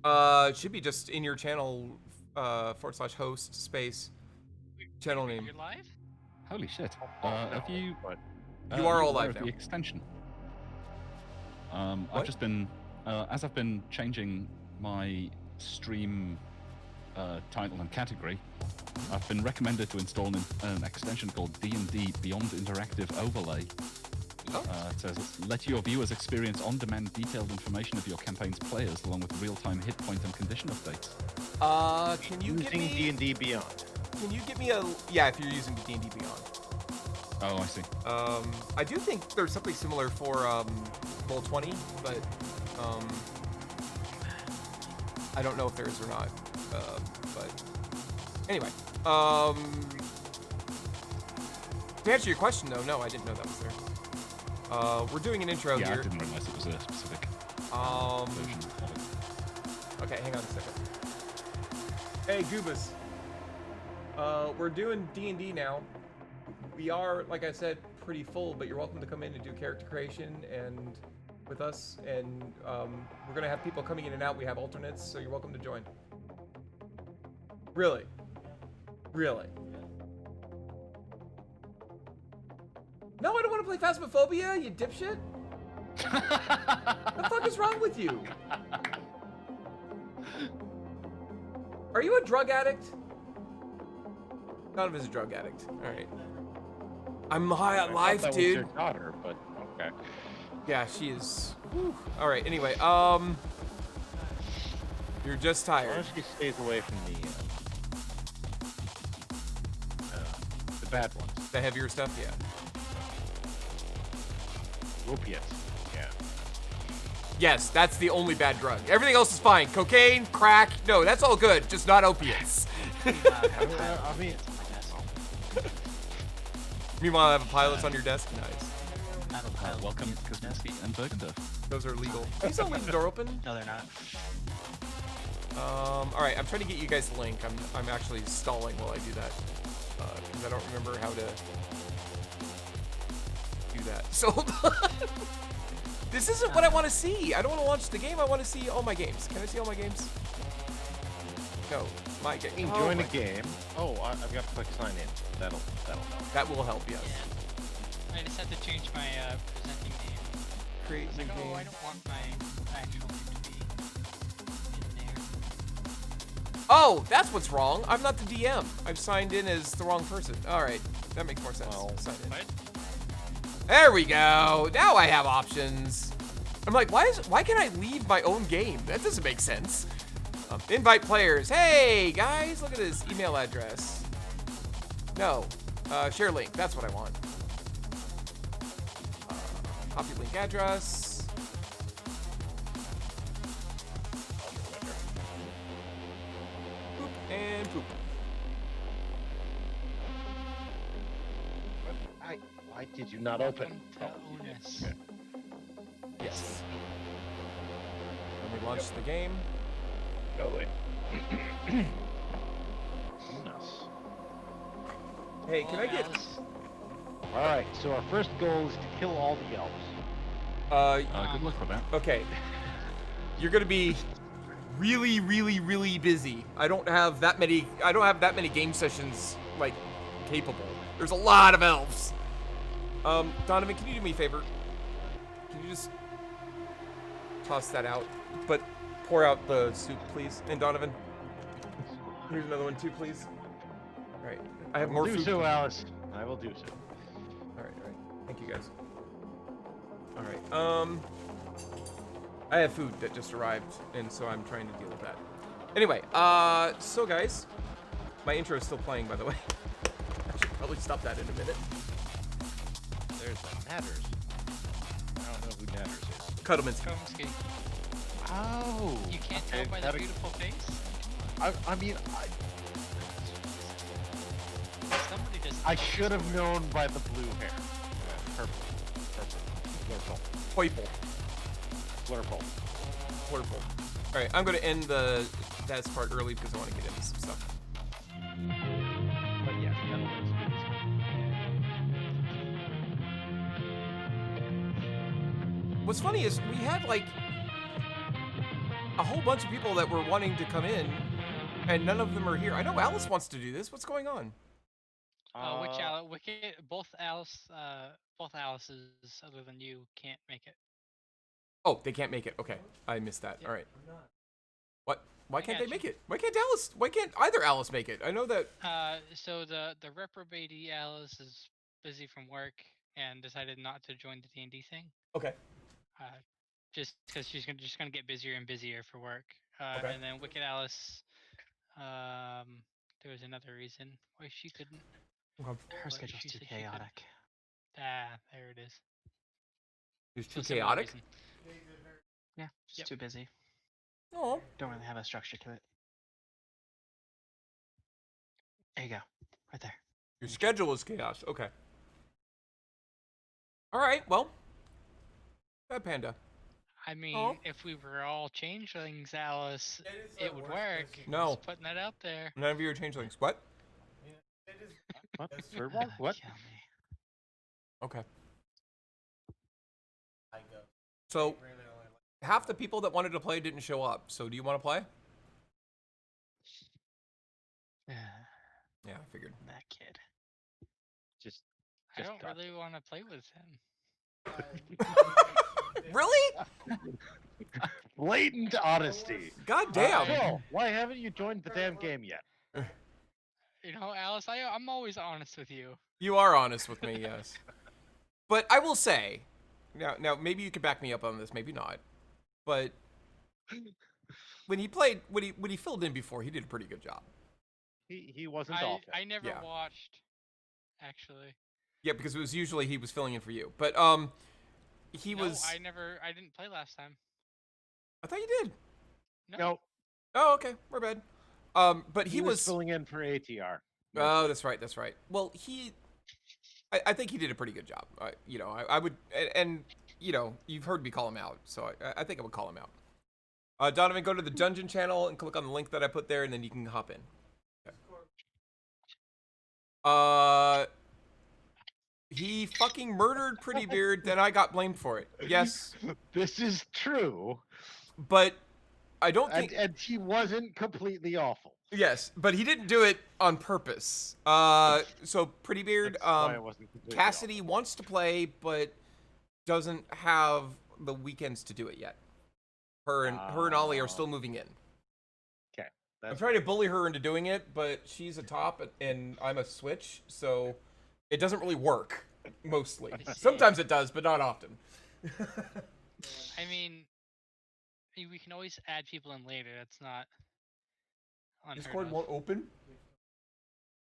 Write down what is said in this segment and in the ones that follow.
It should be just in your channel, /host space channel name. You're live? Holy shit. No, Have you... but You are all aware live of now. the extension? What? I've just been... as I've been changing my stream title and category, I've been recommended to install an extension called D&D Beyond Interactive Overlay. Oh. It says, let your viewers experience on-demand detailed information of your campaign's players, along with real-time hit point and condition updates. Can you give using me... D&D Beyond. Can you give me a... Yeah, if you're using D&D Beyond. Oh, I see. I do think there's something similar for, Roll20, but, I don't know if there is or not. But... Anyway, to answer your question, though, no, I didn't know that was there. We're doing an intro Yeah, here. I didn't realize it was a specific version of it. Okay, hang on a second. Hey, Goobus. We're doing D&D now. We are, like I said, pretty full, but you're welcome to come in and do character creation and with us. And we're gonna have people coming in and out. We have alternates, so you're welcome to join. Really? Really? No, I don't want to play Phasmophobia, you dipshit. The fuck is wrong with you? Are you a drug addict? Donovan's a drug addict. All right. I'm high on life, that was dude. your daughter, but okay. Yeah, she is. Whew. All right. Anyway, you're just As long tired. as she stays away from the bad ones. The heavier stuff, yeah. Opiates. Yeah. Yes, that's the only bad drug. Everything else is fine. Cocaine, crack, no, that's all good. Just not opiates. I mean, Meanwhile, I have a pilot's on your desk. Nice. Not a pilot. Welcome, Kaczynski and Bergendorf. Those are legal. Can you still leave the door open? No, they're not. All right, I'm trying to get you guys the link. I'm actually stalling while I do that because I don't remember how to do that. So hold on. This isn't what I want to see. I don't want to launch the game. I want to see all my games. Can I see all my games? No, my game. join the game. Oh, I've got to click sign in. That'll help. That will help. Yes. Yeah. I just had to change my presenting name. Create It's new like, oh, I game. don't want my actual name to be in there. Oh, that's what's wrong. I'm not the DM. I've signed in as the wrong person. All right, that makes more sense. Well, Sign in. What? There we go. Now I have options. I'm like, why can't I leave my own game? That doesn't make sense. Invite players. Hey guys, look at this email address. No, share link. That's what I want. Copy link address. Boop and poop. Why did you not open? Onus. Okay. Yes. Let me launch the game. Oh wait. Hey, can I get? All right. So our first goal is to kill all the elves. Good luck with that. Okay. You're gonna be really, really, really busy. I don't have that many game sessions like capable. There's a lot of elves. Donovan, can you do me a favor? Can you just toss that out? But pour out the soup, please. And Donovan, here's another one too, please. All right. I have more do food. so, Alice. I will do so. All right. Thank you guys. All right. I have food that just arrived, and so I'm trying to deal with that. Anyway, so guys, my intro is still playing, by the way. I should probably stop that in a minute. There's the Natters. I don't know who Natters is. Cuddlemans. Chomsky. Oh. You can't tell by the beautiful face? I mean, Somebody just. I should have known by the blue hair. Purple. Purple. Purple. Purple. Purple. All right, I'm gonna end that part early because I want to get into some stuff. But yeah, What's funny is we had like a whole bunch of people that were wanting to come in, and none of them are here. I know Alice wants to do this. What's going on? Which Alice? Both Alice's other than you can't make it. Oh, they can't make it. Okay, I missed that. Yep. All right. What? Why can't they got make you. it? Why can't Alice? Why can't either Alice make it? I know that. So the reprobate Alice is busy from work and decided not to join the D&D thing. Okay. Just because she's just gonna get busier and busier for work. Okay. And then Wicked Alice, there was another reason why she couldn't. Okay. Her but schedule's she too said she could. chaotic. There it is. It's So too similar chaotic. reason. Yeah, just Yep. too busy. Oh. Don't really have a structure to it. There you go. Right there. Your schedule is chaos. Okay. All right. Well. Bad Panda. I mean, Oh. if we were all changelings, Alice, it would work. No. Just putting that out there. None of you are changelings. What? What? For what? What? Kill me. Okay. So, half the people that wanted to play didn't show up. So, do you want to play? Yeah, I figured. That kid. Just I don't talk. really want to play with him. Really? Blatant honesty. God damn. Phil, why haven't you joined the damn game yet? You know, Alice, I'm always honest with you. You are honest with me, yes. But I will say, now maybe you could back me up on this, maybe not. But when he filled in before, he did a pretty good job. He wasn't awful. I never Yeah. watched, actually. Yeah, because it was usually he was filling in for you. But he No, was. I didn't play last time. I thought you did. No, Oh, okay, we're bad. But he was filling in for ATR. Oh, that's right. That's right. Well, I think he did a pretty good job. I would, and you've heard me call him out, so I think I would call him out. Donovan, go to the Dungeon channel and click on the link that I put there, and then you can hop in. Okay. He fucking murdered Pretty Beard, then I got blamed for it. Yes, This is true, but I don't think. and he wasn't completely awful. Yes, but he didn't do it on purpose. So Pretty Beard, That's why it wasn't completely Cassidy wants to play, but doesn't have the weekends to do it yet. Her and Ollie are still moving in. Okay, I'm trying to bully her into doing it, but she's a top and I'm a switch, so it doesn't really work. Mostly, sometimes it does, but not often. I mean, we can always add people in later. That's not unheard Discord of. won't open.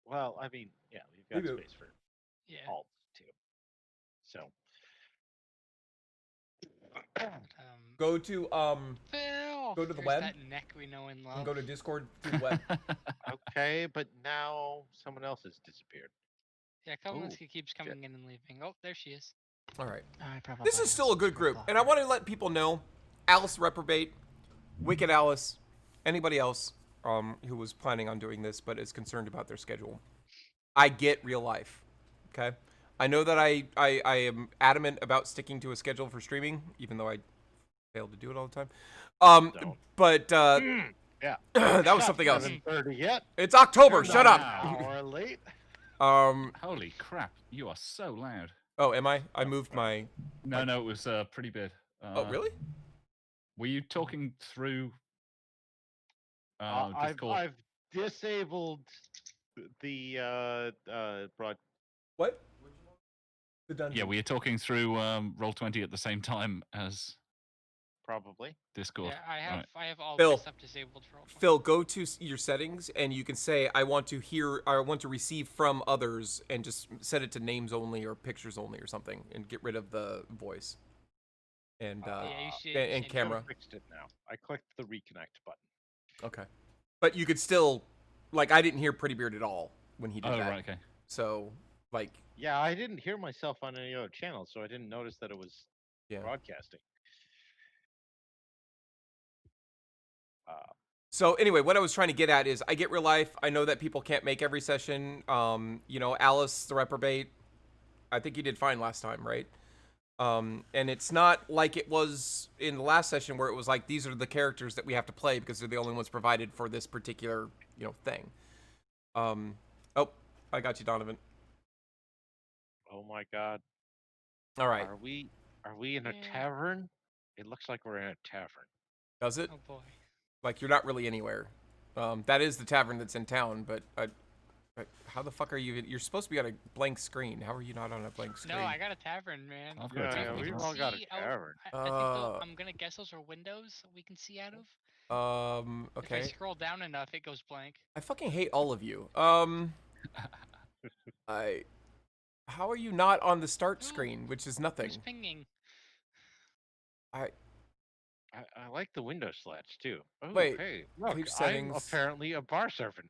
Well, I mean, yeah, we've got Maybe- space for Yeah. alt too. So Go to Phil, go to the there's web. That neck we know and love. and go to Discord through the web. okay, but now someone else has disappeared. Yeah, Kowalski Ooh, keeps coming in and leaving. Oh, there she is. All right. I probably This is still a good group, and I want to let people know, Alice Reprobate, Wicked Alice, anybody else who was planning on doing this but is concerned about their schedule. I get real life, okay? I know that I am adamant about sticking to a schedule for streaming, even though I fail to do it all the time. Don't. But Yeah. that was something else. 7:30 yet. It's October. You're Shut not up. An hour late. Holy crap! You are so loud. Oh, am I? I moved my. No, it was pretty big. Oh, really? Were you talking through? I've Discord? disabled the broad. What? The dungeon. Yeah, were you talking through Roll20 at the same time as Probably. Discord? Yeah, I have Right. I have all Phil. my stuff disabled for all. Phil, go to your settings and you can say I want to receive from others and just set it to names only or pictures only or something and get rid of the voice and Yeah, you should and change camera. I fixed it now. I clicked the reconnect button. Okay, but you could still, like, I didn't hear Pretty Beard at all when he did Oh, that. right, okay. So, like, Yeah, I didn't hear myself on any other channel, so I didn't notice that it was yeah. broadcasting. So anyway, what I was trying to get at is I get real life. I know that people can't make every session. Alice the Reprobate, I think you did fine last time, right? And it's not like it was in the last session where it was like, these are the characters that we have to play because they're the only ones provided for this particular, thing. Oh, I got you, Donovan. Oh my God. All right. Are we in a Yeah. tavern? It looks like we're in a tavern. Does it? Oh boy. Like, you're not really anywhere. That is the tavern that's in town, but how the fuck are you? You're supposed to be on a blank screen. How are you not on a blank screen? No, I got a tavern, man. I've got a Yeah, tavern We as we've can well. all got a see out- tavern. I think I'm gonna guess those are windows we can see out of. If I Okay. scroll down enough, it goes blank. I fucking hate all of you. How are you not on the start Ooh, screen, which is nothing? Who's pinging? I like the window slats too. Oh, Wait, hey, look, page I'm settings. apparently a bar servant.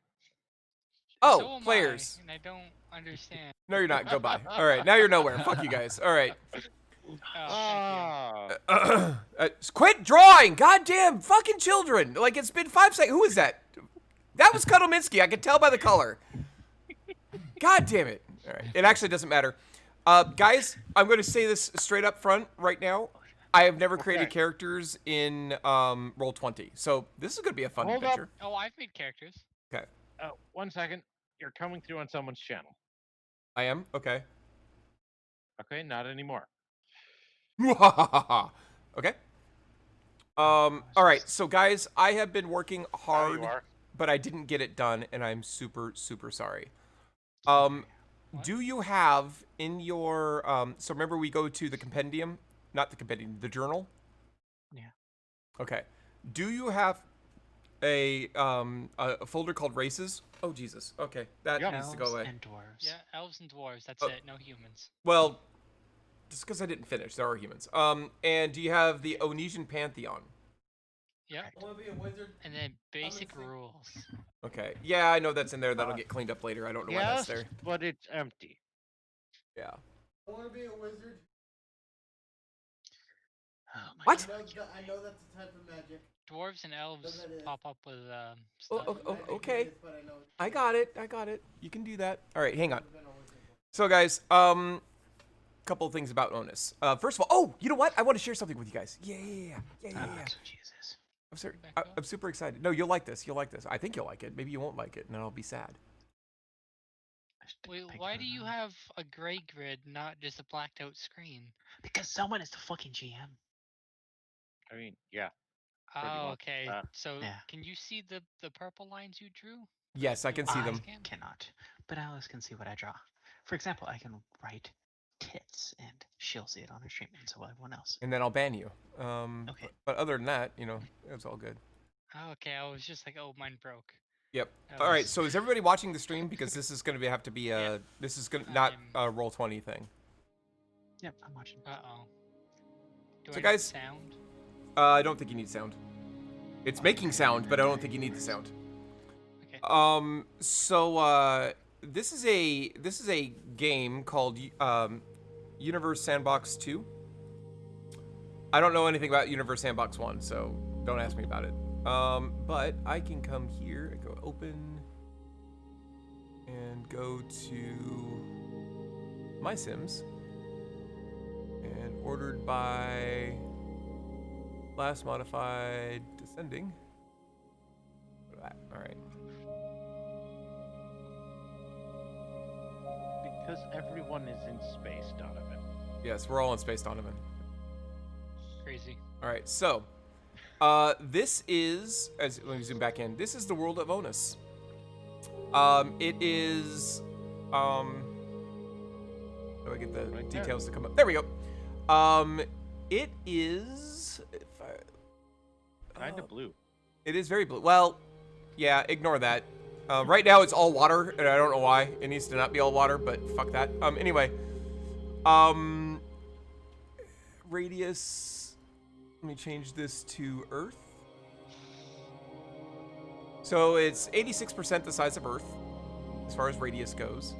Oh, So am players. I, and I don't understand. No, you're not. Go by. All right, now you're nowhere. Fuck you guys. All right. Oh, thank Ah, Quit drawing! Goddamn fucking children! Like, it's been 5 seconds. Who is that? That was Kudelminski. I could tell by the color. God damn it. All right. It actually doesn't matter. Guys, I'm going to say this straight up front right now. I have never created Okay. characters in Roll20, so this is going to be a fun Hold up. adventure. you. Oh, I've made characters. Okay. 1 second. You're coming through on someone's channel. I am? Okay. Okay, not anymore. Okay. All right, so guys, I have been working Now hard, you are. but I didn't get it done, and I'm super, super sorry. What? Do you have in your, so remember we go to the compendium, not the compendium, the journal? Yeah. Okay. Do you have a folder called races? Oh, Jesus. Okay, that Yep. needs to go Elves away. and dwarves. Yeah, elves and dwarves. That's Oh. it. No humans. Well, just because I didn't finish, there are humans. And do you have the Onesian Pantheon? Yep. Correct. I want to be a wizard. And then basic listening. rules. Okay. Yeah, I know that's in there. That'll get cleaned up later. I don't know why that's Yes, there. but it's empty. Yeah. I want to be a wizard. Oh my What? God. I know that's a type of magic. Dwarves and elves that is. pop up with Oh, stuff. Magic okay. it is, but I know it's I got it. I got it. You can do that. All right, hang on. I've been a wizard. So, guys, couple of things about Onus. First of all, oh, you know what? I want to share something with you guys. Yeah. Oh, Jesus. I'm super excited. No, you'll like this. You'll like this. I think you'll like it. Maybe you won't like it, and then I'll be sad. I should take a Wait, picture why of do you that. have a gray grid, not just a blacked out screen? Because someone is the fucking GM. I mean, yeah. Pretty Oh, much. okay. So Yeah. can you see the purple lines you drew? Yes, I can see I them. cannot, but Alice can see what I draw. For example, I can write tits, and she'll see it on her stream, and so will everyone else. And then I'll ban you. Okay. But other than that, it's all good. Oh, okay, I was just like, oh, mine broke. Yep. That All right. was- So is everybody watching the stream? Because this is going to have to be a. Yeah. This is gonna not I'm- a Roll20 thing. Yep, I'm watching. Uh-oh. Do So I guys- need sound? I don't think you need sound. It's making sound, but I don't think you need the sound. Okay. So this is a game called Universe Sandbox 2. I don't know anything about Universe Sandbox 1, so don't ask me about it. But I can come here and go open and go to My Sims and ordered by last modified descending. All right. Because everyone is in space, Donovan. Yes, we're all in space, Donovan. Crazy. All right, so this is, let me zoom back in. This is the world of Onus. It is, how do I get the Right there. details to come up? There we go. It is, if I, Kind of blue. it is very blue. Well, yeah, ignore that. Right now it's all water, and I don't know why. It needs to not be all water, but fuck that. Anyway, radius. Let me change this to Earth. So it's 86% the size of Earth, as far as radius goes.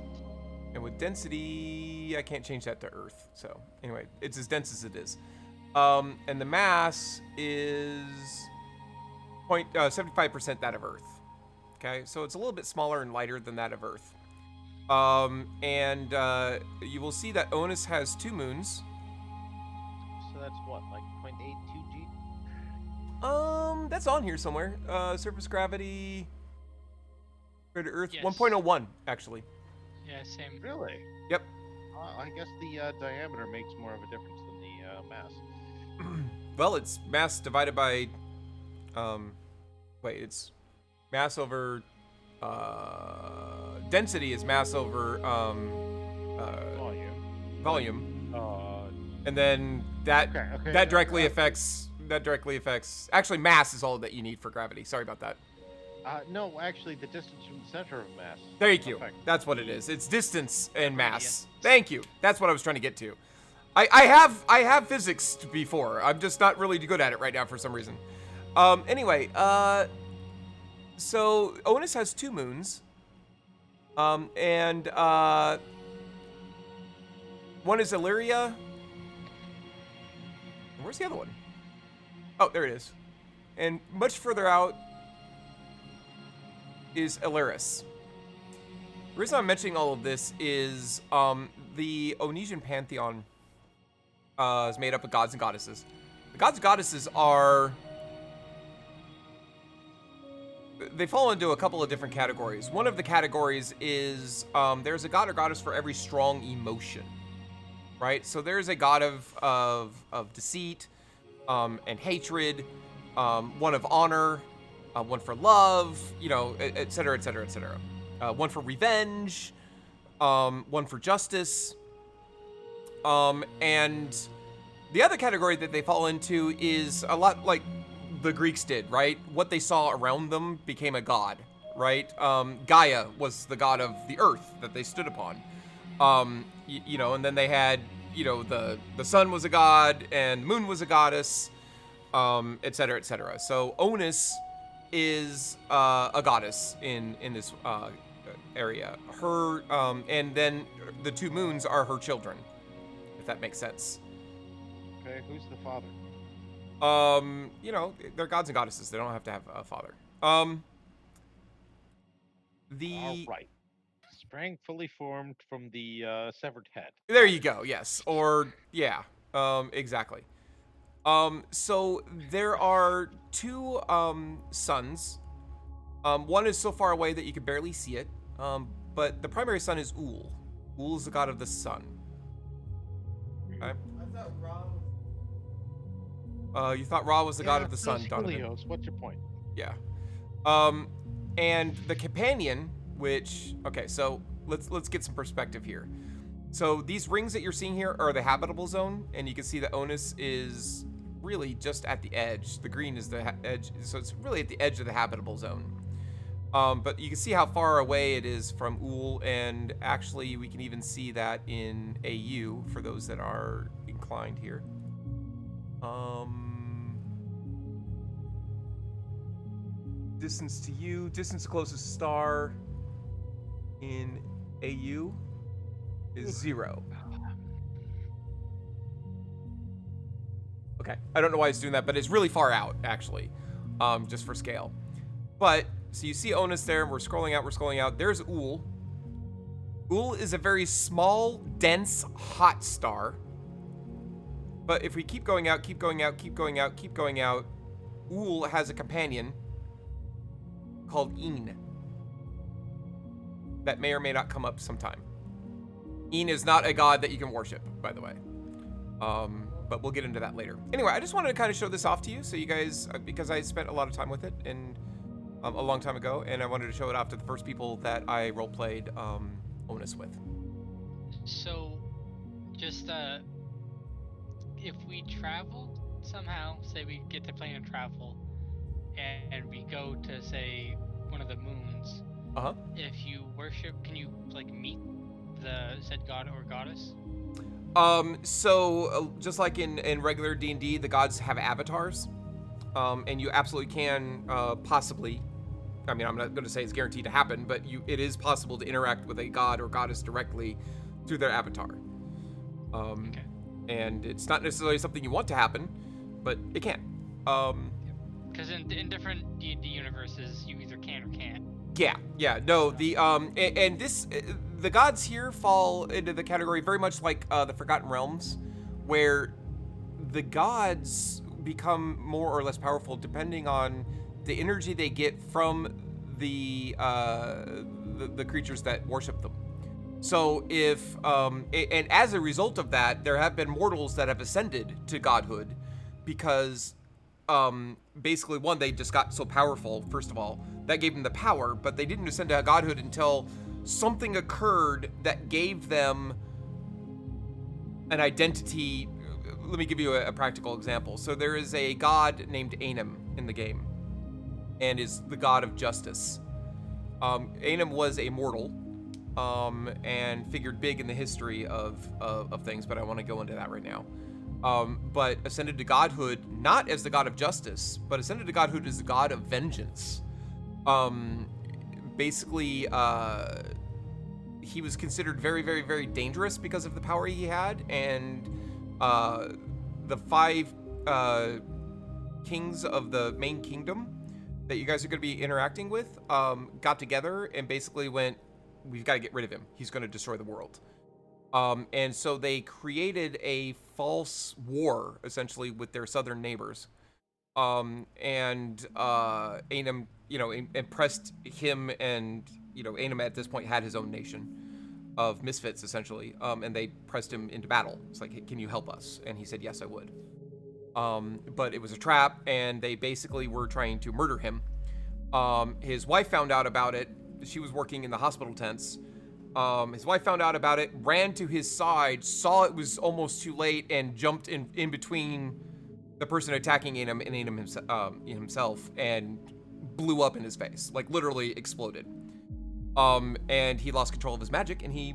And with density, I can't change that to Earth. So anyway, it's as dense as it is. And the mass is 75% that of Earth. Okay, so it's a little bit smaller and lighter than that of Earth. And you will see that Onus has 2 moons. that's what, like 0.82 G? That's on here somewhere. Surface gravity compared to Earth, Yes. 1.01 actually. Yeah, same. Really? Yep. I guess the diameter makes more of a difference than the mass. Well, it's mass divided by, it's mass over, density is mass over, volume. And then that Okay. that directly affects actually mass is all that you need for gravity. Sorry about that. No, actually, the distance from the center of mass. Thank you. affects That's what the- it is. It's distance and mass. Radius. Thank you. That's what I was trying to get to. I have physics before. I'm just not really good at it right now for some reason. Anyway, so Onus has 2 moons. And one is Illyria. Where's the other one? Oh, there it is. And much further out is Illyris. The reason I'm mentioning all of this is the Onesian pantheon is made up of gods and goddesses. The gods and goddesses they fall into a couple of different categories. One of the categories is there's a god or goddess for every strong emotion, right? So there's a god of deceit and hatred, one of honor, one for love, et cetera, et cetera, et cetera. One for revenge, one for justice, and the other category that they fall into is a lot like the Greeks did, right? What they saw around them became a god, right? Gaia was the god of the earth that they stood upon, and then they had, the sun was a god and the moon was a goddess, et cetera, et cetera. So Onus is a goddess in this area. Her and then the 2 moons are her children, if that makes sense. Okay, who's the father? They're gods and goddesses. They don't have to have a father. All right. Sprang fully formed from the severed head. There you go. Yes. Or yeah. Exactly. So there are 2 sons. One is so far away that you can barely see it. But the primary sun is Ul. Ul is the god of the sun. Okay. I thought Ra was. You thought Ra was the god of the sun, please, Donovan. Helios, what's your point? Yeah. And the companion, which so let's get some perspective here. So these rings that you're seeing here are the habitable zone, and you can see that Onus is really just at the edge. The green is the edge, so it's really at the edge of the habitable zone. But you can see how far away it is from Ul, and actually we can even see that in AU for those that are inclined here. Distance to you, distance to closest star in AU is 0. Okay, I don't know why it's doing that, but it's really far out, actually, just for scale. But, so you see Onus there, we're scrolling out, there's Ul. Ul is a very small, dense, hot star. But if we keep going out, Ul has a companion called En that may or may not come up sometime. En is not a god that you can worship, by the way. But we'll get into that later. Anyway, I just wanted to kind of show this off to you, so you guys, because I spent a lot of time with it and a long time ago, and I wanted to show it off to the first people that I roleplayed Onus with. So, just if we travel somehow, say we get to plan and travel, and we go to, say, one of the moons. If you worship, can you meet the said god or goddess? So just like in regular D&D, the gods have avatars, and you absolutely can possibly. I mean, I'm not going to say it's guaranteed to happen, but it is possible to interact with a god or goddess directly through their avatar. Okay. And it's not necessarily something you want to happen, but it can. Because in different D&D universes, you either can or can't. Yeah. No, the and this the gods here fall into the category very much like the Forgotten Realms, where the gods become more or less powerful depending on the energy they get from the creatures that worship them. So if and as a result of that, there have been mortals that have ascended to godhood because basically, one, they just got so powerful, first of all, that gave them the power, but they didn't ascend to godhood until something occurred that gave them an identity. Let me give you a practical example. So there is a god named Onus in the game, and is the god of justice. Onus was a mortal, and figured big in the history of things, but I want to go into that right now. But ascended to godhood, not as the god of justice, but ascended to godhood as the god of vengeance. Basically, he was considered very, very, very dangerous because of the power he had, and the 5 kings of the main kingdom that you guys are going to be interacting with got together and basically went, we've got to get rid of him. He's going to destroy the world. And so they created a false war, essentially, with their southern neighbors. And Onus, impressed him, and, Onus at this point had his own nation of misfits, essentially. And they pressed him into battle. It's like, hey, can you help us? And he said, yes, I would. But it was a trap, and they basically were trying to murder him. His wife found out about it. She was working in the hospital tents. His wife found out about it, ran to his side, saw it was almost too late, and jumped in between the person attacking Onus and Onus himself, and blew up in his face, like literally exploded. And he lost control of his magic, and he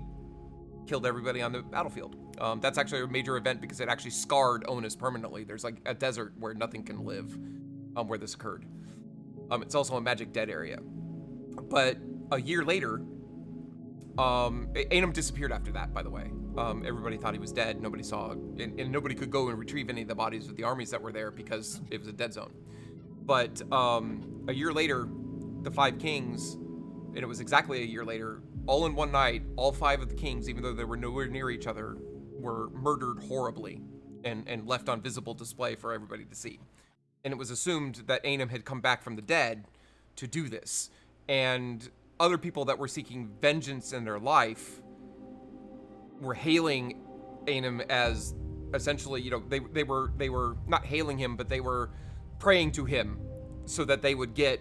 killed everybody on the battlefield. That's actually a major event because it actually scarred Onus permanently. There's like a desert where nothing can live, where this occurred. It's also a magic dead area. But a year later, Onus disappeared after that, by the way. Everybody thought he was dead. Nobody saw, and nobody could go and retrieve any of the bodies of the armies that were there because it was a dead zone. But a year later, the 5 kings, and it was exactly a year later, all in one night, all 5 of the kings, even though they were nowhere near each other, were murdered horribly and left on visible display for everybody to see. And it was assumed that Onus had come back from the dead to do this. And other people that were seeking vengeance in their life were hailing Onus as essentially, they were not hailing him, but they were praying to him so that they would get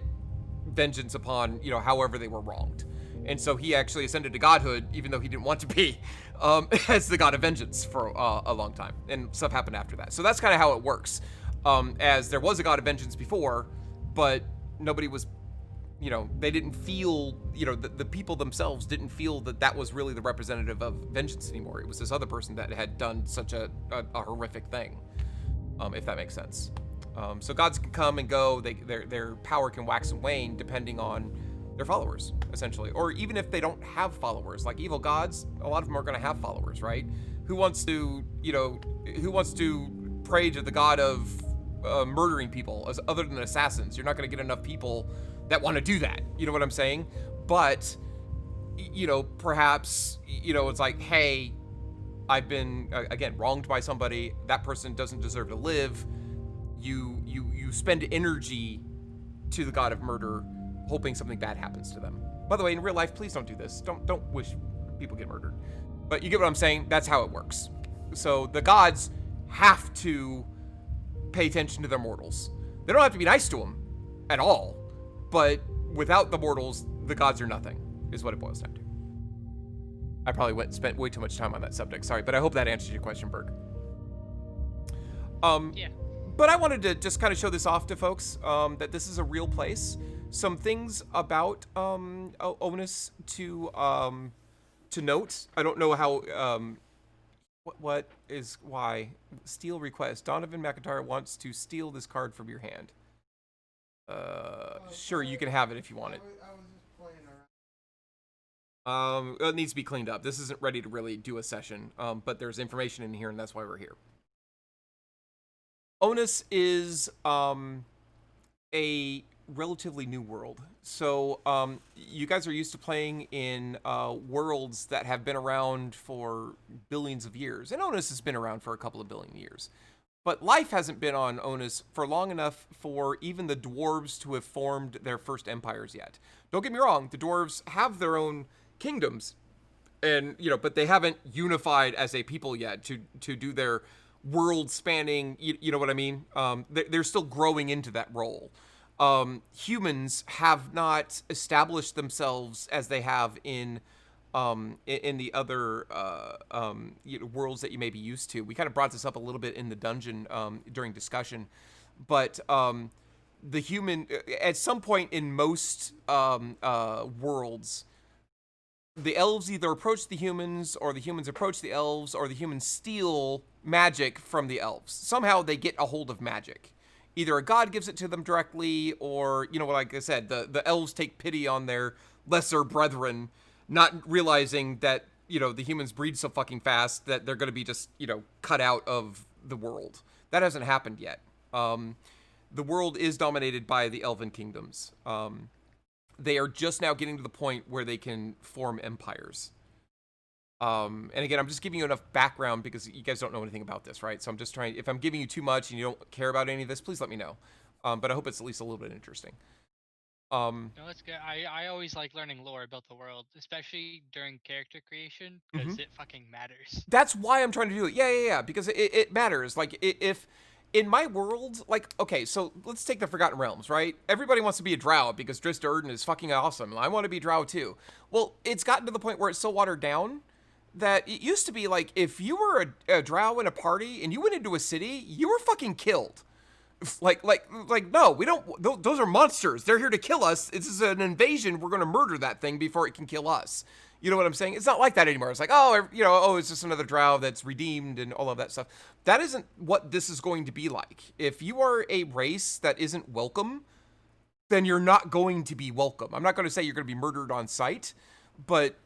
vengeance upon, however they were wronged. And so he actually ascended to godhood, even though he didn't want to be, as the god of vengeance for a long time. And stuff happened after that. So that's kind of how it works. As there was a god of vengeance before, but nobody was, they didn't feel, the people themselves didn't feel that was really the representative of vengeance anymore. It was this other person that had done such a horrific thing, if that makes sense. So gods can come and go. Their power can wax and wane depending on their followers, essentially. Or even if they don't have followers, like evil gods, a lot of them are going to have followers, right? Who wants to pray to the god of murdering people other than assassins? You're not going to get enough people that want to do that. You know what I'm saying? But, perhaps, it's like, hey, I've been, again, wronged by somebody. That person doesn't deserve to live. You spend energy to the god of murder, hoping something bad happens to them. By the way, in real life, please don't do this. Don't wish people get murdered. But you get what I'm saying? That's how it works. So the gods have to pay attention to their mortals. They don't have to be nice to them at all. But without the mortals, the gods are nothing, is what it boils down to. I probably spent way too much time on that subject. Sorry, but I hope that answers your question, Berg. Yeah. But I wanted to just kind of show this off to folks, that this is a real place. Some things about Onus to note. I don't know how. What is why? Steal request. Donovan McIntyre wants to steal this card from your hand. Sure, you can have it if you want it. I was just playing around. It needs to be cleaned up. This isn't ready to really do a session, but there's information in here, and that's why we're here. Onus is a relatively new world. So you guys are used to playing in worlds that have been around for billions of years. And Onus has been around for a couple of billion years. But life hasn't been on Onus for long enough for even the dwarves to have formed their first empires yet. Don't get me wrong, the dwarves have their own kingdoms, and but they haven't unified as a people yet to do their world-spanning. You know what I mean? They're still growing into that role. Humans have not established themselves as they have in the other worlds that you may be used to. We kind of brought this up a little bit in the dungeon during discussion, but the human at some point in most worlds, the elves either approach the humans, or the humans approach the elves, or the humans steal magic from the elves. Somehow they get a hold of magic. Either a god gives it to them directly, or like I said, the elves take pity on their lesser brethren, not realizing that the humans breed so fucking fast that they're going to be just cut out of the world. That hasn't happened yet. The world is dominated by the elven kingdoms. They are just now getting to the point where they can form empires. And again, I'm just giving you enough background because you guys don't know anything about this, right? So I'm just trying. If I'm giving you too much and you don't care about any of this, please let me know. But I hope it's at least a little bit interesting. No, that's good. I always like learning lore about the world, especially during character creation, because it fucking matters. That's why I'm trying to do it. Yeah. Because it matters. Like, if in my world, like, okay, so let's take the Forgotten Realms, right? Everybody wants to be a drow because Drizzt Do'Urden is fucking awesome. I want to be a drow too. Well, it's gotten to the point where it's so watered down that it used to be like, if you were a drow in a party and you went into a city, you were fucking killed. Like, no, we don't. Those are monsters. They're here to kill us. This is an invasion. We're going to murder that thing before it can kill us. You know what I'm saying? It's not like that anymore. It's like, it's just another drow that's redeemed and all of that stuff. That isn't what this is going to be like. If you are a race that isn't welcome, then you're not going to be welcome. I'm not going to say you're going to be murdered on sight, but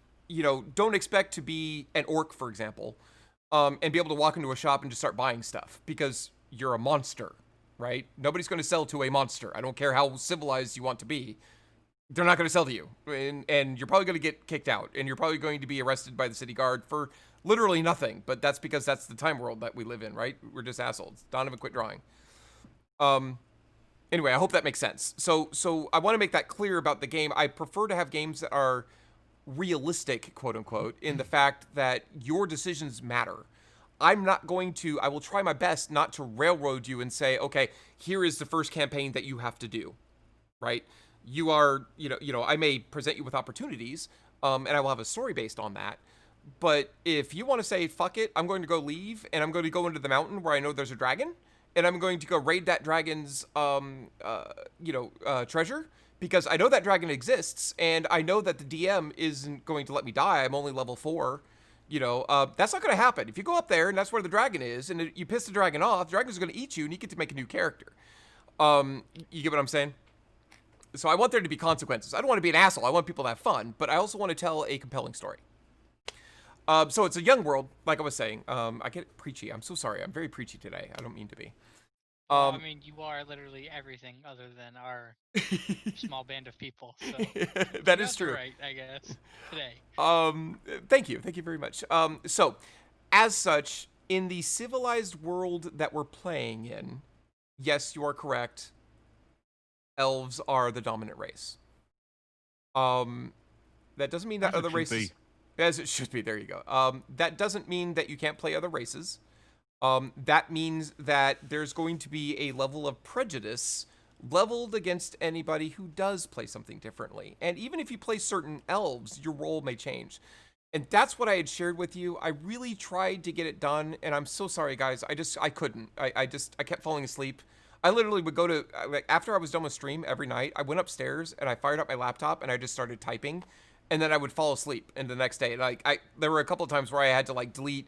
don't expect to be an orc, for example, and be able to walk into a shop and just start buying stuff because you're a monster. Right? Nobody's going to sell to a monster. I don't care how civilized you want to be. They're not going to sell to you. And you're probably going to get kicked out. And you're probably going to be arrested by the city guard for literally nothing. But that's because that's the time world that we live in, right? We're just assholes. Donovan, quit drawing. Anyway, I hope that makes sense. So I want to make that clear about the game. I prefer to have games that are realistic, quote unquote, in the fact that your decisions matter. I will try my best not to railroad you and say, okay, here is the first campaign that you have to do, right? You are, I may present you with opportunities, and I will have a story based on that. But if you want to say, fuck it, I'm going to go leave, and I'm going to go into the mountain where I know there's a dragon, and I'm going to go raid that dragon's, treasure, because I know that dragon exists, and I know that the DM isn't going to let me die. I'm only level 4. That's not going to happen. If you go up there and that's where the dragon is, and you piss the dragon off, the dragon's going to eat you, and you get to make a new character. You get what I'm saying? So I want there to be consequences. I don't want to be an asshole. I want people to have fun, but I also want to tell a compelling story. So it's a young world, like I was saying. I get preachy. I'm so sorry. I'm very preachy today. I don't mean to be. I mean, you are literally everything other than our small band of people. So that is true. Right, I guess today. Thank you very much. So, as such, in the civilized world that we're playing in, yes, you are correct. Elves are the dominant race. That doesn't mean that other races, as it should be. There you go. That doesn't mean that you can't play other races. That means that there's going to be a level of prejudice leveled against anybody who does play something differently. And even if you play certain elves, your role may change. And that's what I had shared with you. I really tried to get it done, and I'm so sorry, guys. I couldn't. I kept falling asleep. I literally would go to, after I was done with stream every night, I went upstairs and I fired up my laptop and I just started typing, and then I would fall asleep. And the next day, there were a couple of times where I had to delete,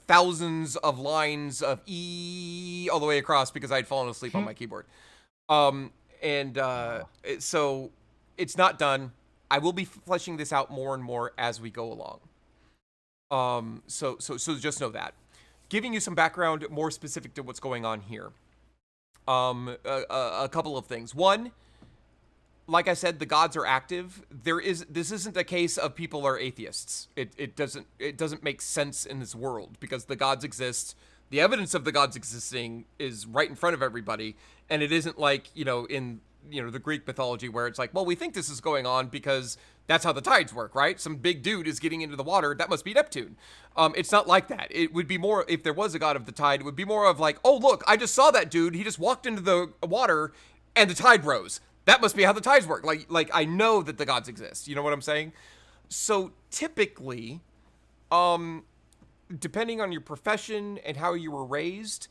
thousands of lines of E all the way across because I'd fallen asleep on my keyboard. So it's not done. I will be fleshing this out more and more as we go along. So just know that. Giving you some background more specific to what's going on here. A couple of things. One, like I said, the gods are active. This isn't a case of people are atheists. It doesn't make sense in this world because the gods exist. The evidence of the gods existing is right in front of everybody, and it isn't like, in the Greek mythology where it's like, well, we think this is going on because that's how the tides work, right? Some big dude is getting into the water, that must be Neptune. It's not like that. It would be more, if there was a god of the tide, it would be more of like, oh, look, I just saw that dude, he just walked into the water and the tide rose. That must be how the tides work. Like I know that the gods exist. You know what I'm saying? So typically, depending on your profession and how you were raised,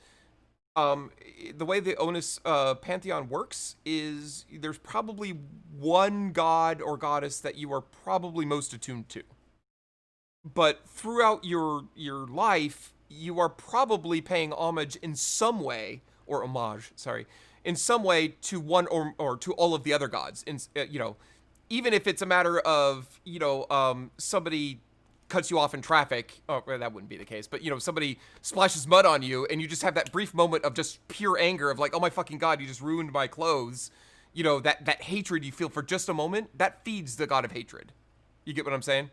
the way the Onus pantheon works is there's probably one god or goddess that you are probably most attuned to. But throughout your life, you are probably paying homage in some way, or homage, sorry, in some way to one or to all of the other gods. Even if it's a matter of, somebody cuts you off in traffic. Oh, well, that wouldn't be the case. But, somebody splashes mud on you and you just have that brief moment of just pure anger of like, oh my fucking God, you just ruined my clothes. That hatred you feel for just a moment, that feeds the god of hatred. You get what I'm saying?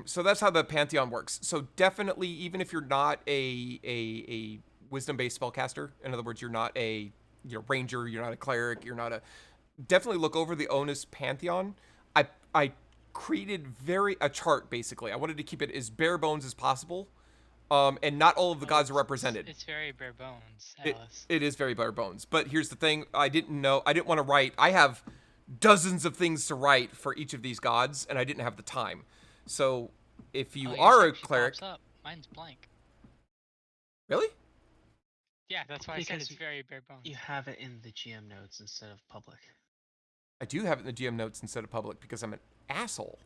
So that's how the pantheon works. So definitely, even if you're not a wisdom-based spellcaster, in other words, you're not a ranger, you're not a cleric, definitely look over the Onus pantheon. I created a chart, basically. I wanted to keep it as bare bones as possible, and not all of the gods are represented. It's very bare bones, Alice. It is very bare bones. But here's the thing: I didn't want to write. I have dozens of things to write for each of these gods, and I didn't have the time. So if you are a cleric, up. Mine's blank. Really? Yeah, that's why I said it's very bare bones. You have it in the GM notes instead of public. I do have it in the GM notes instead of public because I'm an asshole.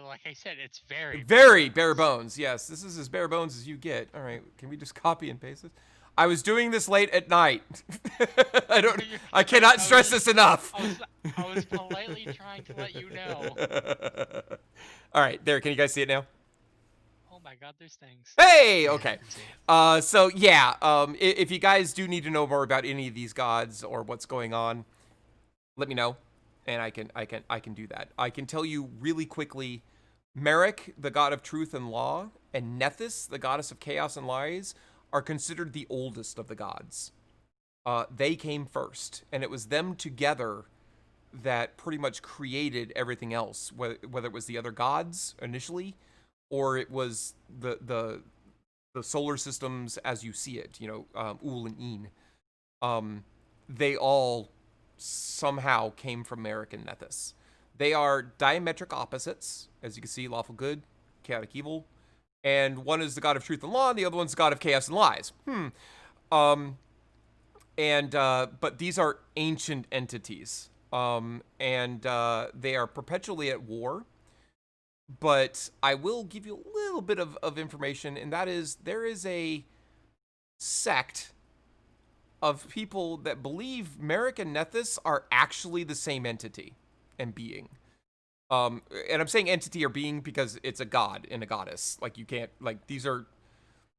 Like I said, it's very bare bones. Yes, this is as bare bones as you get. All right, can we just copy and paste this? I was doing this late at night. I cannot stress this enough. I was politely trying to let you know. All right, there. Can you guys see it now? Oh my God, there's things. Hey, okay. So yeah, if you guys do need to know more about any of these gods or what's going on, let me know, and I can do that. I can tell you really quickly, Merrick, the god of truth and law, and Nethys, the goddess of chaos and lies, are considered the oldest of the gods. They came first, and it was them together that pretty much created everything else, whether it was the other gods initially, or it was the solar systems as you see it, Ul and Een. They all somehow came from Merrick and Nethys. They are diametric opposites, as you can see, lawful good, chaotic evil, and one is the god of truth and law, and the other one's the god of chaos and lies. But these are ancient entities, and they are perpetually at war. But I will give you a little bit of information, and that is there is a sect of people that believe Merrick and Nethys are actually the same entity and being. And I'm saying entity or being because it's a god and a goddess. Like, you can't, like, these are,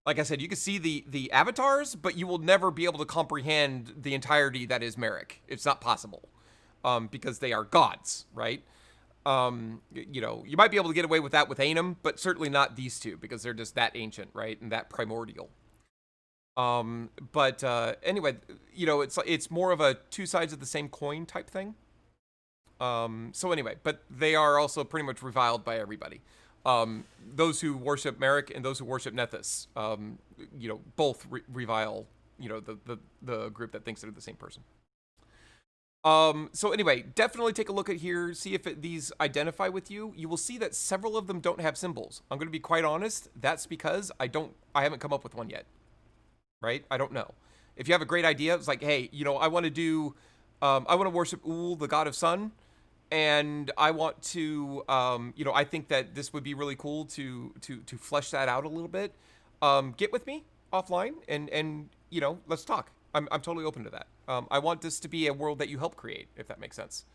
like I said, you can see the avatars, but you will never be able to comprehend the entirety that is Merrick. It's not possible, because they are gods, right? You might be able to get away with that with Ainum, but certainly not these two, because they're just that ancient, right? And that primordial. Anyway, it's more of a two sides of the same coin type thing. So anyway, but they are also pretty much reviled by everybody. Those who worship Merrick and those who worship Nethys, both revile, the group that thinks they're the same person. So anyway, definitely take a look at here, see if these identify with you. You will see that several of them don't have symbols. I'm going to be quite honest. That's because I haven't come up with one yet. Right? I don't know. If you have a great idea, it's like, hey, I want to worship Ul, the god of sun, and I want to, I think that this would be really cool to flesh that out a little bit. Get with me offline and let's talk. I'm totally open to that. I want this to be a world that you help create, if that makes sense.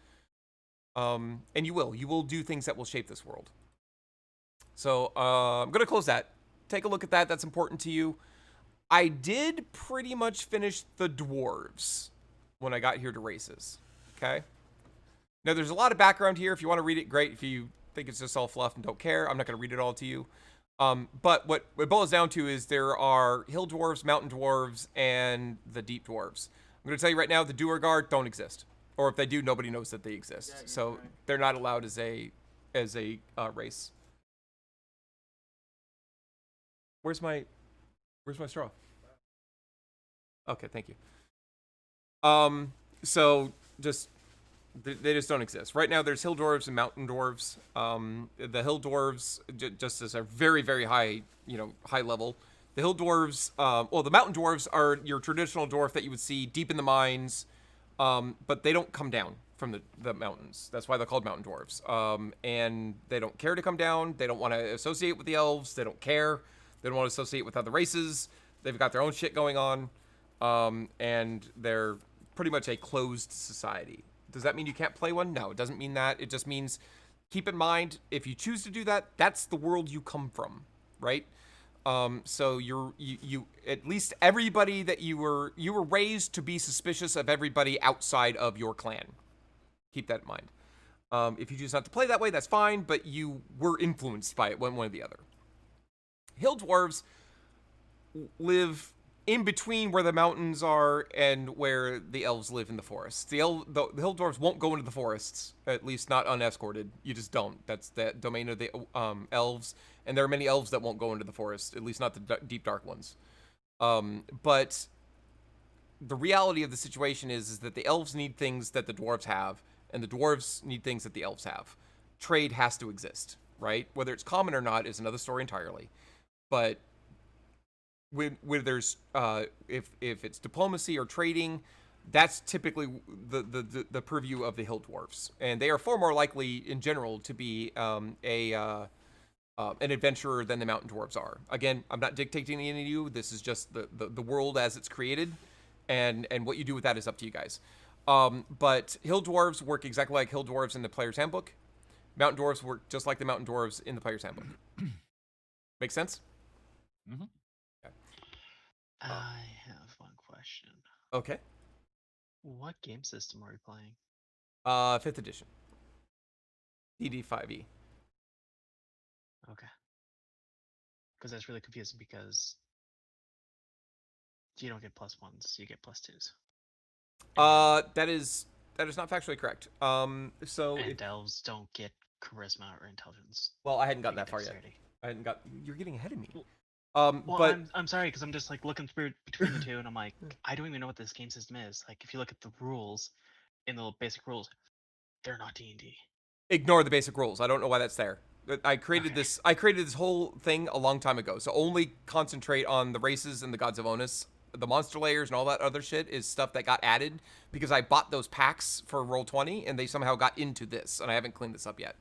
And you will do things that will shape this world. So I'm going to close that. Take a look at that. That's important to you. I did pretty much finish the dwarves when I got here to races. Okay. Now there's a lot of background here. If you want to read it, great. If you think it's just all fluff and don't care, I'm not going to read it all to you. But what it boils down to is there are hill dwarves, mountain dwarves, and the deep dwarves. I'm going to tell you right now, the Duergar don't exist, or if they do, nobody knows that they exist. Yeah, you're So right. they're not allowed as a race. Where's my straw? Okay, thank you. So just they just don't exist right now. There's hill dwarves and mountain dwarves. The hill dwarves just as a very very high high level. The hill dwarves, well, the mountain dwarves are your traditional dwarf that you would see deep in the mines, but they don't come down from the mountains. That's why they're called mountain dwarves. And they don't care to come down. They don't want to associate with the elves. They don't care. They don't want to associate with other races. They've got their own shit going on, and they're pretty much a closed society. Does that mean you can't play one? No, it doesn't mean that. It just means keep in mind if you choose to do that, that's the world you come from, right? So you at least everybody that you were raised to be suspicious of everybody outside of your clan. Keep that in mind. If you choose not to play that way, that's fine, but you were influenced by it one way or the other. Hill dwarves live in between where the mountains are and where the elves live in the forests. The hill dwarves won't go into the forests, at least not unescorted. You just don't. That's the domain of the elves, and there are many elves that won't go into the forest, at least not the deep dark ones. But the reality of the situation is that the elves need things that the dwarves have, and the dwarves need things that the elves have. Trade has to exist, right? Whether it's common or not is another story entirely. But where there's if it's diplomacy or trading, that's typically the purview of the hill dwarfs, and they are far more likely in general to be an adventurer than the mountain dwarves are. Again, I'm not dictating any of you. This is just the world as it's created, and what you do with that is up to you guys. But hill dwarves work exactly like hill dwarves in the player's handbook. Mountain dwarves work just like the mountain dwarves in the player's handbook. Make sense? Mm-hmm. I have one question. Okay. What game system are we playing? 5th edition. DD5e. Okay. Because that's really confusing because you don't get +1s, you get +2s. That is not factually correct. So And elves don't get charisma or intelligence. well, I hadn't gotten They that get far yet. dexterity. I hadn't got. You're getting ahead of me. Well, But I'm sorry because I'm just like looking through between the two, and I'm like, I don't even know what this game system is. Like, if you look at the rules, in the basic rules, they're not D&D. ignore the basic rules. I don't know why that's there. I created Okay. this. I created this whole thing a long time ago. So only concentrate on the races and the gods of Onus. The monster layers and all that other shit is stuff that got added because I bought those packs for Roll20 and they somehow got into this, and I haven't cleaned this up yet.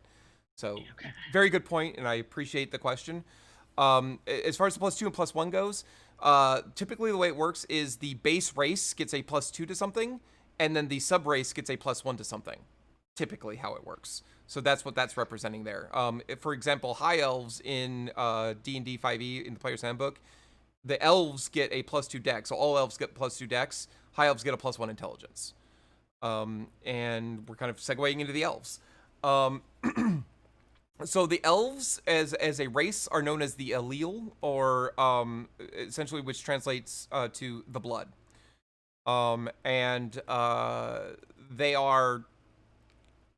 So Okay. very good point, and I appreciate the question. As far as the +2 and +1 goes, typically the way it works is the base race gets a +2 to something, and then the sub race gets a +1 to something. Typically how it works. So that's what that's representing there. For example, high elves in D&D 5e in the player's handbook, the elves get a +2 dex. So all elves get +2 dex. High elves get a +1 intelligence. And we're kind of segueing into the elves. So the elves as a race are known as the allele, or essentially which translates to the blood. And they are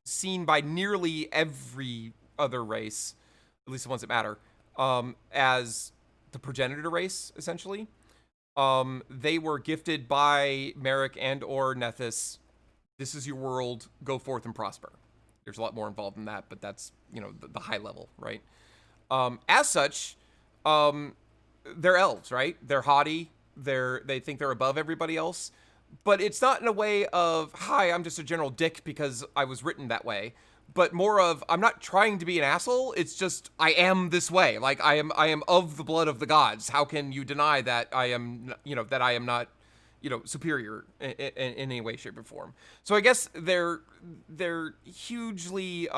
seen by nearly every other race, at least the ones that matter, as the progenitor race, essentially. They were gifted by Merrick and or Nethys. This is your world. Go forth and prosper. There's a lot more involved in that, but that's, the high level, right? As such, they're elves, right? They're haughty. They think they're above everybody else. But it's not in a way of, hi, I'm just a general dick because I was written that way, but more of, I'm not trying to be an asshole. It's just, I am this way. Like, I am of the blood of the gods. How can you deny that I am, that I am not, superior in any way, shape, or form? So I guess they're hugely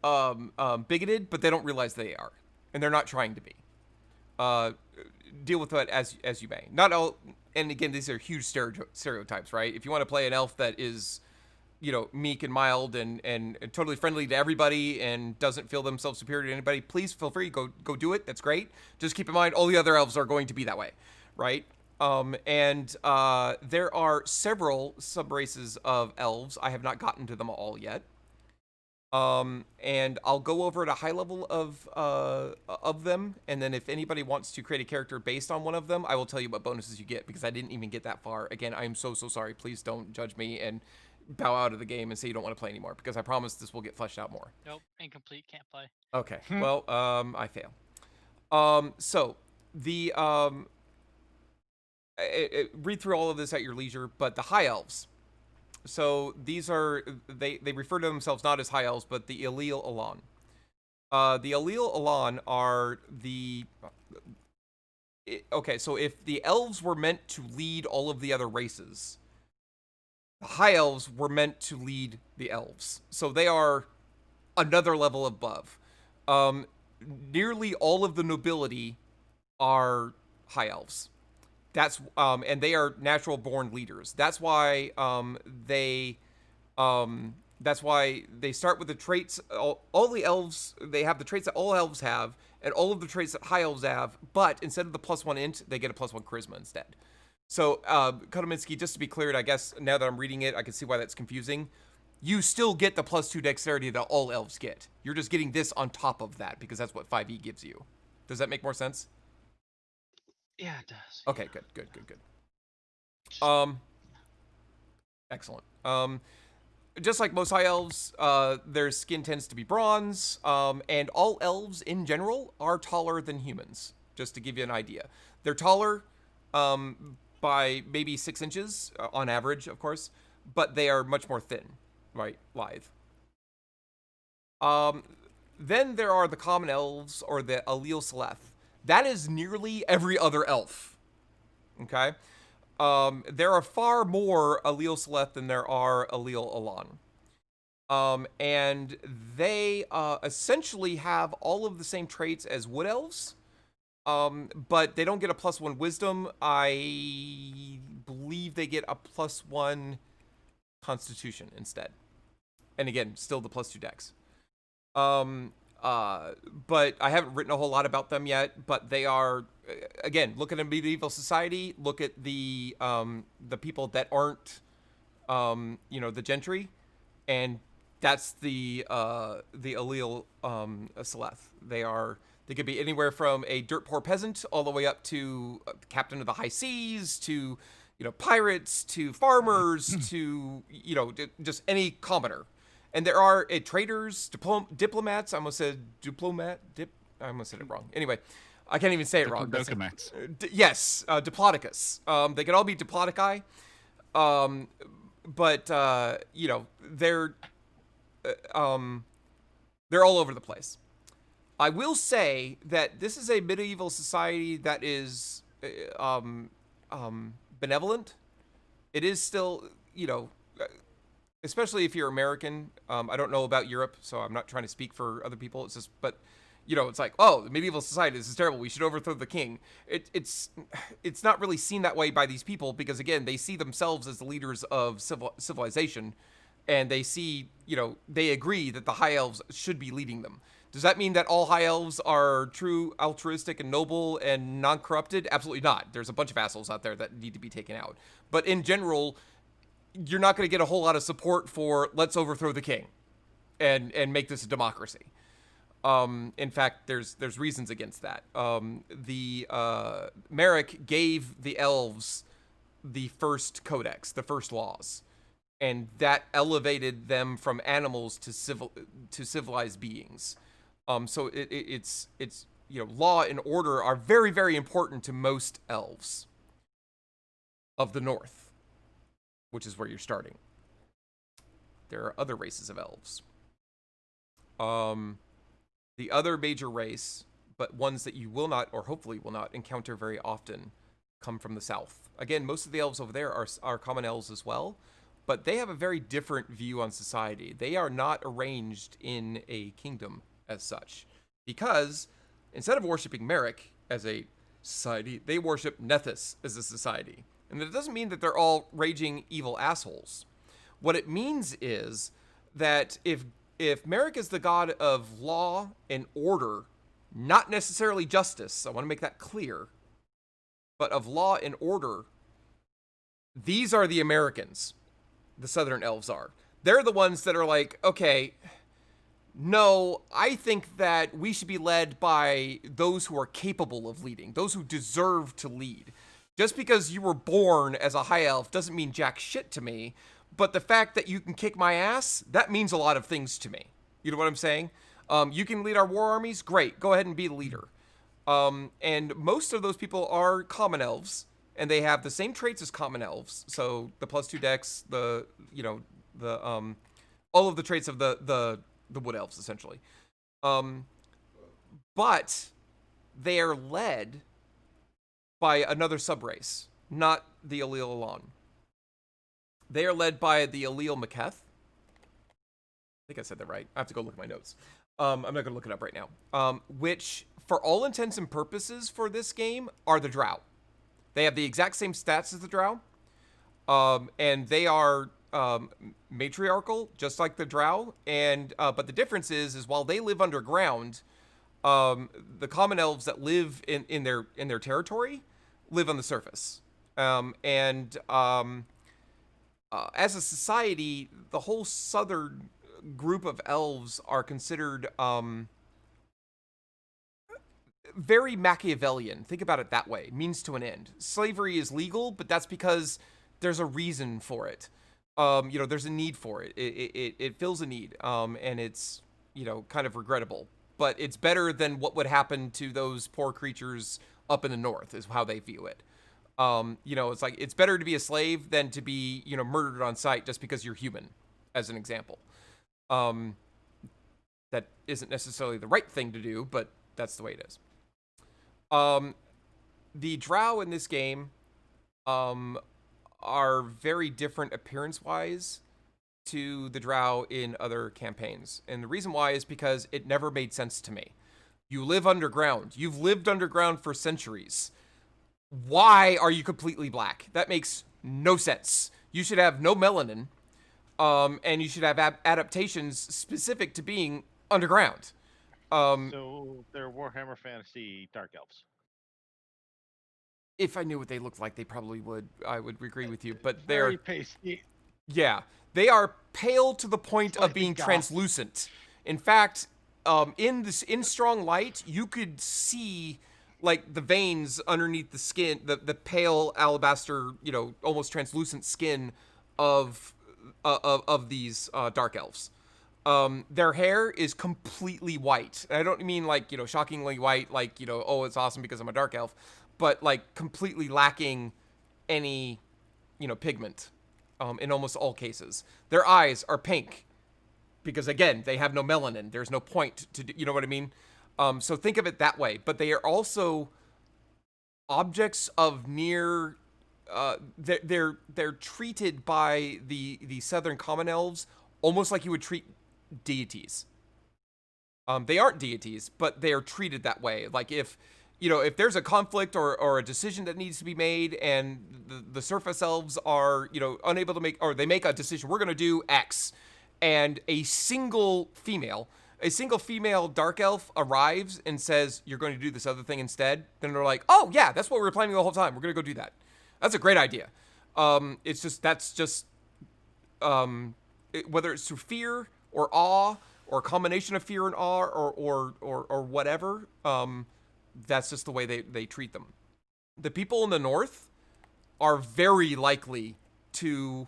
bigoted, but they don't realize they are, and they're not trying to be. Deal with that as you may. Not all, and again, these are huge stereotypes, right? If you want to play an elf that is meek and mild and totally friendly to everybody and doesn't feel themselves superior to anybody, please feel free, go do it. That's great. Just keep in mind all the other elves are going to be that way, right? And there are several sub-races of elves. I have not gotten to them all yet. And I'll go over at a high level of them, and then if anybody wants to create a character based on one of them, I will tell you what bonuses you get, because I didn't even get that far. Again, I am so sorry. Please don't judge me and bow out of the game and say you don't want to play anymore, because I promise this will get fleshed out more. Nope, incomplete, can't play. Okay, well, I fail. So the read through all of this at your leisure, but the high elves. So these are, they refer to themselves not as high elves, but the Elil Alan. The Elil Alan are the... Okay, so if the elves were meant to lead all of the other races, the high elves were meant to lead the elves. So they are another level above. Nearly all of the nobility are high elves. That's and they are natural born leaders. That's why they start with the traits. All the elves, they have the traits that all elves have, and all of the traits that high elves have. But instead of the +1 int, they get a +1 charisma instead. So Kotominsky, just to be clear, I guess now that I'm reading it, I can see why that's confusing. You still get the +2 dexterity that all elves get. You're just getting this on top of that because that's what 5e gives you. Does that make more sense? Yeah, it does. Okay, good. Excellent. Just like most high elves, their skin tends to be bronze, and all elves in general are taller than humans, just to give you an idea. They're taller by maybe 6 inches, on average, of course, but they are much more thin, right? Lithe. Then there are the common elves, or the Elil Seleth. That is nearly every other elf. Okay? There are far more Elil Seleth than there are Elil Alan. And they essentially have all of the same traits as wood elves, but they don't get a +1 wisdom. I believe they get a +1 constitution instead. And again, still the +2 dex. But I haven't written a whole lot about them yet, but they are, again, look at a medieval society, look at the people that aren't, the gentry, and that's the Elil Seleth. They could be anywhere from a dirt poor peasant all the way up to captain of the high seas, to, pirates, to farmers, to, just any commoner. And there are traders, diplomats. I almost said diplomat. I almost said it wrong. Anyway, I can't even say it wrong. Diplomats. Yes, Diplodocus. They could all be Diplodici. But they're all over the place. I will say that this is a medieval society that is benevolent. It is still, especially if you're American. I don't know about Europe, so I'm not trying to speak for other people. It's just, but it's like, oh, the medieval society, this is terrible. We should overthrow the king. It's not really seen that way by these people because, again, they see themselves as the leaders of civilization, and they see, they agree that the high elves should be leading them. Does that mean that all high elves are true, altruistic, and noble and non-corrupted? Absolutely not. There's a bunch of assholes out there that need to be taken out. But in general, you're not going to get a whole lot of support for let's overthrow the king and make this a democracy. In fact, there's reasons against that. Merrick gave the elves the first codex, the first laws, and that elevated them from animals to civilized beings. So it's law and order are very, very important to most elves of the North, which is where you're starting. There are other races of elves. The other major race, but ones that you will not, or hopefully will not, encounter very often, come from the south. Again, most of the elves over there are common elves as well, but they have a very different view on society. They are not arranged in a kingdom as such, because instead of worshiping Merrick as a society, they worship Nethys as a society. And that doesn't mean that they're all raging evil assholes. What it means is that if Merrick is the god of law and order, not necessarily justice, I want to make that clear, but of law and order, these are the Americans. The Southern Elves are. They're the ones that are like, okay, no, I think that we should be led by those who are capable of leading, those who deserve to lead. Just because you were born as a high elf doesn't mean jack shit to me, but the fact that you can kick my ass, that means a lot of things to me. You know what I'm saying? You can lead our war armies? Great, go ahead and be the leader. And most of those people are common elves, and they have the same traits as common elves. So the +2 dex, all of the traits of the wood elves, essentially. But they are led by another subrace, not the Allele alone. They are led by the Allele Maketh. I think I said that right. I have to go look at my notes. I'm not going to look it up right now. Which, for all intents and purposes for this game, are the Drow. They have the exact same stats as the Drow. And they are matriarchal, just like the Drow. And but the difference is while they live underground, the common elves that live in their territory live on the surface. As a society, the whole southern group of elves are considered very Machiavellian. Think about it that way. Means to an end. Slavery is legal, but that's because there's a reason for it. There's a need for it. It fills a need, and it's, kind of regrettable. But it's better than what would happen to those poor creatures up in the north, is how they view it. It's like, it's better to be a slave than to be, murdered on sight just because you're human, as an example. That isn't necessarily the right thing to do, but that's the way it is. The Drow in this game, are very different appearance-wise to the Drow in other campaigns. And the reason why is because it never made sense to me. You live underground. You've lived underground for centuries. Why are you completely black? That makes no sense. You should have no melanin, and you should have adaptations specific to being underground. So they're Warhammer Fantasy Dark Elves. If I knew what they looked like, they probably would. I would agree with you, but Very they're pasty. yeah, they are pale to the point of Slightly being goth. translucent. In fact, in strong light, you could see like the veins underneath the skin, the pale alabaster, almost translucent skin of these dark elves. Their hair is completely white. I don't mean like, shockingly white, like, oh, it's awesome because I'm a dark elf, but like completely lacking any, pigment, in almost all cases. Their eyes are pink because, again, they have no melanin. There's no point to, you know what I mean? So think of it that way. But they are also objects of near, they're treated by the Southern Common Elves almost like you would treat deities. They aren't deities, but they are treated that way. Like if there's a conflict or a decision that needs to be made and the surface elves are, unable to make, or they make a decision, we're going to do X, and a single female dark elf arrives and says, you're going to do this other thing instead, then they're like, oh yeah, that's what we were planning the whole time. We're going to go do that. That's a great idea. Whether it's through fear or awe or a combination of fear and awe or whatever, that's just the way they treat them. The people in the north are very likely to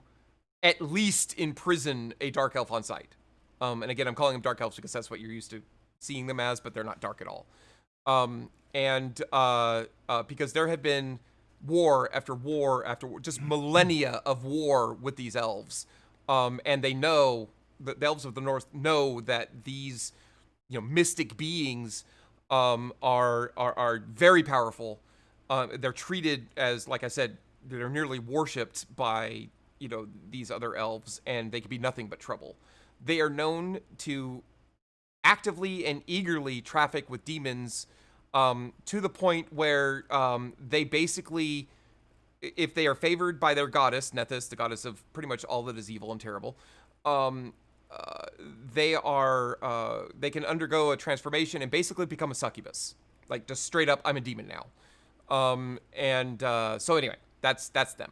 at least imprison a dark elf on sight. And again, I'm calling them dark elves because that's what you're used to seeing them as, but they're not dark at all. Because there had been war after war after war, just millennia of war with these elves. And they know, the elves of the north know that these, mystic beings are very powerful. They're treated as, like I said, they're nearly worshipped by, these other elves, and they can be nothing but trouble. They are known to actively and eagerly traffic with demons, to the point where they basically if they are favored by their goddess, Nethys, the goddess of pretty much all that is evil and terrible, they can undergo a transformation and basically become a succubus. Like, just straight up, I'm a demon now. So anyway, that's them.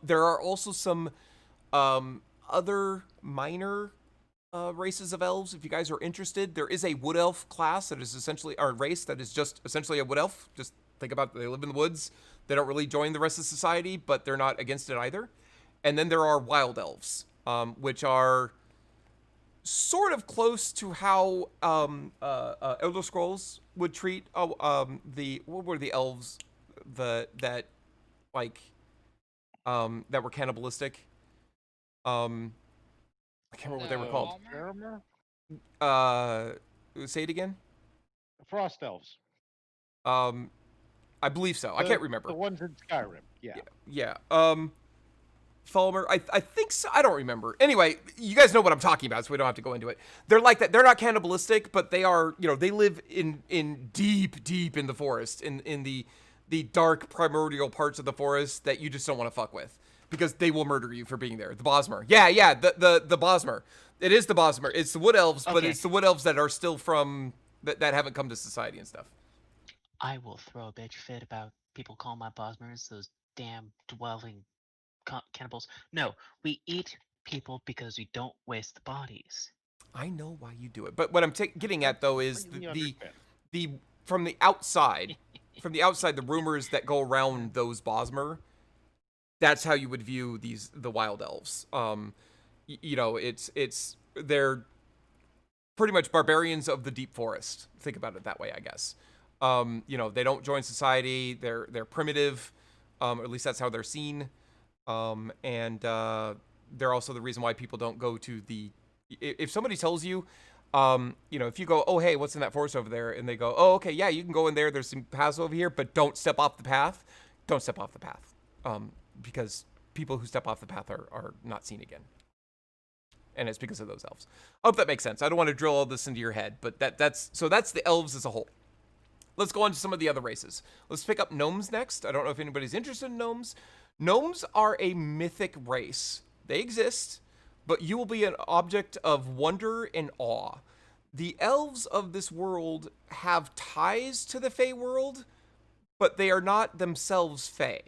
There are also some other minor races of elves. If you guys are interested, there is a wood elf class that is essentially, or race that is just essentially a wood elf. Just think about it, they live in the woods. They don't really join the rest of society, but they're not against it either. And then there are wild elves, which are sort of close to how Elder Scrolls would treat what were the elves that were cannibalistic. I can't remember what they were called. Say it again. Frost elves. I believe so. I can't remember. The ones in Skyrim. Yeah. Falmer, I think so. I don't remember. Anyway, you guys know what I'm talking about, so we don't have to go into it. They're like that. They're not cannibalistic, but they are, they live in deep in the forest, in the dark primordial parts of the forest that you just don't want to fuck with, because they will murder you for being there. The Bosmer. Yeah, the Bosmer. It is the Bosmer. It's the wood elves, but it's the wood elves that are still from that haven't come to society and stuff. I will throw a bitch fit about people calling my Bosmers those damn dwelling cannibals. No, we eat people because we don't waste the bodies. I know why you do it, but what I'm getting at though is the from the outside, the rumors that go around those Bosmer. That's how you would view the wild elves. They're pretty much barbarians of the deep forest. Think about it that way, I guess. They don't join society. They're primitive, or at least that's how they're seen. They're also the reason why people don't go to the. If somebody tells you, if you go, oh hey, what's in that forest over there, and they go, oh okay, yeah, you can go in there. There's some paths over here, but don't step off the path. Don't step off the path, because people who step off the path are not seen again. And it's because of those elves. I hope that makes sense. I don't want to drill all this into your head, but that's the elves as a whole. Let's go on to some of the other races. Let's pick up gnomes next. I don't know if anybody's interested in gnomes. Gnomes are a mythic race. They exist, but you will be an object of wonder and awe. The elves of this world have ties to the Fey world, but they are not themselves Fey.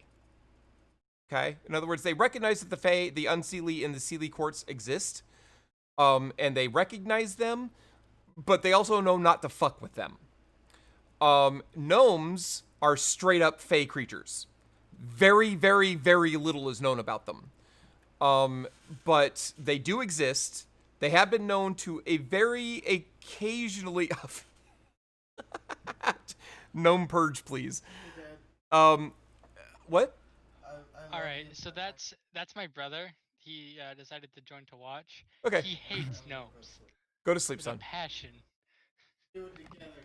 Okay? In other words, they recognize that the Fey, the Unseelie, and the Seelie courts exist, and they recognize them, but they also know not to fuck with them. Gnomes are straight up Fey creatures. Very, very, very little is known about them. But they do exist. They have been known to a very occasionally... Gnome purge, please. What? All right, so that's my brother. He decided to join to watch. Okay. He hates gnomes. Go to sleep, With a son. passion.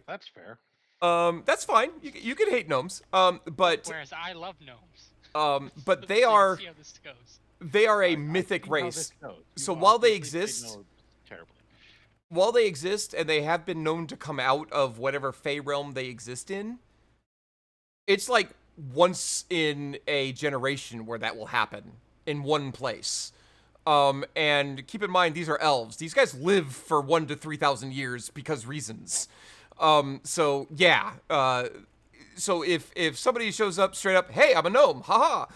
That's fair. That's fine. You can hate gnomes. But Whereas I love gnomes. but they So are see how this goes. they are a mythic race. So while they exist, terribly. while they exist and they have been known to come out of whatever Fey realm they exist in, it's like once in a generation where that will happen in one place. And keep in mind, these are elves. These guys live for 1,000 to 3,000 years because reasons. So yeah. So if somebody shows up straight up, hey, I'm a gnome, haha.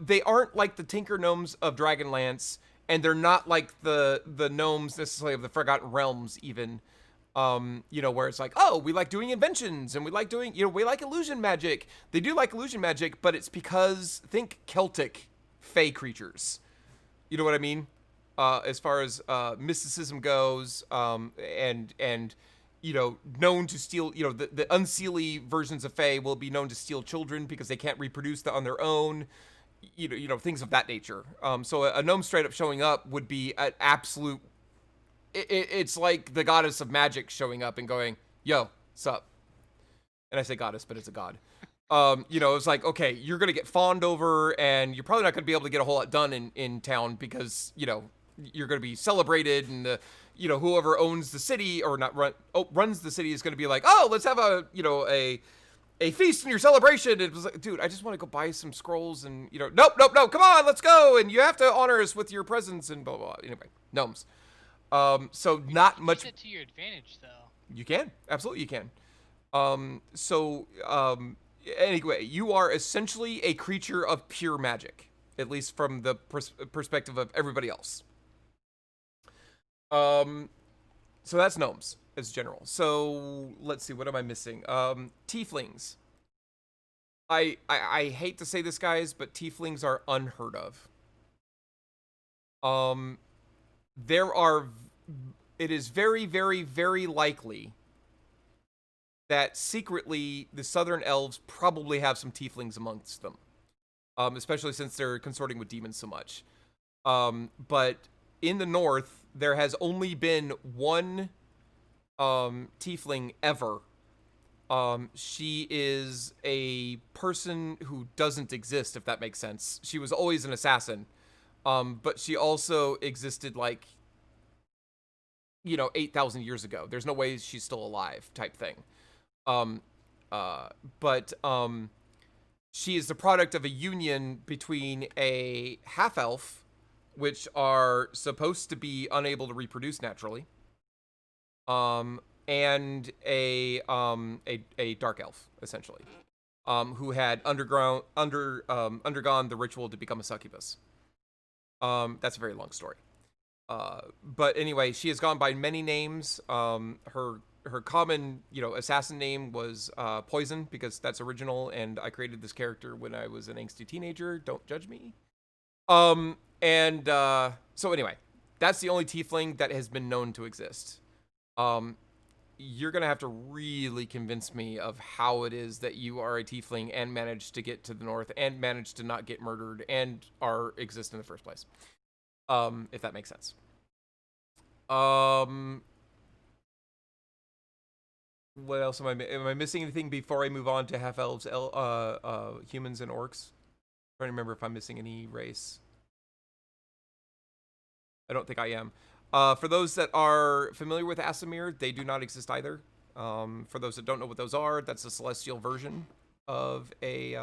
They aren't like the Tinker Gnomes of Dragonlance, and they're not like the gnomes necessarily of the Forgotten Realms even. Where it's like, oh, we like doing inventions, and we like doing, we like illusion magic. They do like illusion magic, but it's because, think Celtic Fey creatures. You know what I mean? As far as mysticism goes, and known to steal, the Unseelie versions of Fey will be known to steal children because they can't reproduce on their own, things of that nature. So a gnome straight up showing up would be an absolute, it's like the goddess of magic showing up and going, yo, sup? And I say goddess, but it's a god. It's like, okay, you're going to get fawned over, and you're probably not going to be able to get a whole lot done in town because, you're going to be celebrated, and, whoever owns the city or runs the city is going to be like, oh, let's have a a feast in your celebration. It was like, dude, I just want to go buy some scrolls and, nope, come on, let's go. And you have to honor us with your presence and blah, blah, blah. Anyway, gnomes. So not much. Use it to your advantage, though. You can. Absolutely you can. Anyway, you are essentially a creature of pure magic, at least from the perspective of everybody else. So that's gnomes as general. So let's see, what am I missing? Tieflings. I hate to say this, guys, but tieflings are unheard of. It is very, very, very likely that secretly the southern elves probably have some tieflings amongst them. Especially since they're consorting with demons so much. But in the north, there has only been one tiefling ever. She is a person who doesn't exist, if that makes sense. She was always an assassin. But she also existed 8,000 years ago. There's no way she's still alive, type thing. She is the product of a union between a half-elf, which are supposed to be unable to reproduce naturally, and a dark elf, essentially, who had undergone the ritual to become a succubus. That's a very long story. But anyway, she has gone by many names. Her common, assassin name was Poison, because that's original, and I created this character when I was an angsty teenager. Don't judge me. So anyway, that's the only tiefling that has been known to exist. You're gonna have to really convince me of how it is that you are a tiefling and managed to get to the north and managed to not get murdered and exist in the first place. If that makes sense. What else am I missing anything before I move on to half elves, humans and orcs? I'm trying to remember if I'm missing any race. I don't think I am. For those that are familiar with Asimir, they do not exist either. For those that don't know what those are, that's a celestial version of a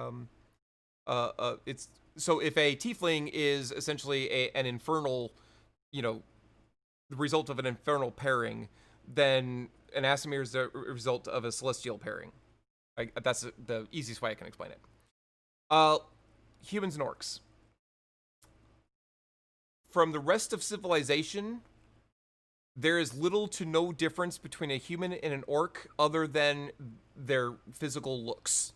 it's so if a tiefling is essentially an infernal, the result of an infernal pairing, then an Asimir is the result of a celestial pairing. That's the easiest way I can explain it. Humans and orcs. From the rest of civilization, there is little to no difference between a human and an orc other than their physical looks.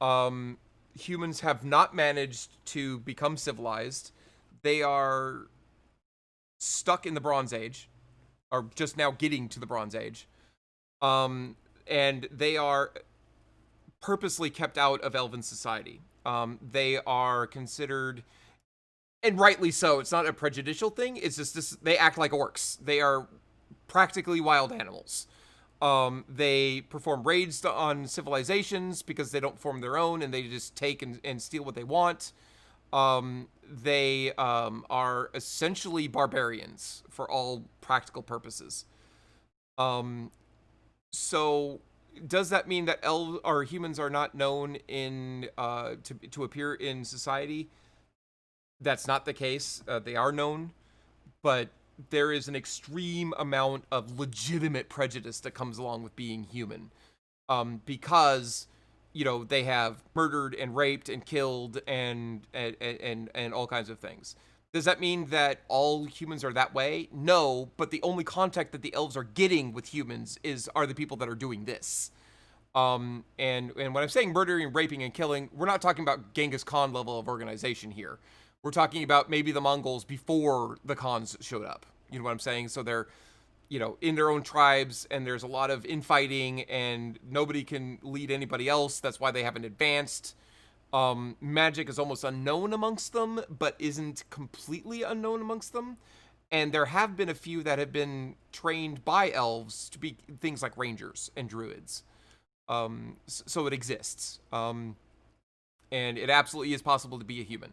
Humans have not managed to become civilized. They are stuck in the Bronze Age, are just now getting to the Bronze Age. And they are purposely kept out of elven society. They are considered, and rightly so, it's not a prejudicial thing, it's just this, they act like orcs. They are practically wild animals. They perform raids on civilizations because they don't form their own, and they just take and steal what they want. They are essentially barbarians for all practical purposes. So does that mean that humans are not known in to appear in society? That's not the case. They are known, but there is an extreme amount of legitimate prejudice that comes along with being human, because they have murdered and raped and killed and all kinds of things. Does that mean that all humans are that way? No, but the only contact that the elves are getting with humans are the people that are doing this. And when I'm saying murdering, raping, and killing, we're not talking about Genghis Khan level of organization here. We're talking about maybe the Mongols before the Khans showed up. You know what I'm saying? So they're, in their own tribes, and there's a lot of infighting, and nobody can lead anybody else. That's why they haven't advanced. Magic is almost unknown amongst them, but isn't completely unknown amongst them. And there have been a few that have been trained by elves to be things like rangers and druids. So it exists. And it absolutely is possible to be a human.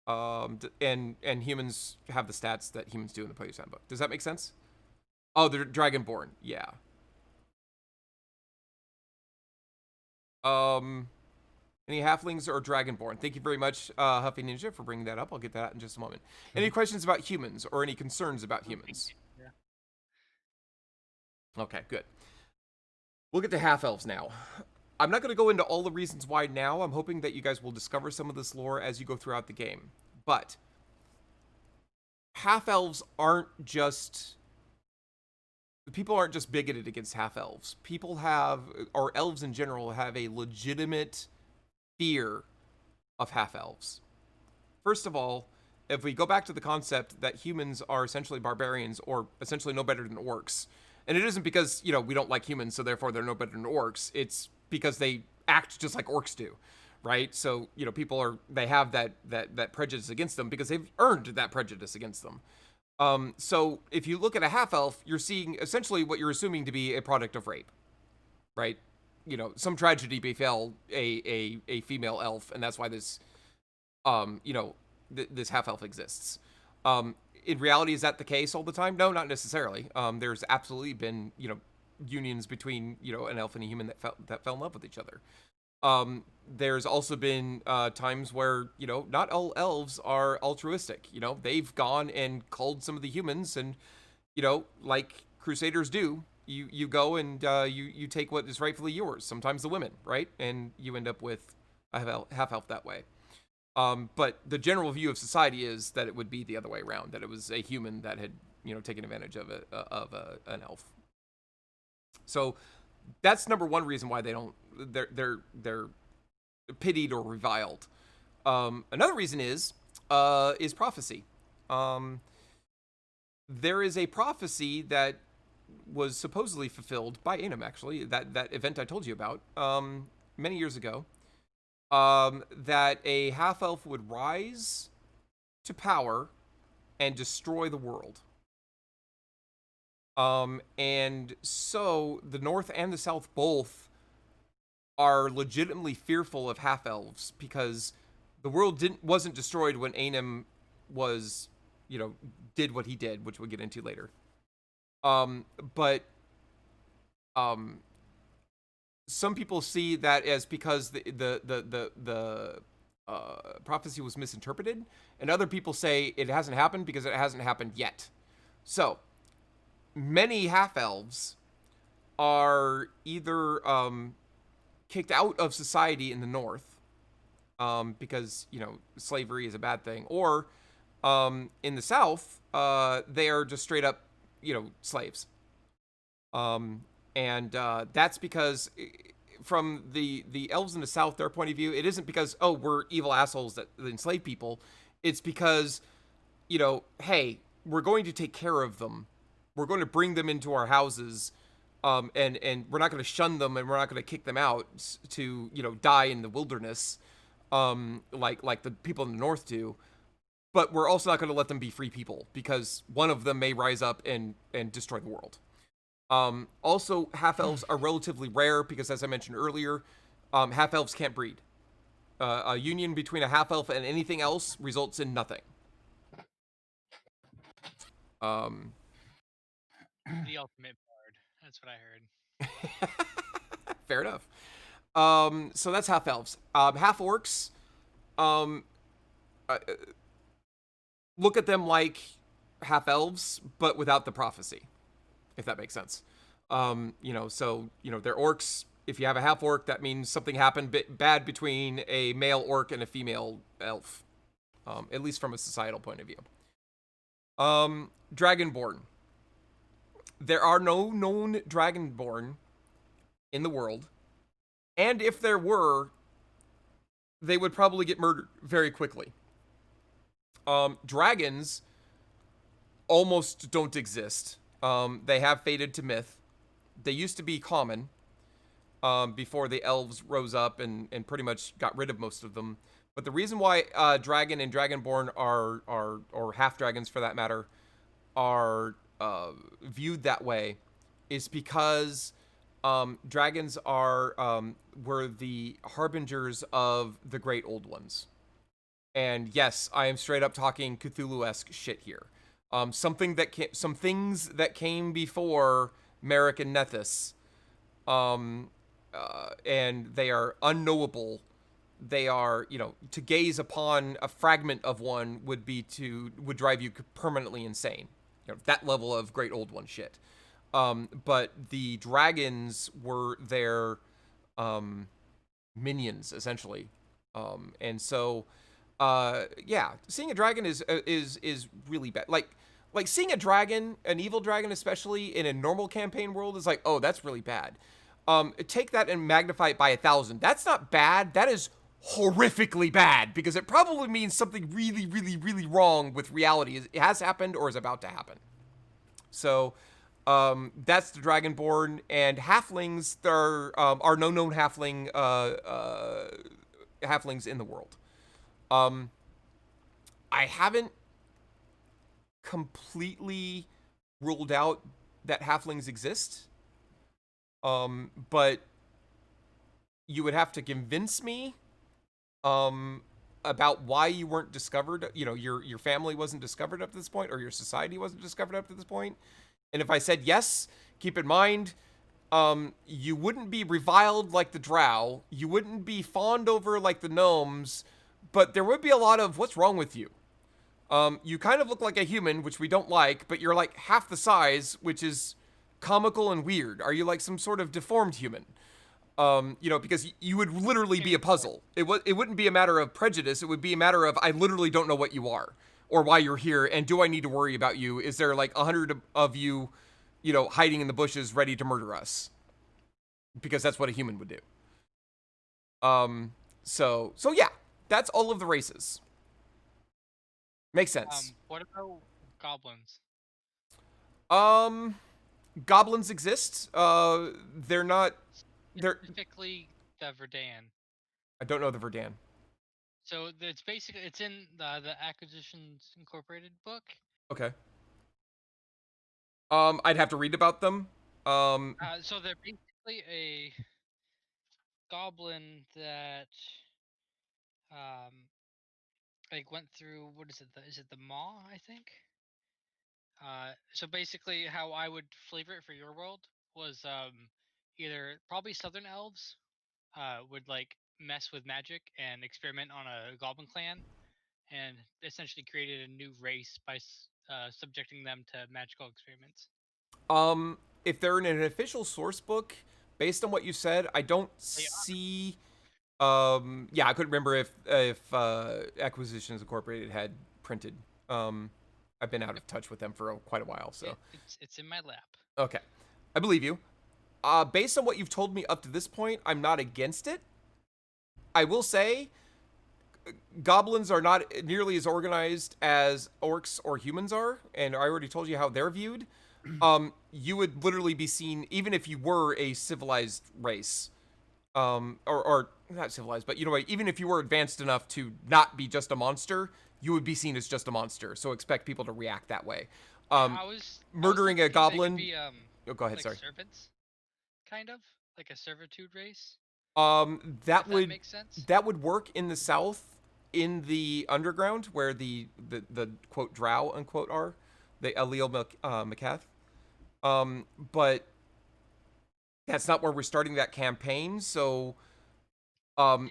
And humans have the stats that humans do in the Player's Handbook. Does that make sense? Oh, they're Dragonborn. Yeah. Any halflings or dragonborn? Thank you very much, Huffy Ninja, for bringing that up. I'll get that in just a moment. Any questions about humans or any concerns about humans? Yeah. Okay, good. We'll get to half-elves now. I'm not going to go into all the reasons why now. I'm hoping that you guys will discover some of this lore as you go throughout the game. But half-elves aren't just... People aren't just bigoted against half-elves. People have, or elves in general, have a legitimate fear of half-elves. First of all, if we go back to the concept that humans are essentially barbarians or essentially no better than orcs, and it isn't because, we don't like humans, so therefore they're no better than orcs. It's because they act just like orcs do, right? So, people they have that prejudice against them because they've earned that prejudice against them. So if you look at a half-elf, you're seeing essentially what you're assuming to be a product of rape, right? Some tragedy befell a female elf, and that's why this, this half-elf exists. In reality, is that the case all the time? No, not necessarily. There's absolutely been, unions between, an elf and a human that fell in love with each other. There's also been times where, not all elves are altruistic. They've gone and culled some of the humans and, like Crusaders do, you go and you take what is rightfully yours, sometimes the women, right? And you end up with a half-elf that way. But the general view of society is that it would be the other way around, that it was a human that had, taken advantage of an elf. So that's number one reason why they're pitied or reviled. Another reason is prophecy. There is a prophecy that was supposedly fulfilled by Onus, actually, that event I told you about many years ago, that a half-elf would rise to power and destroy the world. And so the North and the South both are legitimately fearful of half-elves because the world wasn't destroyed when Onus was, did what he did, which we'll get into later. But some people see that as because the prophecy was misinterpreted, and other people say it hasn't happened because it hasn't happened yet. So many half-elves are either kicked out of society in the North because, slavery is a bad thing, or in the South, they are just straight up, slaves. And that's because from the elves in the South, their point of view, it isn't because, oh, we're evil assholes that enslave people. It's because, hey, we're going to take care of them. We're going to bring them into our houses, and we're not going to shun them, and we're not going to kick them out to, die in the wilderness, like the people in the North do. But we're also not going to let them be free people because one of them may rise up and destroy the world. Also, half-elves are relatively rare because, as I mentioned earlier, half-elves can't breed. A union between a half-elf and anything else results in nothing. The ultimate bard. That's what I heard. Fair enough. So that's half-elves. Half-orcs, look at them like half-elves, but without the prophecy, if that makes sense. So they're orcs. If you have a half-orc, that means something happened bad between a male orc and a female elf, at least from a societal point of view. Dragonborn. There are no known Dragonborn in the world, and if there were, they would probably get murdered very quickly. Dragons almost don't exist. They have faded to myth. They used to be common before the elves rose up and pretty much got rid of most of them. But the reason why dragon and dragonborn are or half dragons for that matter are viewed that way is because dragons were the harbingers of the great old ones. And yes, I am straight up talking Cthulhu-esque shit here. Some things that came before Merrick and Nethys and they are unknowable. They are, to gaze upon a fragment of one would drive you permanently insane. That level of great old one shit. But the dragons were their minions essentially, and so yeah, seeing a dragon is really bad. Like seeing a dragon, an evil dragon, especially in a normal campaign world, is like, oh, that's really bad. Take that and magnify it by 1,000. That's not bad. That is horrifically bad because it probably means something really, really, really wrong with reality. It has happened or is about to happen. So that's the Dragonborn, and halflings. There are no known halflings in the world. I haven't completely ruled out that halflings exist. But you would have to convince me about why you weren't discovered. Your family wasn't discovered up to this point, or your society wasn't discovered up to this point. And if I said yes, keep in mind, you wouldn't be reviled like the drow. You wouldn't be fawned over like the gnomes, but there would be a lot of, what's wrong with you? You kind of look like a human, which we don't like, but you're like half the size, which is comical and weird. Are you like some sort of deformed human? Because you would literally be a puzzle. It wouldn't be a matter of prejudice. It would be a matter of, I literally don't know what you are or why you're here, and do I need to worry about you? Is there like 100 of you, hiding in the bushes ready to murder us? Because that's what a human would do. So yeah, that's all of the races. Makes sense. What about goblins? Goblins exist. They're not. They're Specifically the Verdan. I don't know the Verdan. So it's in the Acquisitions Incorporated book. Okay. I'd have to read about them. So they're basically a goblin that like went through, what is it? Is it the Maw? I think. So basically, how I would flavor it for your world was either probably Southern elves would like mess with magic and experiment on a goblin clan, and essentially created a new race by subjecting them to magical experiments. If they're in an official source book, based on what you said, I don't see. Yeah, I couldn't remember if Acquisitions Incorporated had printed. I've been out of touch with them for quite a while, so it's in my lap. Okay, I believe you. Based on what you've told me up to this point, I'm not against it. I will say, goblins are not nearly as organized as orcs or humans are, and I already told you how they're viewed. You would literally be seen, even if you were a civilized race, or not civilized, but even if you were advanced enough to not be just a monster, you would be seen as just a monster. So expect people to react that way. Murdering a goblin. Go ahead. Like sorry. Servants, kind of like a servitude race. That would make sense. That would work in the south, in the underground, where the quote drow unquote are, the Allele Macath. But that's not where we're starting that campaign. So,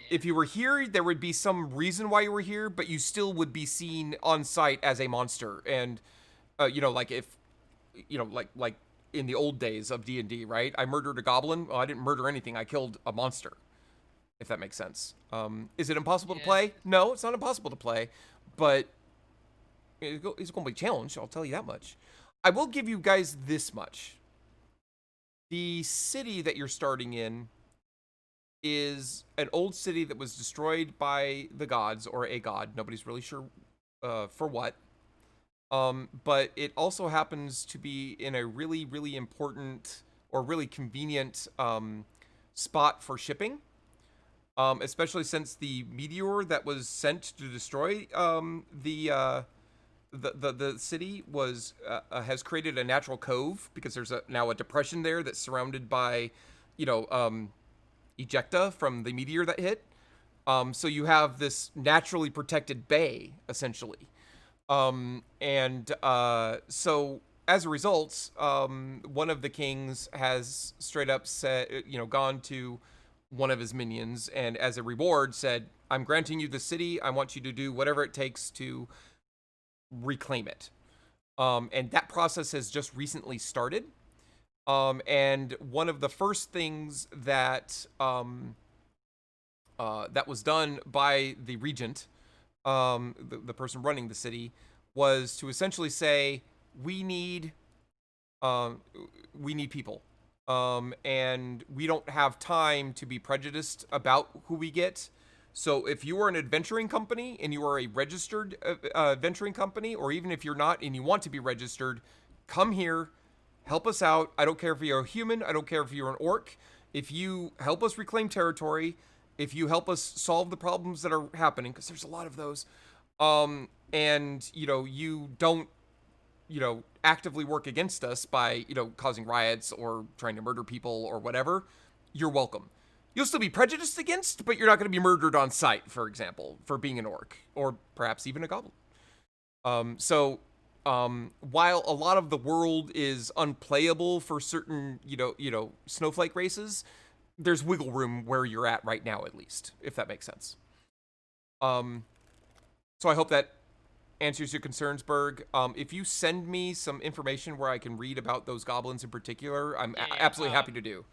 if you were here, there would be some reason why you were here, but you still would be seen on site as a monster. And, like if, like in the old days of D&D, right? I murdered a goblin. Well, I didn't murder anything. I killed a monster, if that makes sense. Is it impossible to play? No, it's not impossible to play, but it's going to be a challenge. I'll tell you that much. I will give you guys this much. The city that you're starting in is an old city that was destroyed by the gods, or a god. Nobody's really sure for what. But it also happens to be in a really, really important or really convenient spot for shipping. Especially since the meteor that was sent to destroy the city was has created a natural cove, because there's now a depression there that's surrounded by, ejecta from the meteor that hit. So you have this naturally protected bay, essentially. So as a result, one of the kings has straight up said, gone to one of his minions and as a reward said, I'm granting you the city. I want you to do whatever it takes to reclaim it. And that process has just recently started. And one of the first things that that was done by the regent, the person running the city, was to essentially say, we need people. And we don't have time to be prejudiced about who we get. So if you are an adventuring company and you are a registered adventuring company, or even if you're not and you want to be registered, come here, help us out. I don't care if you're a human. I don't care if you're an orc. If you help us reclaim territory, if you help us solve the problems that are happening, because there's a lot of those, and, you don't, actively work against us by, causing riots or trying to murder people or whatever, you're welcome. You'll still be prejudiced against, but you're not going to be murdered on sight, for example, for being an orc or perhaps even a goblin. So while a lot of the world is unplayable for certain, snowflake races, there's wiggle room where you're at right now, at least, if that makes sense. So I hope that answers your concerns, Berg. If you send me some information where I can read about those goblins in particular, I'm absolutely happy to do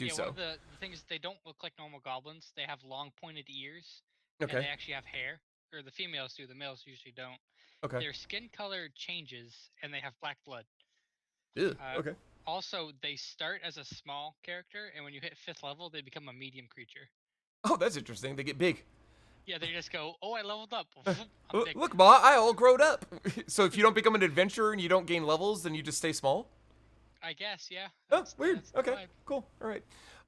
so. One of the things is they don't look like normal goblins. They have long pointed ears. Okay. And they actually have hair. Or the females do. The males usually don't. Okay. Their skin color changes, and they have black blood. Ew, okay. Also, they start as a small character, and when you hit 5th level, they become a medium creature. Oh, that's interesting. They get big. Yeah, they just go, oh, I leveled up. Look, Ma, I all growed up. So if you don't become an adventurer and you don't gain levels, then you just stay small? I guess, yeah. Oh, weird. Okay, cool. All right.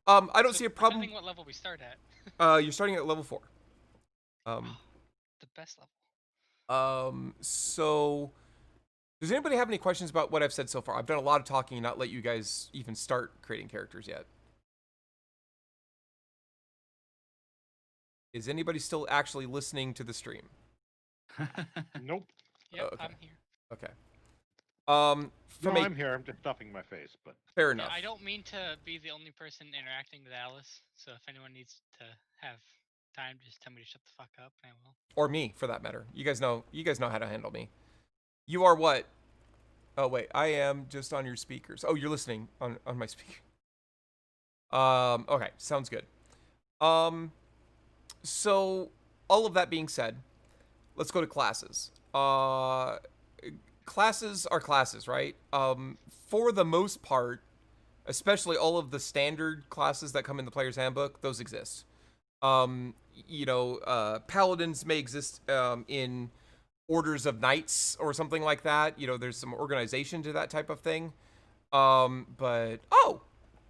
I don't see a problem. Depending what level we start at. You're starting at level 4. The best level. So does anybody have any questions about what I've said so far? I've done a lot of talking and not let you guys even start creating characters yet. Is anybody still actually listening to the stream? Nope. Yep, okay. I'm here. Okay. I'm here. I'm just stuffing my face, but fair enough. Yeah, I don't mean to be the only person interacting with Alice, so if anyone needs to have time, just tell me to shut the fuck up, and I will. Or me, for that matter. You guys know how to handle me. You are what? Oh wait, I am just on your speakers. Oh, you're listening on my speaker. Okay, sounds good. So all of that being said, let's go to classes. Classes are classes, right? For the most part, especially all of the standard classes that come in the player's handbook, those exist. Paladins may exist in orders of knights or something like that. There's some organization to that type of thing. But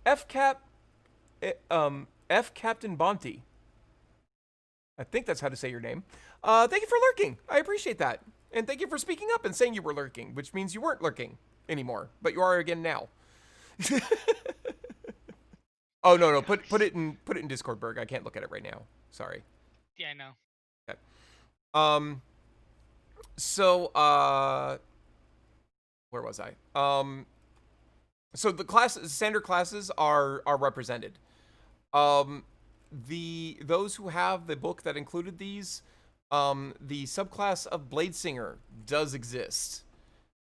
F Captain Bonte. I think that's how to say your name. Thank you for lurking. I appreciate that. And thank you for speaking up and saying you were lurking, which means you weren't lurking anymore, but you are again now. Oh no, put it in Discord, Berg. I can't look at it right now. Sorry. Yeah, I know. Okay. So where was I? So the standard classes are represented. Those who have the book that included these, the subclass of Bladesinger does exist.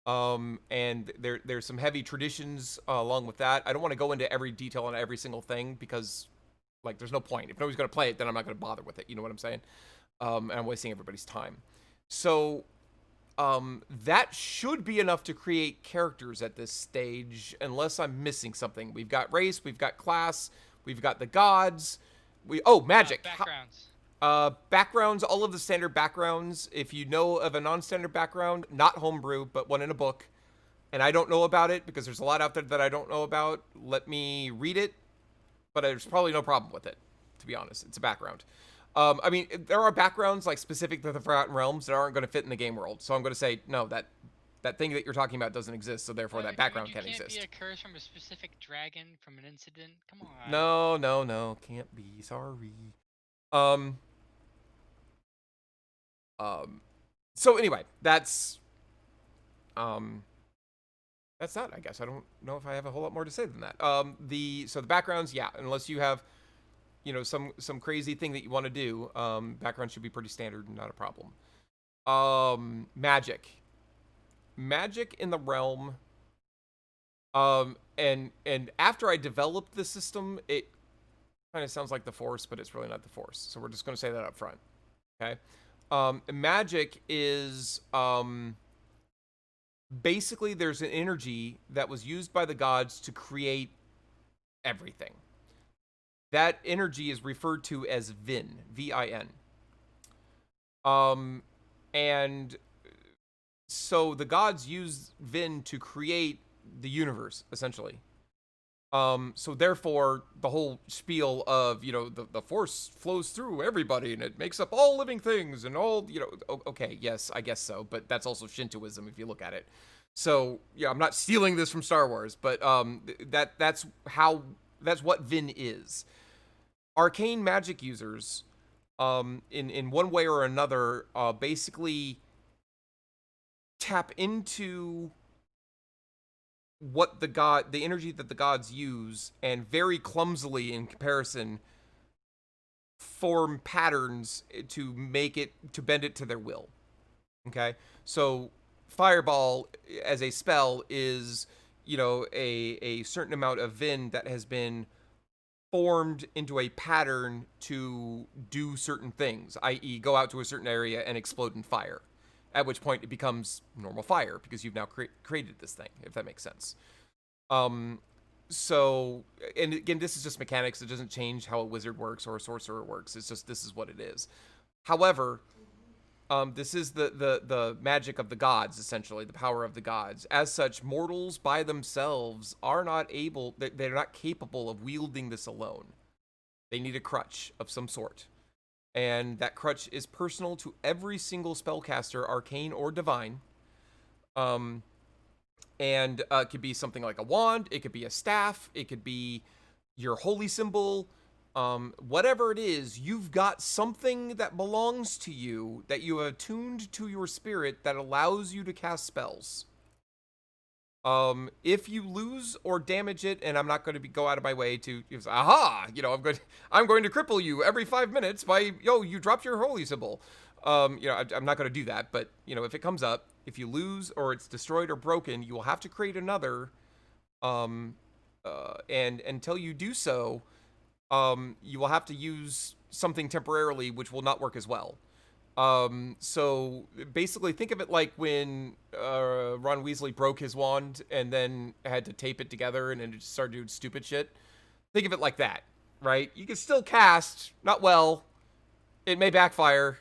And there's some heavy traditions along with that. I don't want to go into every detail on every single thing because, there's no point. If nobody's going to play it, then I'm not going to bother with it. You know what I'm saying? And I'm wasting everybody's time. So, that should be enough to create characters at this stage, unless I'm missing something. We've got race, we've got class, we've got the gods. Magic. Backgrounds. Backgrounds, all of the standard backgrounds. If you know of a non-standard background, not homebrew, but one in a book, and I don't know about it because there's a lot out there that I don't know about, let me read it, but there's probably no problem with it, to be honest. It's a background. There are backgrounds specific to the Forgotten Realms that aren't going to fit in the game world, so I'm going to say, no, that thing that you're talking about doesn't exist, so therefore that background can't exist. You can't be a curse from a specific dragon from an incident? Come on. No, can't be. Sorry. So anyway, that's that's that, I guess. I don't know if I have a whole lot more to say than that. So the backgrounds, yeah, unless you have, some crazy thing that you want to do, background should be pretty standard and not a problem. Magic in the realm. And after I developed the system, it kind of sounds like the Force, but it's really not the Force. So we're just going to say that up front. Okay. Magic is basically there's an energy that was used by the gods to create everything. That energy is referred to as Vin, V-I-N. And so the gods use Vin to create the universe, essentially. So therefore, the whole spiel of, the Force flows through everybody and it makes up all living things and all, okay, yes, I guess so, but that's also Shintoism if you look at it. So, yeah, I'm not stealing this from Star Wars, but that's what Vin is. Arcane magic users, in one way or another, basically tap into what the energy that the gods use, and very clumsily in comparison form patterns to bend it to their will. Okay, so fireball as a spell is a certain amount of Vin that has been formed into a pattern to do certain things, i.e. go out to a certain area and explode in fire. At which point it becomes normal fire because you've now created this thing, if that makes sense. So, and again, this is just mechanics. It doesn't change how a wizard works or a sorcerer works. It's just, this is what it is. However, this is the magic of the gods, essentially, the power of the gods. As such, mortals by themselves are not able, they're not capable of wielding this alone. They need a crutch of some sort. And that crutch is personal to every single spellcaster, arcane or divine. And it could be something like a wand, it could be a staff, it could be your holy symbol, whatever it is, you've got something that belongs to you that you have attuned to your spirit that allows you to cast spells. If you lose or damage it, and I'm not going to go out of my way to, aha, I'm going to cripple you every 5 minutes by, you dropped your holy symbol. I'm not going to do that, but, if it comes up, if you lose or it's destroyed or broken, you will have to create another, and until you do so, you will have to use something temporarily, which will not work as well. So basically think of it like when Ron Weasley broke his wand and then had to tape it together and then just started doing stupid shit. Think of it like that, right? You can still cast, not well. It may backfire.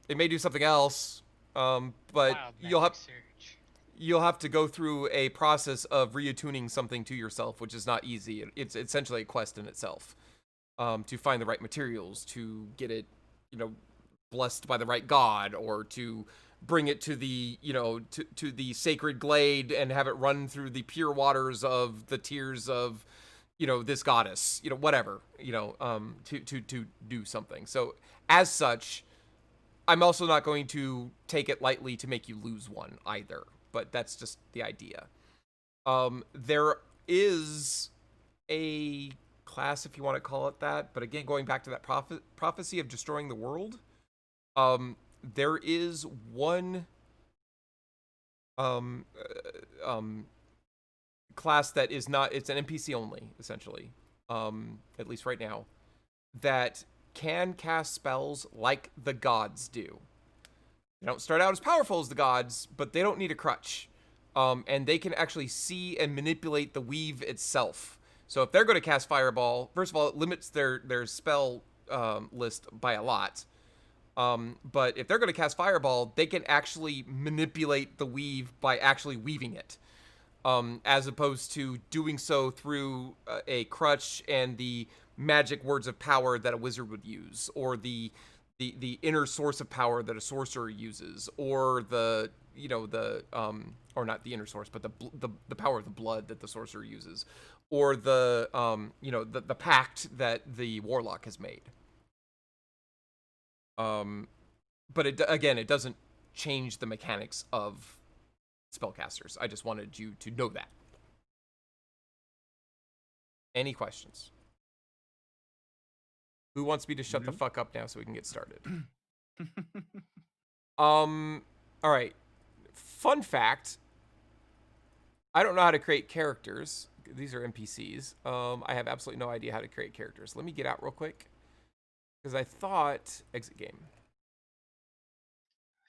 It may do something else. But you'll have to go through a process of reattuning something to yourself, which is not easy. It's essentially a quest in itself. To find the right materials, to get it, blessed by the right god, or to bring it to the, to the sacred glade and have it run through the pure waters of the tears of, this goddess, whatever, to do something. So as such, I'm also not going to take it lightly to make you lose one either, but that's just the idea. There is a class, if you want to call it that, but again, going back to that prophecy of destroying the world, there is one class that is not, it's an NPC only, essentially, at least right now, that can cast spells like the gods do. They don't start out as powerful as the gods, but they don't need a crutch. And they can actually see and manipulate the weave itself. So if they're going to cast Fireball, first of all, it limits their spell list by a lot. But if they're going to cast Fireball, they can actually manipulate the weave by actually weaving it. As opposed to doing so through a crutch and the magic words of power that a wizard would use, or the inner source of power that a sorcerer uses, or or not the inner source, but the power of the blood that the sorcerer uses, or the pact that the warlock has made. But it doesn't change the mechanics of spellcasters. I just wanted you to know that. Any questions? Who wants me to shut the Nope. fuck up now so we can get started? All right. Fun fact. I don't know how to create characters. These are NPCs. I have absolutely no idea how to create characters. Let me get out real quick. Because I thought... Exit game.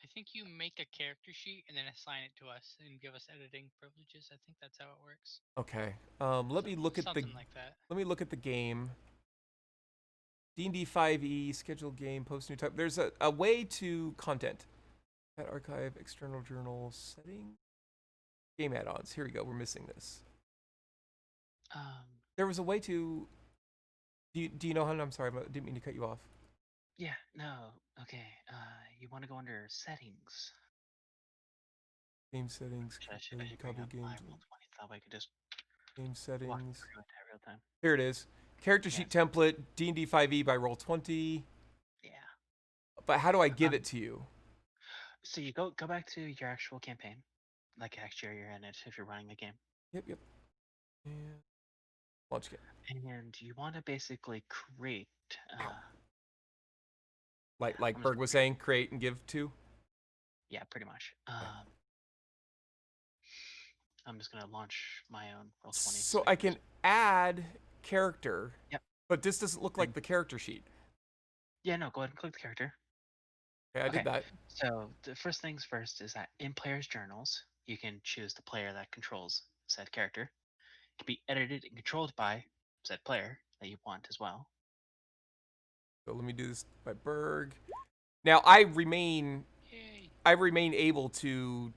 I think you make a character sheet and then assign it to us and give us editing privileges. I think that's how it works. Okay. Let me look at the... Something like that. Let me look at the game. D&D 5e, scheduled game, post new type. There's a way to content. At archive, external journal, setting. Game add-ons. Here we go. We're missing this. There was a way to... Do you know how... I'm sorry, I didn't mean to cut you off. Yeah, no. Okay. You want to go under settings. Game settings. I should bring Copy up game. my Roll20. That way I could just Game walk settings. through it in real time. Here it is. Character sheet template, D&D 5e by Roll20. Yeah. But how do I give it to you? So you go back to your actual campaign, like actually you're in it if you're running the game, Yep. And launch game. and you want to basically create. Like Berg was saying, create and give to. Yeah, pretty much. I'm just gonna launch my own Roll20. So I can add character. Yep. But this doesn't look like the character sheet. Yeah, no. Go ahead and click the character. Okay, I did that. So the first things first is that in player's journals, you can choose the player that controls said character. It can be edited and controlled by said player that you want as well. So let me do this by Berg. Now I remain able to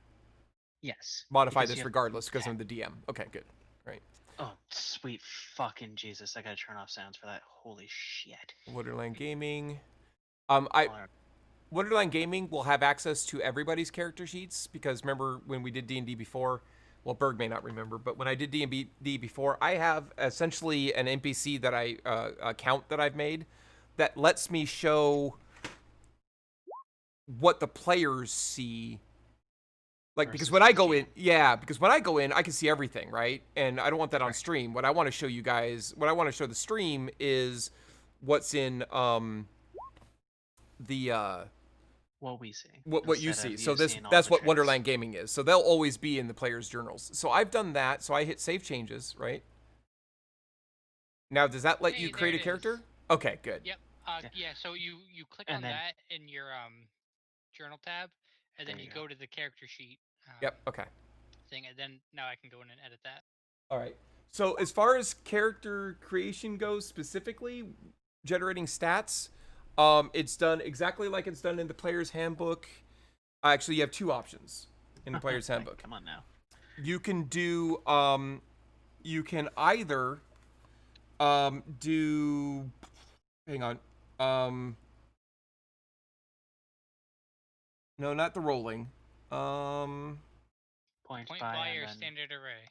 modify this regardless because I'm the DM. Okay, good. Right. Oh, sweet fucking Jesus. I gotta turn off sounds for that. Holy shit. Wonderland Gaming. Wonderland Gaming will have access to everybody's character sheets because remember when we did D&D before, well, Berg may not remember, but when I did D&D before, I have essentially an NPC that account that I've made that lets me show what the players see. Like, because when I go in, I can see everything, right? And I don't want that on stream. What I want to show you guys, what I want to show the stream is what's in what we see. What you see. So that's what Wonderland Gaming is. So they'll always be in the players' journals. So I've done that. So I hit save changes, right? Now, does that let you create a character? Okay, good. Yep. Yeah. So you click on that in your journal tab, and then you go to the character sheet. Yep. Okay. Thing, and then now I can go in and edit that. All right. So as far as character creation goes, specifically generating stats, it's done exactly like it's done in the player's handbook. Actually, you have two options in the player's handbook. Come on now. You can do you can either do hang on. No, not the rolling. Point by or standard array.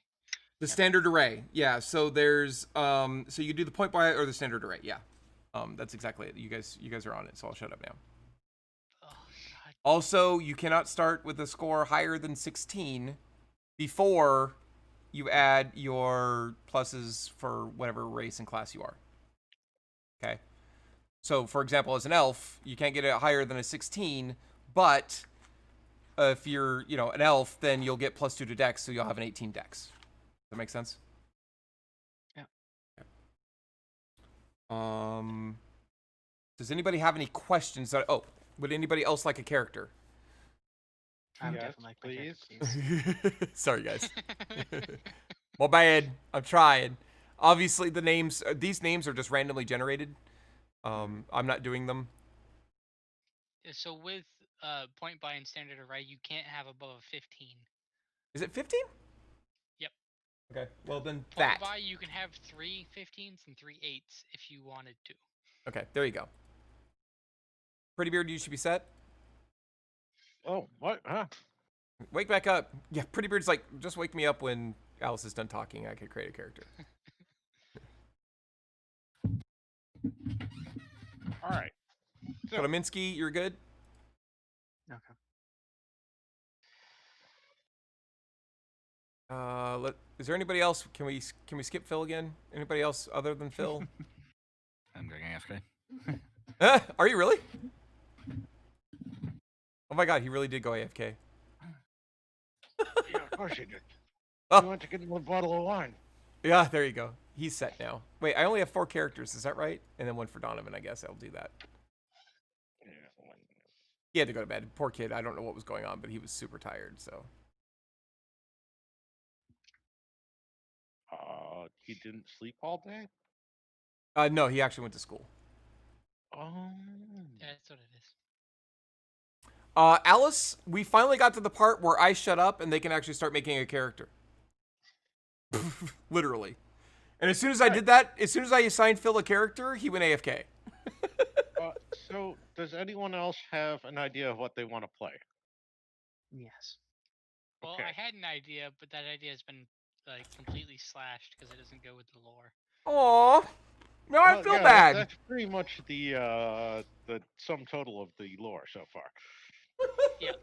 The standard array. Yeah, so there's so you do the point by or the standard array. Yeah. That's exactly it. You guys are on it, so I'll shut up now. Oh, God. Also, you cannot start with a score higher than 16 before you add your pluses for whatever race and class you are. Okay. So, for example, as an elf, you can't get it higher than a 16, but if you're, an elf, then you'll get +2 to dex, so you'll have an 18 dex. Does that make sense? Yeah. Does anybody have any questions? Would anybody else like a character? Yes, please. Sorry, guys. My bad. I'm trying. Obviously, these names are just randomly generated. I'm not doing them. So with point by and standard array, you can't have above 15. Is it 15? Yep. Okay. Well, then point by, you can have 3 15s and 3 8s if you wanted to. Okay, there you go. Pretty Beard, you should be set. Oh, what? Huh? Wake back up. Yeah, Pretty Beard's like, just wake me up when Alice is done talking. I could create a character. All right. So, Kolominsky, you're good? Okay. Is there anybody else? Can we skip Phil again? Anybody else other than Phil? I'm going AFK. Are you really? Oh my god, he really did go AFK. Yeah, of course you did. Oh. You went to get one bottle of wine. Yeah, there you go. He's set now. Wait, I only have 4 characters. Is that right? And then one for Donovan. I guess I'll do that. Yeah, He had to go to bed. Poor kid. I don't know what was going on, but he was super tired. So. He didn't sleep all day? No, he actually went to school. Oh. That's what it is. Alice, we finally got to the part where I shut up and they can actually start making a character. Literally. And as soon as I did that, as soon as I assigned Phil a character, he went AFK. So, does anyone else have an idea of what they want to play? Yes. Well, Okay. I had an idea, but that idea has been like completely slashed because it doesn't go with the lore. Aw. Now I feel bad. That's pretty much the sum total of the lore so far. Yep.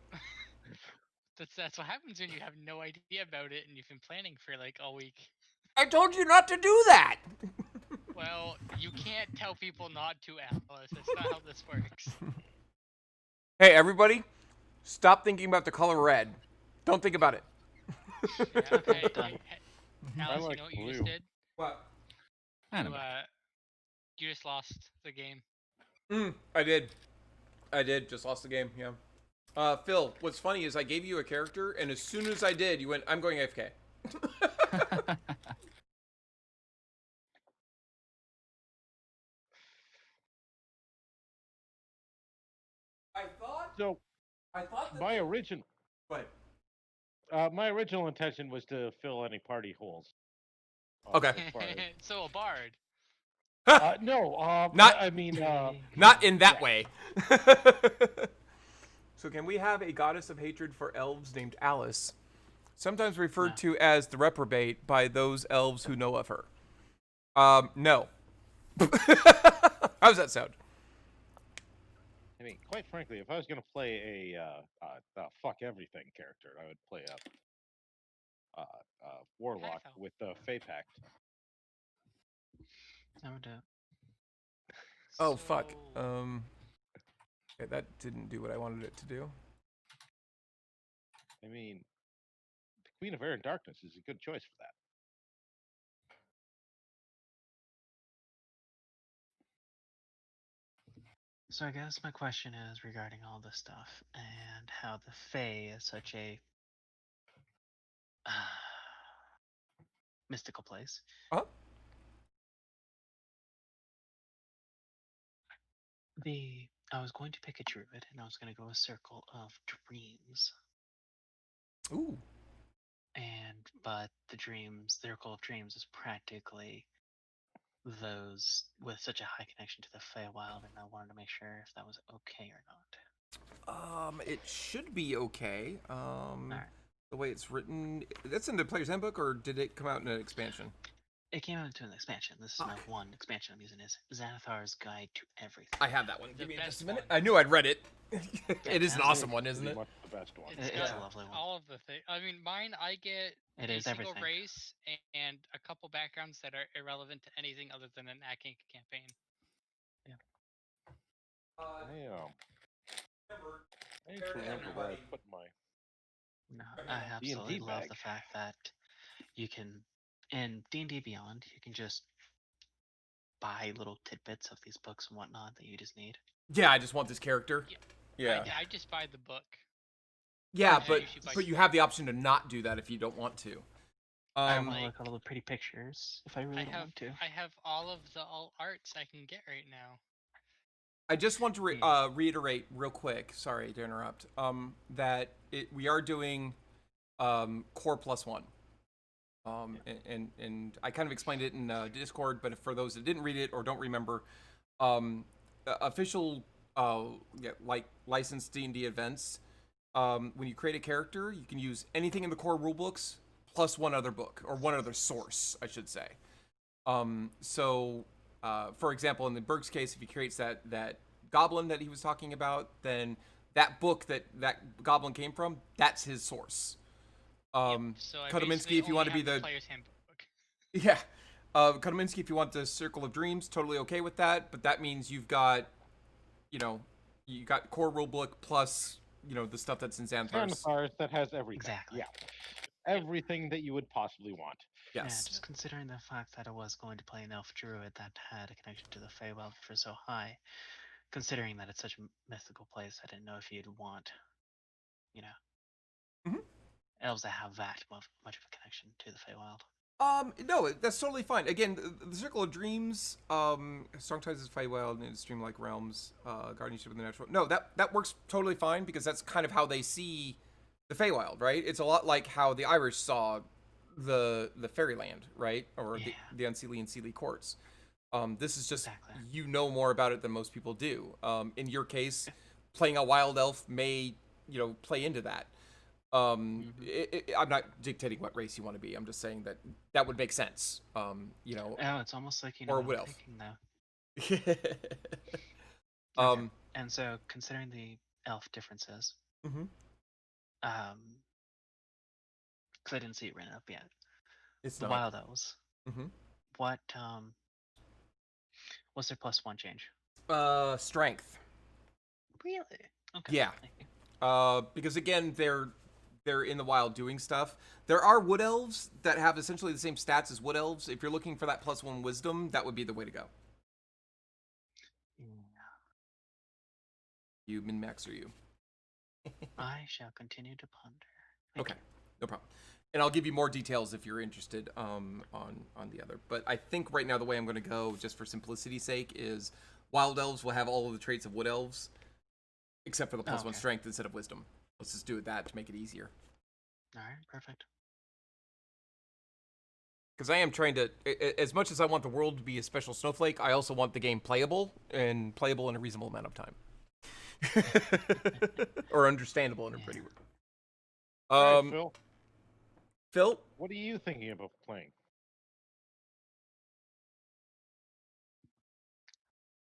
That's what happens when you have no idea about it and you've been planning for like all week. I told you not to do that. Well, you can't tell people not to, Alice. That's not how this works. Hey, everybody, stop thinking about the color red. Don't think about it. Yeah, okay. Done. Alice, like you know what you blue. just did? What? You, you just lost the game. I did. Just lost the game, yeah. Phil, what's funny is I gave you a character, and as soon as I did, you went, I'm going AFK. I thought My original What? my original intention was to fill any party holes. Okay. As far as- So a bard. no, Not- I mean, Not in that Yeah. way. So can we have a goddess of hatred for elves named Alice, sometimes referred No. to as the reprobate by those elves who know of her? No. How does that sound? I mean, quite frankly, if I was gonna play a fuck everything character, I would play a warlock Half-elf. with the Fey Pact. I would do it. Oh, fuck. So- Okay, that didn't do what I wanted it to do. I mean, the Queen of Air and Darkness is a good choice for that. So I guess my question is regarding all this stuff and how the Fae is such a mystical place. Uh-huh. I was going to pick a druid and I was going to go a circle of dreams. Ooh. But the circle of dreams is practically those with such a high connection to the Feywild, and I wanted to make sure if that was okay or not. It should be okay. Alright. The way it's written, that's in the player's handbook, or did it come out in an expansion? It came out into an expansion. This is my Okay. one expansion I'm using is Xanathar's Guide to Everything. I have that one. The Give me best just a minute. one. I knew I'd read it. It is an Fantastic. awesome one, isn't Pretty it? much the best one. It's It's a got lovely one. all of the things. I mean, mine, I get It a is single everything. race and a couple backgrounds that are irrelevant to anything other than an acting campaign. I need to remember where I put my. No, I D&D absolutely love the bag. fact that you can, in D&D Beyond, you can just buy little tidbits of these books and whatnot that you just need. Yeah, I just want this character. Yeah. Yeah. I just buy the book. Yeah, I but usually buy but you have the option to not do that if you don't want to. I don't want like- to look at all the pretty pictures if I really I don't have want to. I have all of the alt arts I can get right now. I just want to reiterate real quick. Sorry to interrupt. That we are doing core +1. And I kind of explained it in Discord, but for those that didn't read it or don't remember, official like licensed D&D events. When you create a character, you can use anything in the core rulebooks plus one other book or one other source, I should say. So, for example, in the Berg's case, if he creates that goblin that he was talking about, then that book that goblin came from, that's his source. So I Kotaminsky, basically if you want to only be have the player's handbook. yeah, Kotaminsky, if you want the Circle of Dreams, totally okay with that. But that means you've got, you know, you got core rulebook plus, you know, the stuff that's in Xanthar's. Xanathars that has everything. Exactly. Yeah. Everything that you would possibly want. Yeah, Yes. just considering the fact that I was going to play an elf druid that had a connection to the Feywild for so high, considering that it's such a mythical place, I didn't know if you'd want, you know, Mhm. elves that have that much of a connection to the Feywild. No, that's totally fine. Again, the Circle of Dreams, Strong Ties is Feywild and Streamlike Realms, Guardianship of the Natural. No, that works totally fine because that's kind of how they see the Feywild, right? It's a lot like how the Irish saw the Fairyland, right? Or Yeah. the Unseelie and Seelie courts. This is just Exactly. you know more about it than most people do. In your case, playing a wild elf may, you know, play into that. I'm not dictating what race you want to be. I'm just saying that that would make sense. You know, Oh, it's almost like you know or what wood I'm elf. thinking though. Okay. um, And so, considering the elf differences, mhm. because I didn't see it written up yet, It's the not. wild elves, Mm-hmm. what's their +1 change? Strength. Really? Okay. Yeah. Thank you. Because again, they're in the wild doing stuff. There are wood elves that have essentially the same stats as wood elves. If you're looking for that +1 wisdom, that would be the way to go. Yeah. You min max or you? I shall continue to ponder. Okay, no problem. And I'll give you more details if you're interested on the other. But I think right now the way I'm going to go, just for simplicity's sake, is wild elves will have all of the traits of wood elves, except for the +1 okay. strength instead of wisdom. Let's just do it that to make it easier. All right, perfect. Because I am trying to, as much as I want the world to be a special snowflake, I also want the game playable and playable in a reasonable amount of time. Or understandable in a pretty word. All right, Phil, Phil? what are you thinking about playing?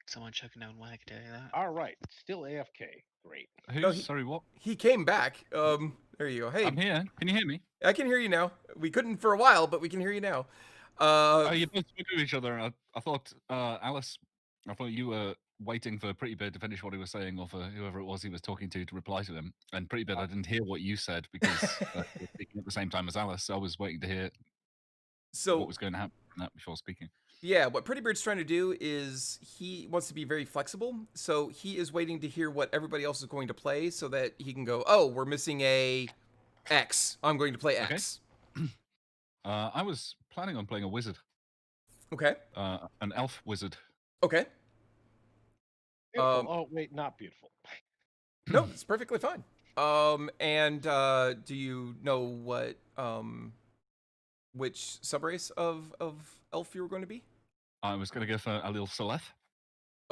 Someone check a known when I can tell you that. All right, still AFK. Great. Who's No, sorry? What? He came back. There you go. Hey, I'm here. Can you hear me? I can hear you now. We couldn't for a while, but we can hear you now. Oh, you both spoke to each other. I thought Alice. I thought you were waiting for Pretty Bird to finish what he was saying, or for whoever it was he was talking to reply to him. And Pretty Bird, I didn't hear what you said because you were speaking at the same time as Alice. So I was waiting to hear So what was going to happen before speaking. yeah, what Pretty Bird's trying to do is he wants to be very flexible. So he is waiting to hear what everybody else is going to play so that he can go, oh, we're missing a X. I'm going to play Okay. X. I was planning on playing a wizard, Okay. an elf wizard. Okay. Beautiful. Oh, wait, not beautiful. No, it's perfectly fine. And do you know what which subrace of elf you were going to be? I was going to go for a little Seleth,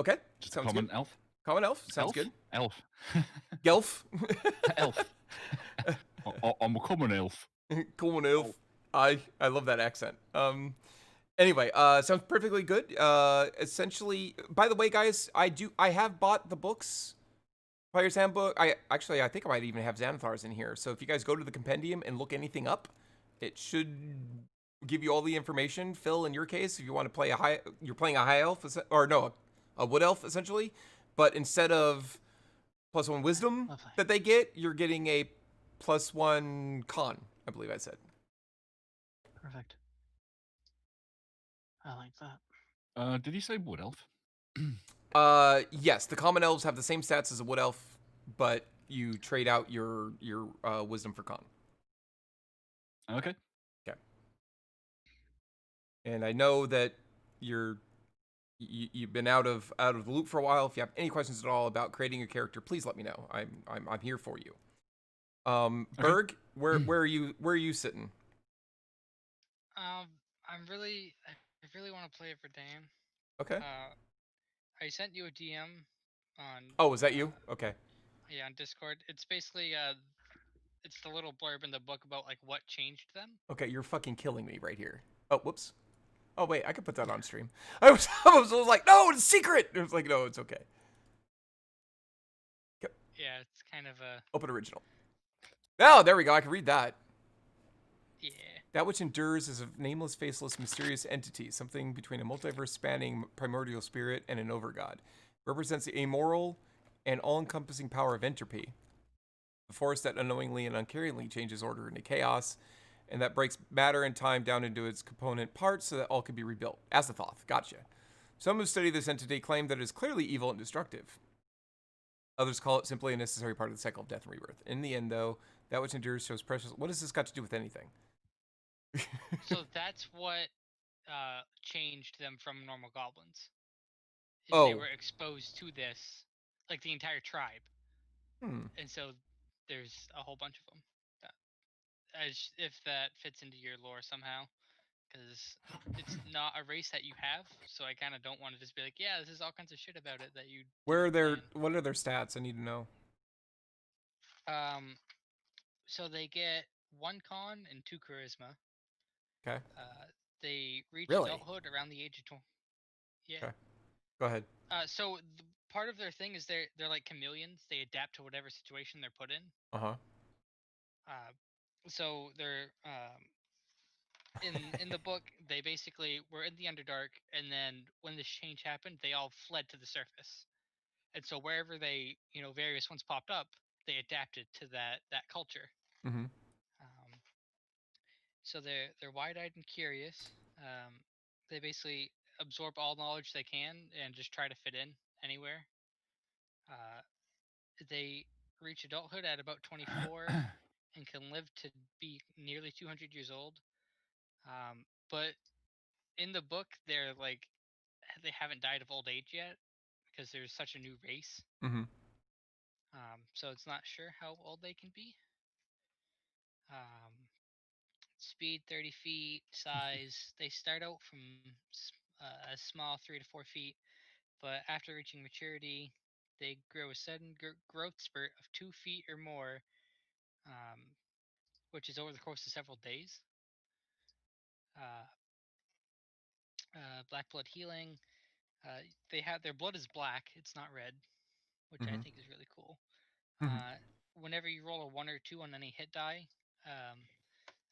Okay. just a Sounds common good. elf. Common elf. Sounds Elf? good. Elf. Gelf. Elf. I'm a common elf. Common elf. I love that accent. Anyway, sounds perfectly good. Essentially, by the way, guys, I have bought the books. Player's Handbook. I think I might even have Xanathar's in here. So if you guys go to the compendium and look anything up, it should give you all the information. Phil, in your case, if you want to play you're playing a high elf, or no, a wood elf essentially, but instead of +1 wisdom Lovely. that they get, you're getting a +1 con. I believe I said. Perfect. I like that. Did you say wood elf? Yes, the common elves have the same stats as a wood elf, but you trade out your wisdom for con. Okay. Okay. And I know that you've been out of the loop for a while. If you have any questions at all about creating your character, please let me know. I'm here for you. Berg, where are you sitting? I really want to play it for Dan. Okay. I sent you a DM on. Oh, was that you? Okay. Yeah, on Discord. It's basically it's the little blurb in the book about like what changed them. Okay, you're fucking killing me right here. Oh, whoops. Oh wait, I could put that on stream. I was like, no, it's secret. It was like, no, it's okay. Yeah, it's kind of a. Open original. Oh, there we go. I can read that. Yeah. That which endures is a nameless, faceless, mysterious entity, something between a multiverse-spanning primordial spirit and an overgod. Represents the amoral and all-encompassing power of entropy, the force that unknowingly and uncaringly changes order into chaos, and that breaks matter and time down into its component parts so that all can be rebuilt. Azathoth, gotcha. Some who study this entity claim that it is clearly evil and destructive. Others call it simply a necessary part of the cycle of death and rebirth. In the end, though, that which endures shows precious. What has this got to do with anything? So that's what changed them from normal goblins. Is they Oh. were exposed to this, like the entire tribe, Hmm. and so there's a whole bunch of them. As if that fits into your lore somehow, because it's not a race that you have. So I kind of don't want to just be like, yeah, this is all kinds of shit about it that you Where are didn't their? plan. What are their stats? I need to know. Um, so they get 1 con and 2 charisma. Okay. They reach Really? adulthood around the age of 20. Yeah. Okay. Go ahead. So part of their thing is they're like chameleons. They adapt to whatever situation they're put in. Uh huh. So they're in the book they basically were in the Underdark, and then when this change happened, they all fled to the surface. And so wherever they, various ones popped up, they adapted to that culture. Mm-hmm. So they're wide-eyed and curious. They basically absorb all knowledge they can and just try to fit in anywhere. Uh, they reach adulthood at about 24 and can live to be nearly 200 years old. But in the book, they're like they haven't died of old age yet because there's such a new race. Mm-hmm. So it's not sure how old they can be. Speed 30 feet, size they start out from a small 3 to 4 feet, but after reaching maturity, they grow a sudden growth spurt of 2 feet or more, um, which is over the course of several days. Uh, Black blood healing. They have their blood is black; it's not red, which I Mm-hmm. think is really cool. Mm-hmm. Whenever you roll a 1 or 2 on any hit die,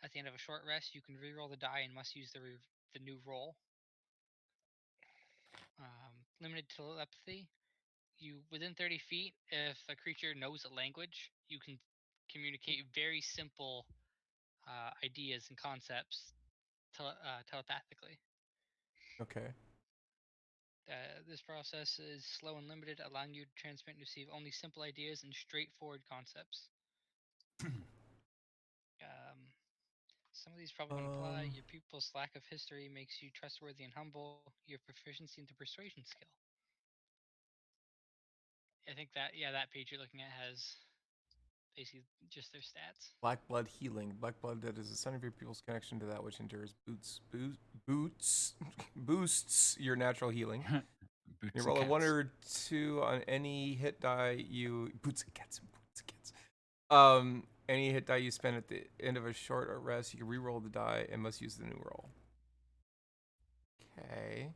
at the end of a short rest, you can re-roll the die and must use the new roll. Limited telepathy. You within 30 feet, if a creature knows a language, you can communicate very simple ideas and concepts telepathically. Okay. This process is slow and limited, allowing you to transmit and receive only simple ideas and straightforward concepts. Um, some of these probably wouldn't apply. Your pupil's lack of history makes you trustworthy and humble. Your proficiency in the persuasion skill. I think that page you're looking at has basically just their stats. Black blood healing. Black blood that is a sign of your people's connection to that which endures. Boosts your natural healing. You roll a 1 or 2 on any hit die you boots and cats. Any hit die you spend at the end of a short rest, you can re-roll the die and must use the new roll. Okay.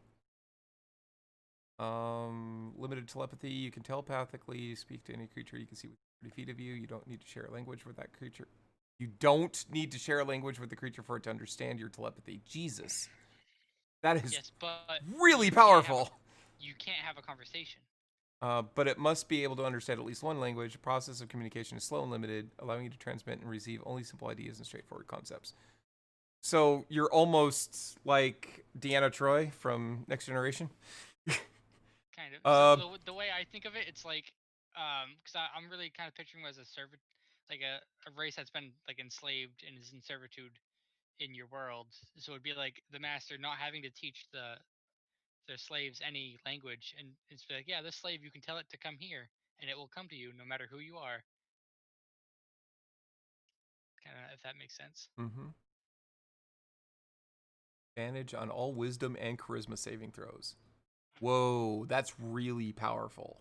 Limited telepathy. You can telepathically speak to any creature you can see within 30 feet of you. You don't need to share a language with that creature. You don't need to share a language with the creature for it to understand your telepathy. Jesus. That is Yes, but really powerful. You can't have a conversation. But it must be able to understand at least one language. The process of communication is slow and limited, allowing you to transmit and receive only simple ideas and straightforward concepts. So you're almost like Deanna Troi from Next Generation. Kind of. So the way I think of it, it's like, because I'm really kind of picturing as a like a race that's been like enslaved and is in servitude in your world. So it'd be like the master not having to teach their slaves any language, and it's like, yeah, this slave, you can tell it to come here, and it will come to you no matter who you are. Kind of, if that makes sense. Mm-hmm. Advantage on all wisdom and charisma saving throws. Whoa, that's really powerful.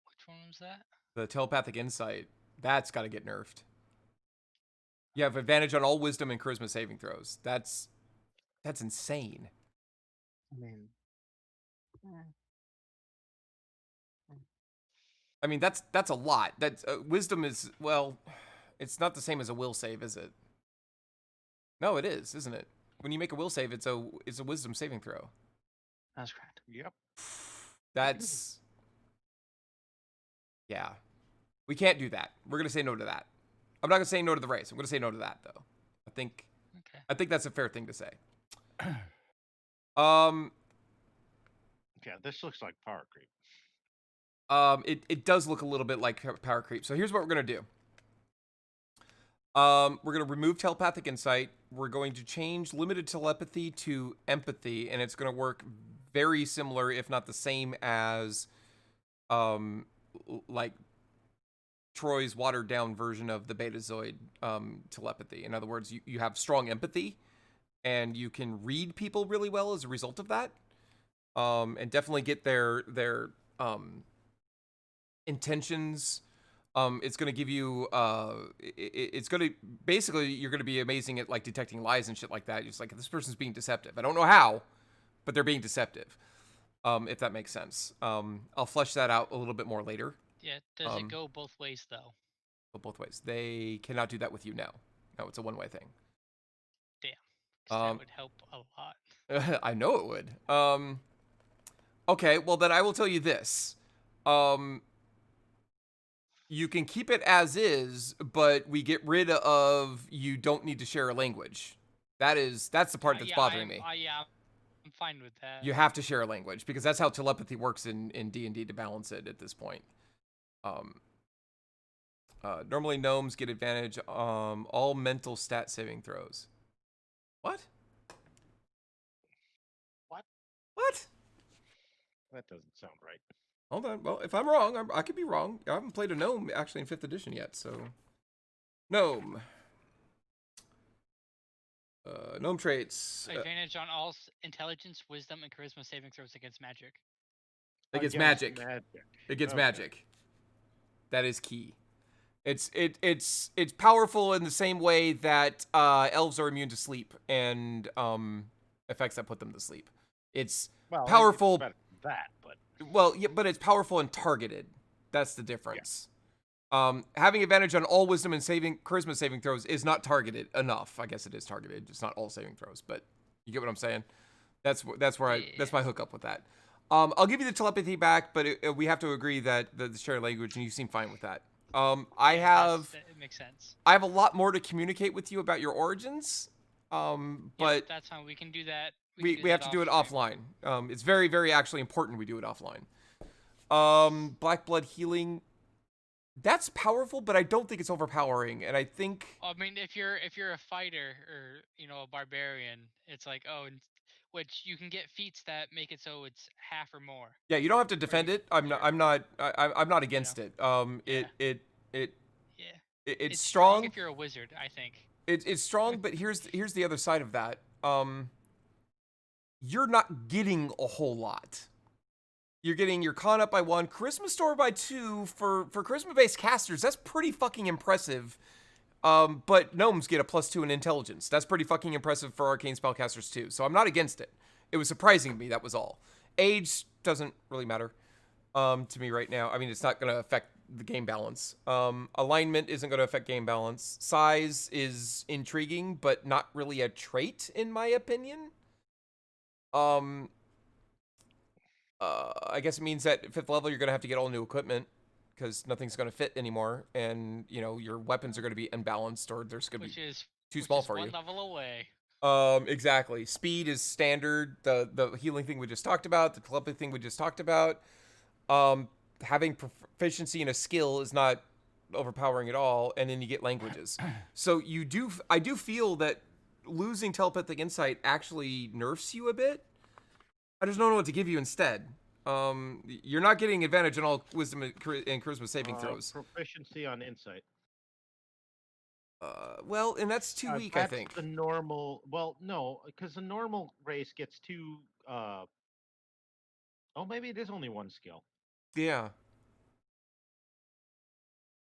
Which one was that? The telepathic insight, that's got to get nerfed. You have advantage on all wisdom and charisma saving throws. That's insane. I mean, I mean, that's a lot. That's wisdom is, well, it's not the same as a will save, is it? No, it is, isn't it? When you make a will save, it's a wisdom saving throw. That's correct. Yep. That's yeah. We can't do that. We're gonna say no to that. I'm not gonna say no to the race. I'm gonna say no to that though. Okay. I think that's a fair thing to say. Um, Yeah, this looks like power creep. it does look a little bit like power creep. So here's what we're gonna do. We're gonna remove telepathic insight. We're going to change limited telepathy to empathy, and it's gonna work very similar, if not the same, as like Troy's watered down version of the Betazoid telepathy. In other words, you have strong empathy, and you can read people really well as a result of that, and definitely get their intentions. It's going to give you it's going to basically, you're going to be amazing at like detecting lies and shit like that. Just like, this person's being deceptive. I don't know how, but they're being deceptive. If that makes sense. I'll flesh that out a little bit more later. Yeah. Does it go both ways though? Both ways. They cannot do that with you now. No, it's a one-way thing. Damn. 'Cause that would help a lot. I know it would. Okay, well then I will tell you this. You can keep it as is, but we get rid of, you don't need to share a language. That's the part that's bothering me. Yeah, I'm fine with that. You have to share a language, because that's how telepathy works in D&D to balance it at this point. Normally gnomes get advantage all mental stat saving throws. What? What? That doesn't sound right. Hold on. Well, if I'm wrong, I could be wrong. I haven't played a gnome actually in 5th edition yet, so. Gnome. Gnome traits. Advantage on all intelligence, wisdom, and charisma saving throws against magic. Against Against magic. Against Okay. magic. That is key. It's powerful in the same way that elves are immune to sleep and effects that put them to sleep. It's Well, powerful. It's better than that, but Well, yeah, but it's powerful and targeted. That's the difference. Having advantage on all wisdom and charisma saving throws is not targeted enough. I guess it is targeted, just not all saving throws. But you get what I'm saying. That's my hookup with that. I'll give you the telepathy back, but we have to agree that the shared language, and you seem fine with that. It makes sense. I have a lot more to communicate with you about your origins. But that's fine. We can do that. We have to do it offline. It's very, very actually important we do it offline. Black blood healing. That's powerful, but I don't think it's overpowering. And I think, I mean, if you're a fighter or a barbarian, it's like, which you can get feats that make it so it's half or more. yeah, you don't have to defend it. I'm not against it. Yeah. It's strong. If you're a wizard, I think. It's strong, but here's the other side of that. You're not getting a whole lot. You're getting your con up by 1, charisma store by 2 for charisma-based casters. That's pretty fucking impressive. But gnomes get a +2 in intelligence. That's pretty fucking impressive for arcane spellcasters too. So I'm not against it. It was surprising to me, that was all. Age doesn't really matter to me right now. I mean, it's not going to affect the game balance. Alignment isn't going to affect game balance. Size is intriguing, but not really a trait in my opinion. I guess it means that at 5th level, you're going to have to get all new equipment because nothing's going to fit anymore. And, your weapons are going to be unbalanced or there's going to be too small for you. One level away. Exactly. Speed is standard. The healing thing we just talked about, the telepathy thing we just talked about. Having proficiency in a skill is not overpowering at all. And then you get languages. So I do feel that losing telepathic insight actually nerfs you a bit. I just don't know what to give you instead. You're not getting advantage on all wisdom and charisma saving throws. Proficiency on insight. Well, and that's too weak, I think. The normal. Well, no, because the normal race gets 2. Oh, maybe it is only 1 skill. Yeah.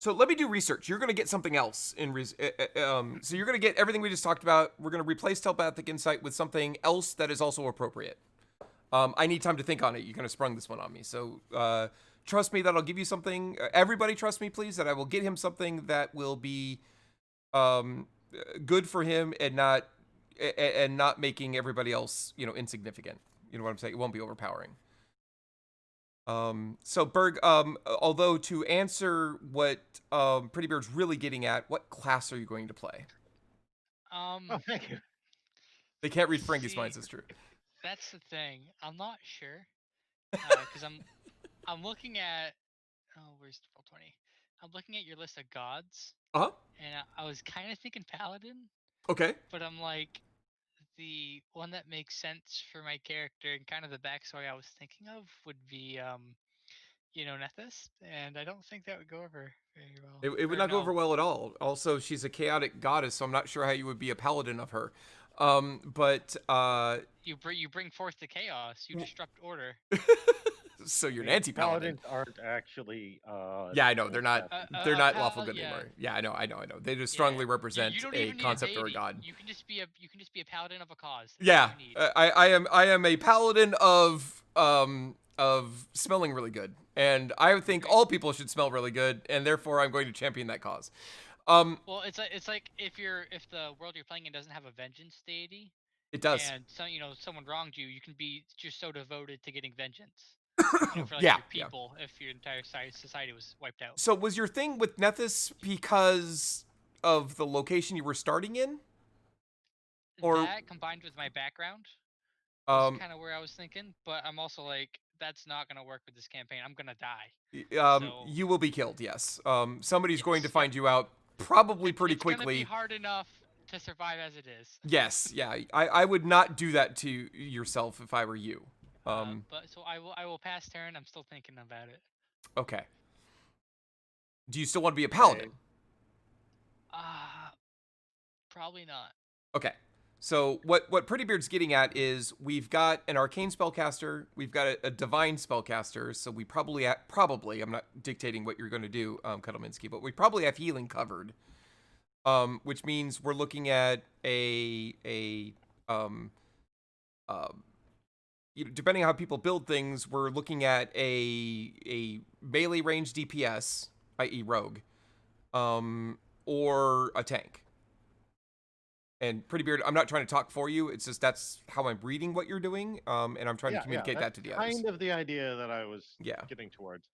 So let me do research. You're going to get something else so you're going to get everything we just talked about. We're going to replace telepathic insight with something else that is also appropriate. I need time to think on it. You kind of sprung this one on me. So trust me that I'll give you something. Everybody trust me, please, that I will get him something that will be good for him and not and not making everybody else, insignificant. You know what I'm saying? It won't be overpowering. So Berg, although to answer what Pretty Beard's really getting at, what class are you going to play? Oh, thank you. They can't read Ferengi's See, minds. It's true. that's the thing. I'm not sure. Because I'm looking at where's 1220? I'm looking at your list of gods, Uh huh. and I was kind of thinking paladin, Okay. but I'm like the one that makes sense for my character and kind of the backstory I was thinking of would be Nethys, and I don't think that would go over very well. It would Or not go over no, well at all. Also, she's a chaotic goddess, so I'm not sure how you would be a paladin of her. But you bring forth the chaos, you disrupt order. so you're I an mean, anti-paladin. paladins aren't actually. Yeah, I know they're not. They're not lawful good Yeah, anymore. Yeah, I know. They just yeah. strongly You represent don't a even need a concept or a deity. god. You can just be a paladin of a cause. That's Yeah, all you need. I am a paladin of smelling really good, and I think all people should smell really good, and therefore I'm going to champion that cause. Well, it's like if the world you're playing in doesn't have a vengeance deity, It does. and someone wronged you, you can be just so devoted to getting vengeance. For like Yeah, your yeah. people, if your entire society was wiped out. So was your thing with Nethys because of the location you were starting in, or That combined with my background was um kind of where I was thinking, but I'm also like, that's not gonna work with this campaign. I'm gonna die. So you will be killed? Yes. Somebody's going to yes, find you out probably pretty it's gonna be quickly. hard enough to survive as it is. Yes, yeah. I would not do that to yourself if I were you. But so I will pass turn. I'm still thinking about it. Okay. Do you still want to be a Okay. paladin? Uh Probably not. Okay. So what Pretty Beard's getting at is we've got an arcane spellcaster, we've got a divine spellcaster, so we probably I'm not dictating what you're going to do, Cuddleminsky, but we probably have healing covered. Which means we're looking at um depending on how people build things, we're looking at a melee range DPS, i.e. rogue, or a tank. And Pretty Beard, I'm not trying to talk for you. It's just that's how I'm reading what you're doing, and I'm trying to communicate that to the others. Kind of the idea that I was Yeah. getting towards.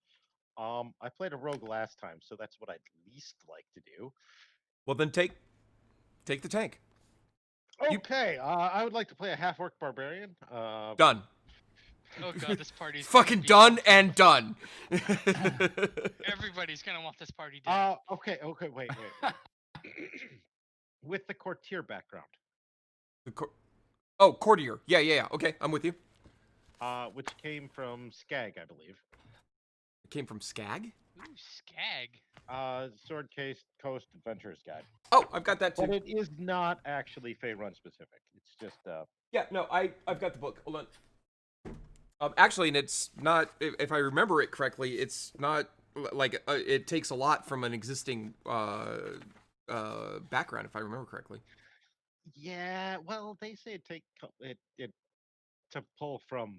I played a rogue last time, so that's what I'd least like to do. Well, then take the tank. Okay, I would like to play a half-orc barbarian. Done. Oh god, this party's Fucking be done awful. and done. Everybody's gonna want this party done. Okay, wait. With the courtier background, Courtier. Yeah. Okay, I'm with you. which came from Skag, I believe. It came from Skag? Ooh, Skag. Sword Case Coast Adventurers Guide. Oh, I've got that too. But it is not actually Faerun specific. It's just Yeah, no, I've got the book. Hold on. Actually, and it's not, if I remember it correctly, it's not like it takes a lot from an existing background, if I remember correctly. yeah. Well, they say it to pull from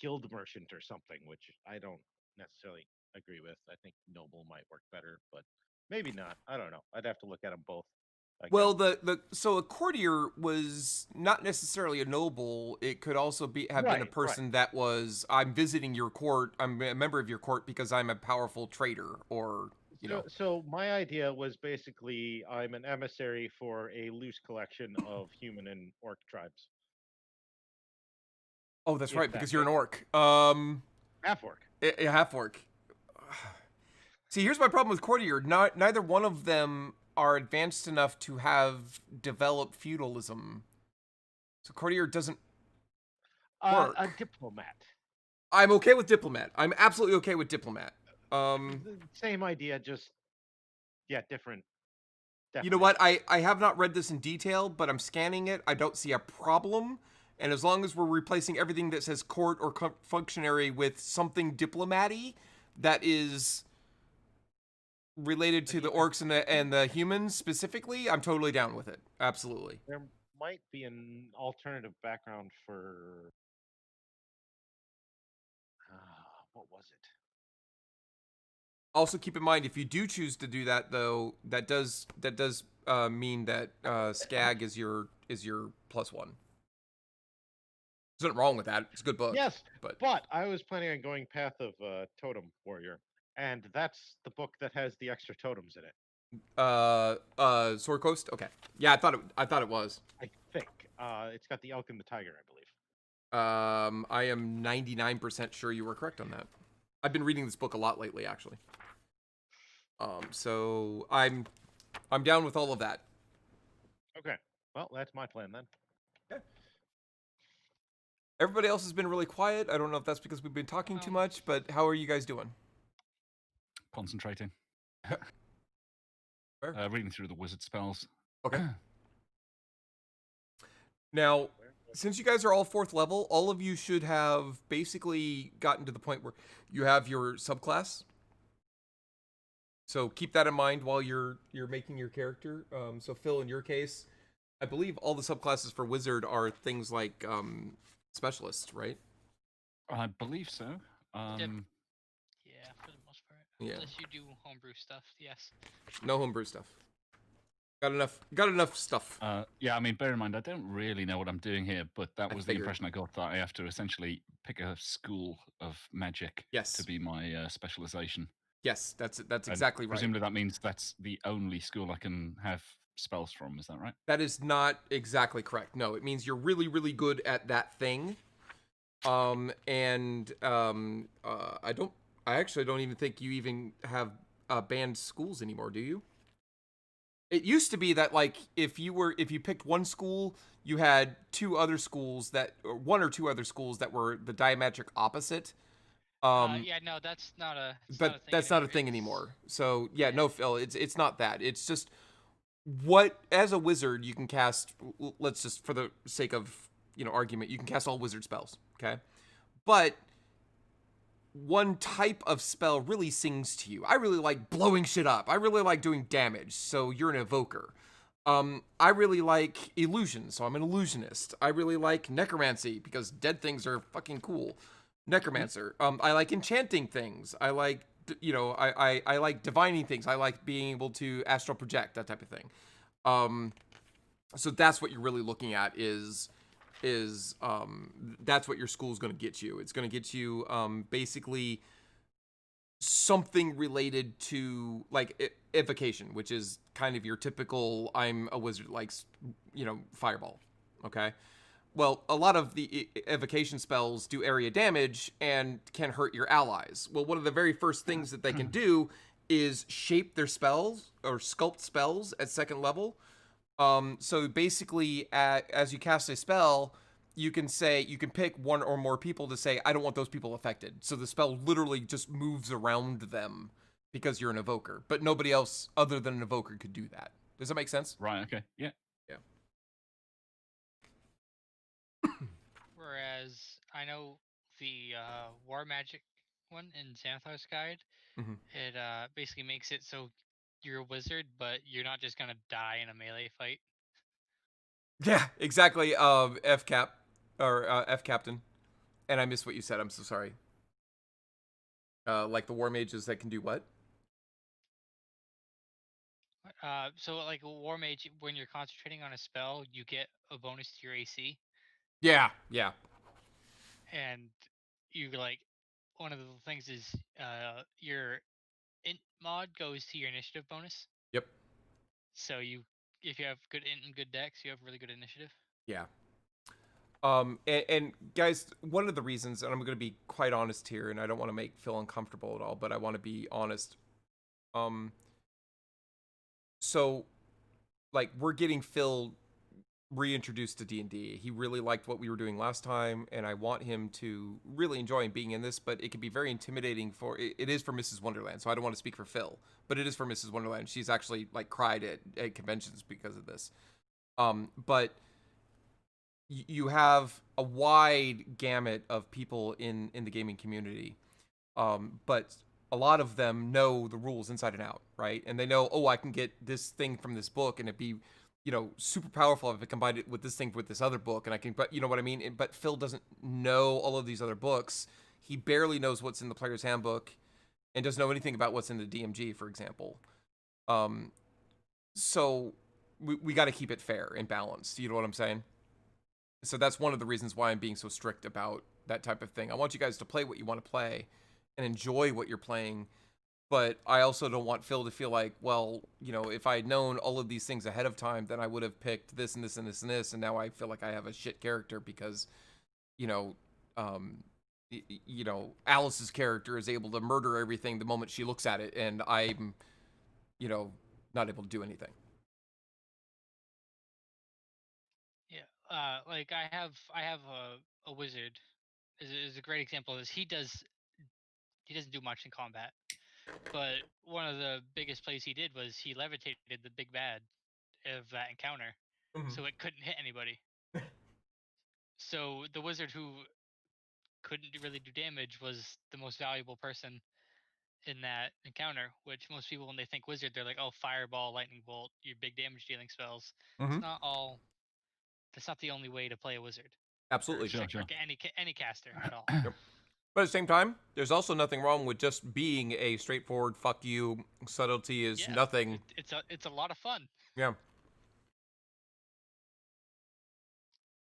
Guild Merchant or something, which I don't necessarily agree with. I think Noble might work better, but maybe not. I don't know. I'd have to look at them both. Again. Well, so a courtier was not necessarily a noble. It could also have been a Right, person that was, I'm visiting your court. I'm a member of your court because I'm a powerful trader, or So my idea was basically I'm an emissary for a loose collection of human and orc tribes. Oh, that's If right, that because you're an makes orc. Half orc. A half orc. See, here's my problem with courtier. Neither one of them are advanced enough to have developed feudalism. So courtier doesn't work. A diplomat. I'm okay with diplomat. I'm absolutely okay with diplomat. Same idea, just different. You know what? I have not read this in detail, but I'm scanning it. I don't see a problem. And as long as we're replacing everything that says court or functionary with something diplomat-y that is related to the orcs and the humans specifically, I'm totally down with it. Absolutely. There might be an alternative background for what was it? Also keep in mind, if you do choose to do that, though, that does mean that Skag is your +1. There's nothing wrong with that. It's a good book. Yes, but but I was planning on going Path of Totem Warrior, and that's the book that has the extra totems in it. Sword Coast. Okay, yeah, I thought it was. I think it's got the elk and the tiger, I believe. I am 99% sure you were correct on that. I've been reading this book a lot lately, actually. So I'm down with all of that. Okay, well, that's my plan then. Everybody else has been really quiet. I don't know if that's because we've been talking too much, but how are you guys doing? Concentrating. Fair. Reading through the wizard spells. Okay. Now, since you guys are all 4th level, all of you should have basically gotten to the point where you have your subclass. So keep that in mind while you're making your character. So Phil, in your case, I believe all the subclasses for wizard are things like specialist, right? I believe so. Yeah, for the most part. Yeah. Unless you do homebrew stuff, yes. No homebrew stuff. Got enough stuff. Yeah, I mean, bear in mind, I don't really know what I'm doing here, but that was the figured. impression I got, that I have to essentially pick a school of magic Yes. to be my specialization. Yes, that's And exactly right. presumably that means that's the only school I can have spells from, is that right? That is not exactly correct. No, it means you're really, really good at that thing. I actually don't even think you even have banned schools anymore, do you? It used to be that, like, if you picked one school, you had one or two other schools that were the diametric opposite. Yeah, no, that's not a. But that's not a thing anymore. So yeah, no, Phil, it's not that. It's just what, as a wizard, you can cast. Let's just, for the sake of argument, you can cast all wizard spells. Okay, but one type of spell really sings to you. I really like blowing shit up. I really like doing damage. So you're an evoker. I really like illusion, so I'm an illusionist. I really like necromancy because dead things are fucking cool. Necromancer. I like enchanting things. I like, I like divining things. I like being able to astral project, that type of thing. So that's what you're really looking at is that's what your school is going to get you. It's going to get you basically something related to like evocation, which is kind of your typical I'm a wizard, like fireball. Okay. Well, a lot of the evocation spells do area damage and can hurt your allies. Well, one of the very first things that they can do is shape their spells or sculpt spells at 2nd level. So basically, as you cast a spell, you can pick one or more people to say, I don't want those people affected. So the spell literally just moves around them because you're an evoker. But nobody else other than an evoker could do that. Does that make sense? Right, okay, yeah. Yeah. Whereas I know the War Magic one in Xanthar's Guide, it basically makes it so you're a wizard, but you're not just gonna die in a melee fight. Yeah, exactly. F captain. And I missed what you said. I'm so sorry. Like the war mages that can do what? So like a war mage, when you're concentrating on a spell, you get a bonus to your AC. Yeah. And you like, one of the things is your int mod goes to your initiative bonus. Yep. So if you have good int and good dex, you have really good initiative. Yeah. And guys, one of the reasons, and I'm going to be quite honest here, and I don't want to make Phil uncomfortable at all, but I want to be honest. So, like, we're getting Phil reintroduced to D&D. He really liked what we were doing last time, and I want him to really enjoy being in this, but it can be very intimidating it is for Mrs. Wonderland, so I don't want to speak for Phil, but it is for Mrs. Wonderland. She's actually, like, cried at conventions because of this. But you have a wide gamut of people in the gaming community, but a lot of them know the rules inside and out, right? And they know, I can get this thing from this book, and it'd be, super powerful if I combined it with this thing with this other book, and I can, but you know what I mean? But Phil doesn't know all of these other books. He barely knows what's in the player's handbook and doesn't know anything about what's in the DMG, for example. So we got to keep it fair and balanced. You know what I'm saying? So that's one of the reasons why I'm being so strict about that type of thing. I want you guys to play what you want to play and enjoy what you're playing. But I also don't want Phil to feel like, well, you know, if I had known all of these things ahead of time, then I would have picked this and this and this and this, and now I feel like I have a shit character because, you know, Alice's character is able to murder everything the moment she looks at it, and I'm, you know, not able to do anything. Yeah. Like I have a wizard is a great example of this. He doesn't do much in combat. But one of the biggest plays he did was he levitated the big bad of that encounter, so it couldn't hit anybody. So the wizard who couldn't really do damage was the most valuable person in that encounter. Which most people, when they think wizard, they're like, "Oh, fireball, lightning bolt, your big damage dealing spells." Mm-hmm. It's not all. That's not the only way to play a wizard. Absolutely. Sure. Or any caster at all. Yep. But at the same time, there's also nothing wrong with just being a straightforward fuck you. Subtlety is Yeah, nothing. It's a lot of fun. Yeah.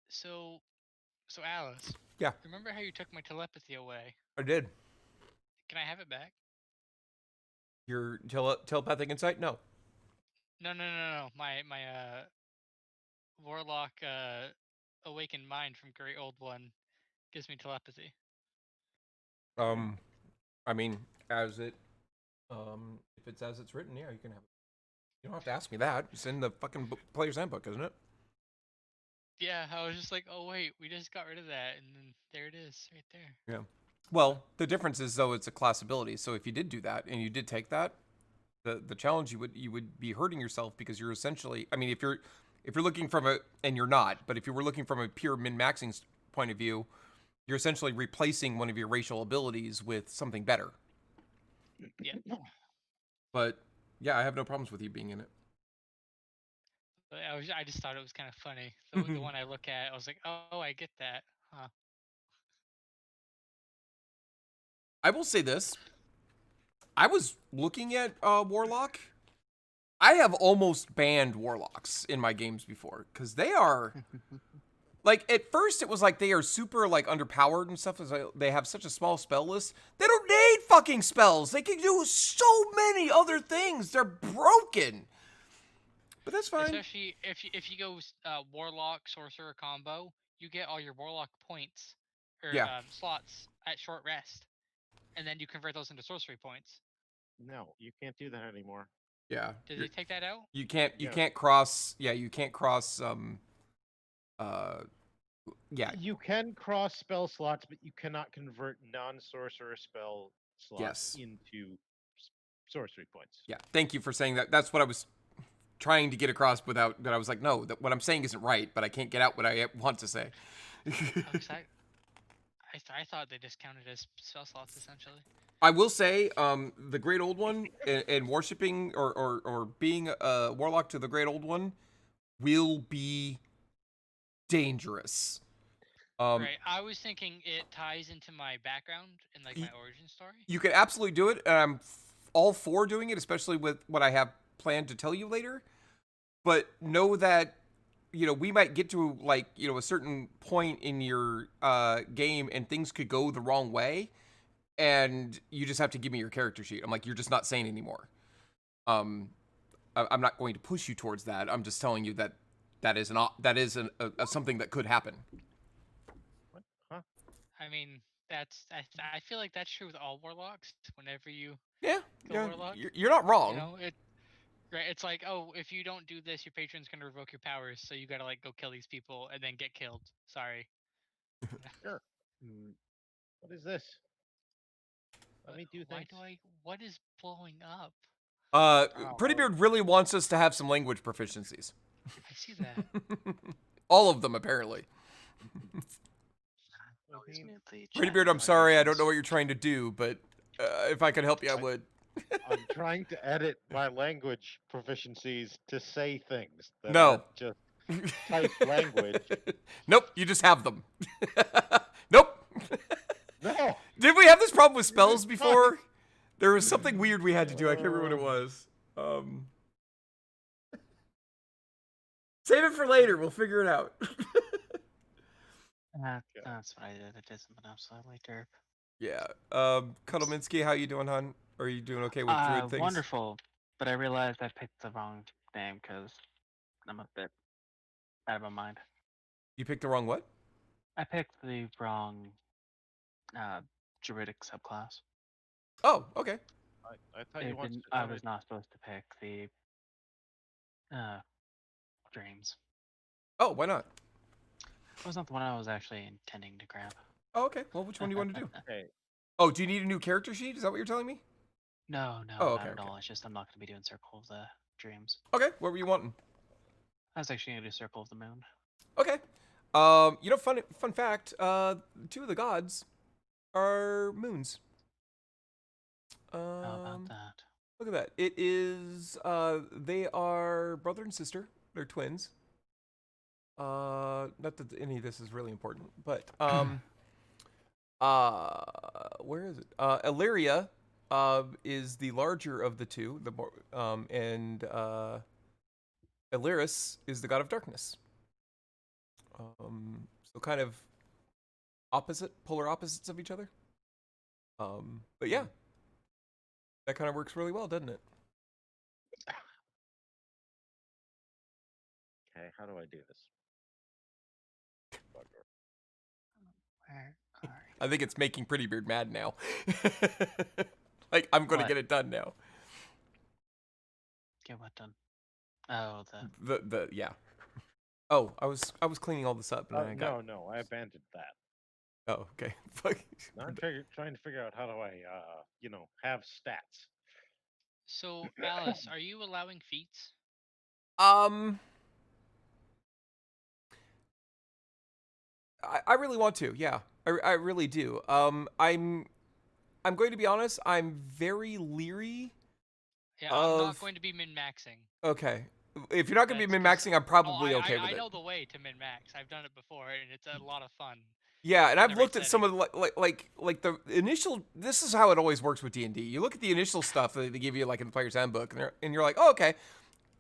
So Alice. Yeah. Remember how you took my telepathy away? I did. Can I have it back? Your telepathic insight? No. No. My warlock awakened mind from Great Old One gives me telepathy. I mean, as it, if it's as it's written, yeah, you can have it. You don't have to ask me that. It's in the fucking player's handbook, isn't it? Yeah, I was just like, oh wait, we just got rid of that, and then there it is, right there. Yeah. Well, the difference is though it's a class ability. So if you did do that and you did take that, the challenge you would be hurting yourself because you're essentially. I mean, if you're looking from a, and you're not, but if you were looking from a pure min maxing point of view, you're essentially replacing one of your racial abilities with something better. Yeah. But yeah, I have no problems with you being in it. But I just thought it was kind of funny. The one I look at, I was like, oh, I get that, huh? I will say this. I was looking at Warlock. I have almost banned Warlocks in my games before because they are like at first it was like they are super like underpowered and stuff. They have such a small spell list. They don't need fucking spells. They can do so many other things. They're broken. But that's fine. Especially if you go warlock sorcerer combo, you get all your warlock points or slots at short rest, and then you convert those into sorcery points. No, you can't do that anymore. Yeah. Did they take that out? You can't cross. Yeah, you can't cross. Yeah. You can cross spell slots, but you cannot convert non-sorcerer spell slots into sorcery points. Yeah. Thank you for saying that. That's what I was trying to get across without that. I was like, no, what I'm saying isn't right, but I can't get out what I want to say. I thought they just counted as spell slots essentially. I will say, the Great Old One and worshipping or being a warlock to the Great Old One will be dangerous. Right. I was thinking it ties into my background and like my origin story. You could absolutely do it, and I'm all for doing it, especially with what I have planned to tell you later. But know that, you know, we might get to like, you know, a certain point in your game and things could go the wrong way. And you just have to give me your character sheet. I'm like, you're just not sane anymore. I'm not going to push you towards that. I'm just telling you that is something that could happen. What? Huh? I mean, I feel like that's true with all warlocks. Whenever you Yeah, warlock, you're not wrong. You know, right? It's like, oh, if you don't do this, your patron's gonna revoke your powers, so you gotta like go kill these people and then get killed. Sorry. Sure. What is this? Let me do things. What is blowing up? Pretty Beard really wants us to have some language proficiencies. I see that. All of them, apparently. Pretty Beard, I'm sorry, I don't know what you're trying to do, but if I could help you, I would. I'm trying to edit my language proficiencies to say things that No. aren't just type language. Nope, you just have them. Nope. No. Did we have this problem with spells before? There was something weird we had to do. I can't remember what it was. Save it for later. We'll figure it out. That's what I did. I did something absolutely derp. Yeah. Cuddleminsky, how you doing, hon? Are you doing okay with druid things? Wonderful. But I realized I picked the wrong name because I'm a bit out of my mind. You picked the wrong what? I picked the wrong druidic subclass. Oh, okay. I thought you wanted. I was not supposed to pick the dreams. Oh, why not? It was not the one I was actually intending to grab. Oh, okay. Well, which one do you want to do? Okay. Oh, do you need a new character sheet? Is that what you're telling me? No, Oh, not okay, at okay. all. It's just I'm not going to be doing Circle of the Dreams. Okay, what were you wanting? I was actually going to do Circle of the Moon. Okay. Fun fact, two of the gods are moons. How about that? Look at that. It is, they are brother and sister. They're twins. Not that any of this is really important, but, where is it? Illyria, is the larger of the two, the more, and, Illyris is the god of darkness. So kind of polar opposites of each other. But yeah, that kind of works really well, doesn't it? Okay, how do I do this? Where are you? I think it's making Pretty Beard mad now. Like, I'm going to What? get it done now. Get what done? Oh, the Yeah. Oh, I was cleaning all this up and then I got. No, I abandoned that. Oh, okay. Fuck. Now I'm trying to figure out how do I, have stats. So, Alice, are you allowing feats? I really want to. Yeah, I really do. I'm going to be honest. I'm very leery. Yeah, I'm not going to be min-maxing. Okay. If you're not going to be That's 'cause- min-maxing, I'm probably okay with I it. know the way to min-max. I've done it before, and it's a lot of fun. Yeah, and I've Never looked at some of the like the initial. This is how it always works with D&D. You look at the initial stuff that they give you like in the player's handbook, and you're like, oh, okay,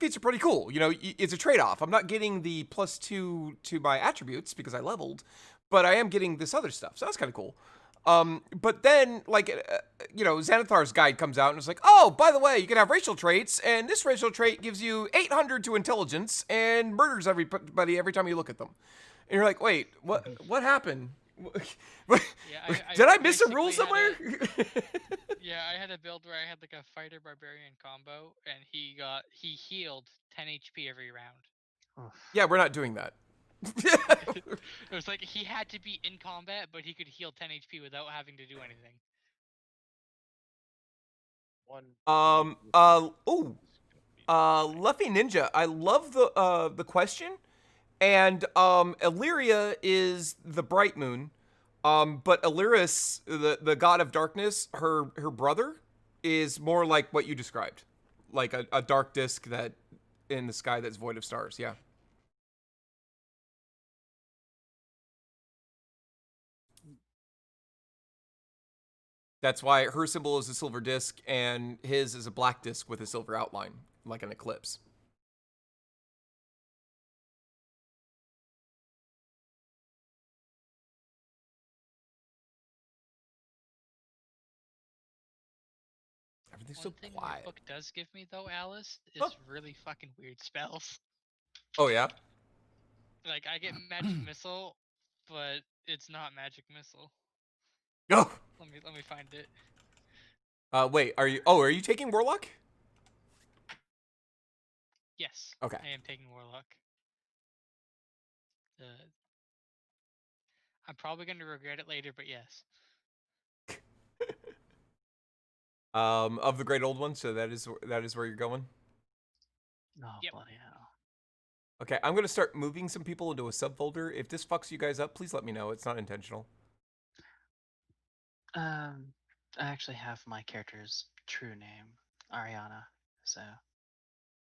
feats are pretty cool. You know, it's a trade-off. I'm not getting the +2 to my attributes because I leveled, but I am getting this other stuff, so that's kind of cool. But then, Xanathar's guide comes out and it's like, oh, by the way, you can have racial traits, and this racial trait gives you 800 to intelligence and murders everybody every time you look at them. And you're like, wait, what happened? Yeah, Did I miss a rule somewhere? Yeah, I had a build where I had like a fighter barbarian combo, and he healed 10 HP every round. Yeah, we're not doing that. It was like he had to be in combat, but he could heal 10 HP without having to do anything. Luffy Ninja, I love the question. And Illyria is the bright moon. But Illyris, the god of darkness, her brother is more like what you described. Like a dark disk that in the sky that's void of stars, yeah. That's why her symbol is a silver disc and his is a black disc with a silver outline, like an eclipse. Everything's so One thing quiet. my book does give me though, Alice, is really fucking weird spells. Oh yeah? Like I get magic missile, but it's not magic missile. Go. Let me find it. Wait, are you taking Warlock? Yes. Okay. I am taking Warlock. I'm probably going to regret it later, but yes. Of the great old one, so that is where you're going. Oh, Yep. bloody hell. Okay, I'm gonna start moving some people into a subfolder. If this fucks you guys up, please let me know. It's not intentional. I actually have my character's true name, Ariana, so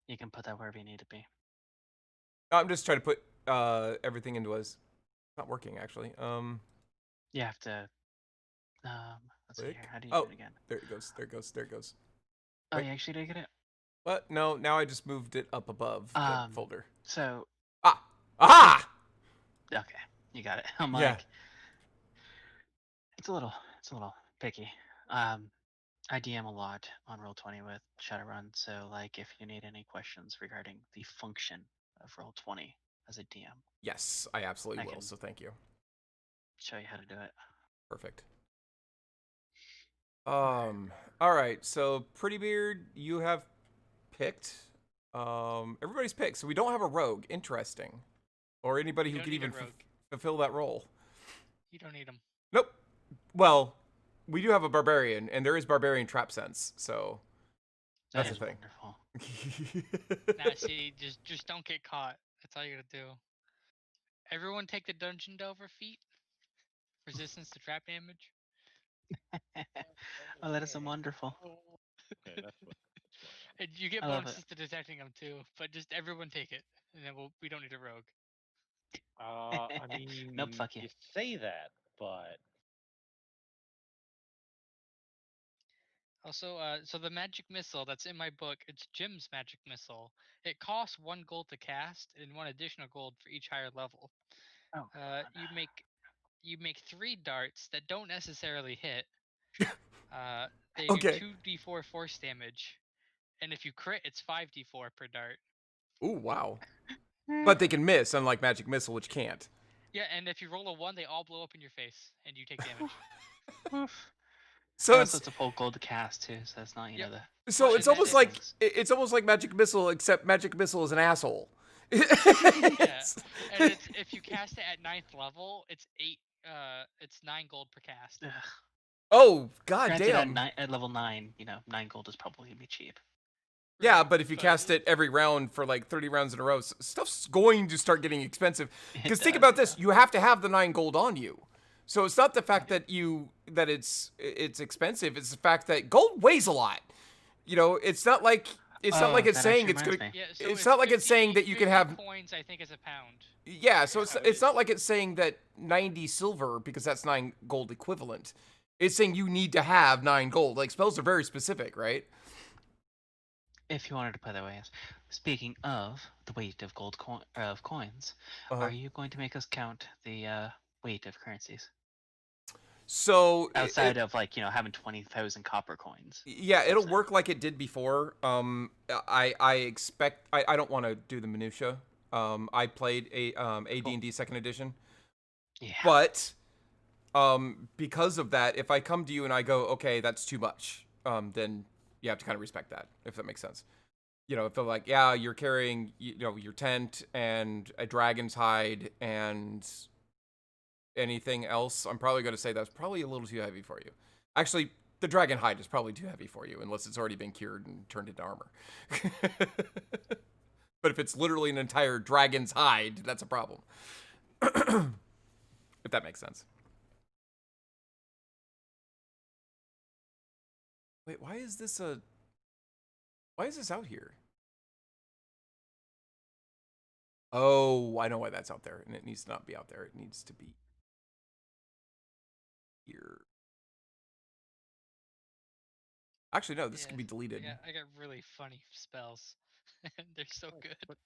you can put that wherever you need to be. I'm just trying to put everything into us. It's not working actually. You have to. Let's see Click. here. How do you Oh, do it again? there it goes. There it goes. There it goes. Oh, Wait. you actually did get it. What? No, now I just moved it up above the folder. So Aha! Okay, you got it. I'm Yeah. like, it's a little picky. I DM a lot on Roll20 with Shadowrun, so like if you need any questions regarding the function of Roll20 as a DM, Yes, I absolutely I will. can- So thank you. show you how to do it. Perfect. All right. So Pretty Beard, you have picked. Everybody's picked. So we don't have a rogue. Interesting. Or anybody You who don't could need a even rogue. fulfill that role. You don't need them. Nope. Well, we do have a barbarian, and there is barbarian trap sense. So That that's is the thing. wonderful. Now, see, just don't get caught. That's all you gotta do. Everyone take the dungeon delver feat. Resistance to trap damage. Oh, that is so wonderful. Okay, that's what's going on. And you get I love it. bonuses to detecting them too. But just everyone take it, and then we don't need a rogue. I mean, Nope, fuck you. you say that, but Also, so the magic missile that's in my book, it's Jim's magic missile. It costs 1 gold to cast and 1 additional gold for each higher level. Oh god. You make 3 darts that don't necessarily hit. They do Okay. 2d4 force damage, and if you crit, it's 5d4 per dart. Ooh, wow. But they can miss, unlike Magic Missile, which can't. Yeah, and if you roll a 1, they all blow up in your face, and you take damage. Oof. So And also, it's it's a full gold to cast too, so it's not Yep. the so Well, it's and then almost like things. it's almost like Magic Missile, except Magic Missile is an asshole. Yeah, It's- and it's if you cast it at 9th level, it's 9 gold per cast. Ugh. Oh, god Granted, damn. at level 9, 9 gold is probably gonna be cheap. Yeah, Right, but if you cast it every round for like 30 rounds in a row, stuff's going to start getting expensive. It Because think does, about this, yeah. you have to have the 9 gold on you. So it's not the fact that it's expensive, it's the fact that gold weighs a lot. You know, it's not like it's Oh, it's that saying actually it's reminds gonna me. Yeah, so it's not like it's saying that you can 50 have coins. I think is a pound. yeah, so That's how it it's not is. like it's saying that 90 silver because that's 9 gold equivalent. It's saying you need to have 9 gold. Like spells are very specific, right? If you wanted to play that way, yes. Speaking of the weight of coins, Uh-huh. are you going to make us count the weight of currencies So outside of having 20,000 copper coins? yeah, Stuff it'll that- work like it did before. I expect I don't want to do the minutia. I played a AD&D second edition, Yeah. but because of that, if I come to you and I go, okay, that's too much, then you have to kind of respect that, if that makes sense. You know, if they're like, yeah, you're carrying, your tent and a dragon's hide and anything else, I'm probably going to say that's probably a little too heavy for you. Actually, the dragon hide is probably too heavy for you unless it's already been cured and turned into armor. But if it's literally an entire dragon's hide, that's a problem. If that makes sense. Wait, why is this out here? Oh, I know why that's out there, and it needs to not be out there. It needs to be here. Actually, no, this can be deleted. I got really funny spells. They're so good.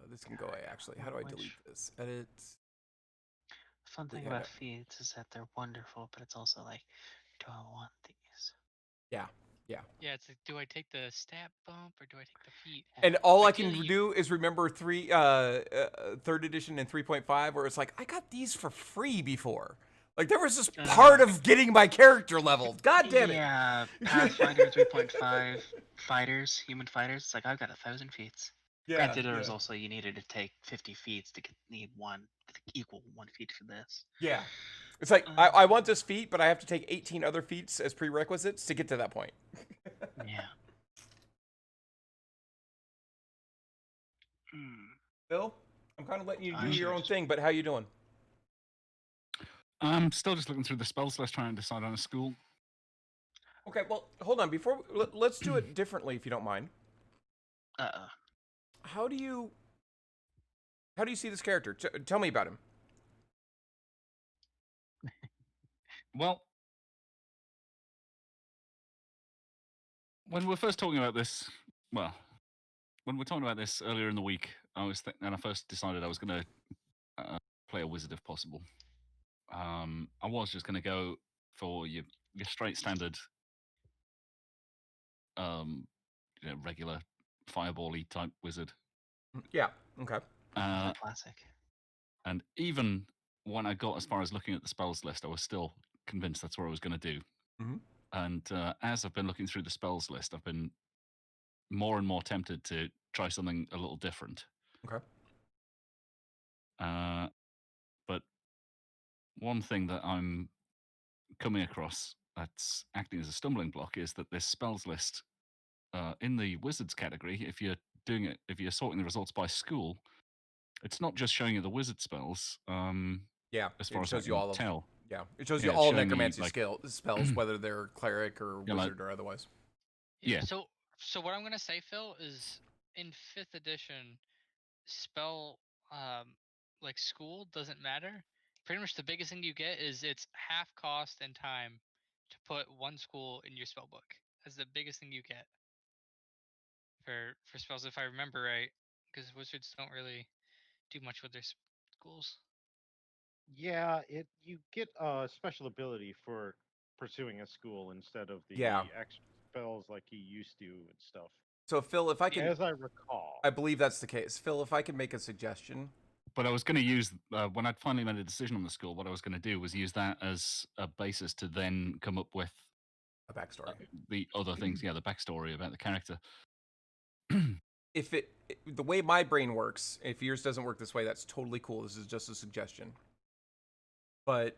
This can go away, actually. How do I delete this? Edit. Fun thing Yeah, about no. feeds is that they're wonderful, but it's also like, do I want these? Yeah. Yeah, it's like, do I take the stat bump or do I take the feat? And all I Ideally, can you- do is remember third edition and 3.5, where it's like, I got these for free before. Like, there was just part of getting my character leveled. God damn it. Yeah, Pathfinder 3.5 fighters, human fighters. It's like I've got 1,000 feats. Granted, there was also you needed to take 50 feats to need equal 1 feat for this. Yeah. It's like, I want this feat, but I have to take 18 other feats as prerequisites to get to that point. Yeah. Hmm. Bill, I'm kind of letting you do I'm your own just- thing, but how you doing? I'm still just looking through the spells list, trying to decide on a school. Okay, well, hold on. Before let's do it differently, if you don't mind. How do you see this character? Tell me about him. Well, when we were first talking about this, well, when we were talking about this earlier in the week, and I first decided I was going to play a wizard if possible. I was just going to go for your straight standard, regular fireball-y type wizard. Yeah. Okay. The classic. And even when I got as far as looking at the spells list, I was still convinced that's what I was going to do. Mhm. And as I've been looking through the spells list, I've been more and more tempted to try something a little different. Okay. But one thing that I'm coming across that's acting as a stumbling block is that this spells list in the wizards category, if you're sorting the results by school, it's not just showing you the wizard spells. Yeah. As far It as I shows you can all of. tell, Yeah. It shows Yeah, you it's all showing me, necromancy like- spells, whether they're cleric or Yeah, like- wizard or otherwise. Yeah. So what I'm gonna say, Phil, is in 5th edition, spell like school doesn't matter. Pretty much the biggest thing you get is it's half cost and time to put one school in your spell book. That's the biggest thing you get for spells, if I remember right, because wizards don't really do much with their schools. Yeah, you get a special ability for pursuing a school instead of the Yeah. extra spells like you used to and stuff. So Phil, if I can, As I recall. I believe that's the case. Phil, if I can make a suggestion. But I was going to use when I'd finally made a decision on the school. What I was going to do was use that as a basis to then come up with A backstory. the other things. Yeah, the backstory about the character. If the way my brain works, if yours doesn't work this way, that's totally cool. This is just a suggestion. But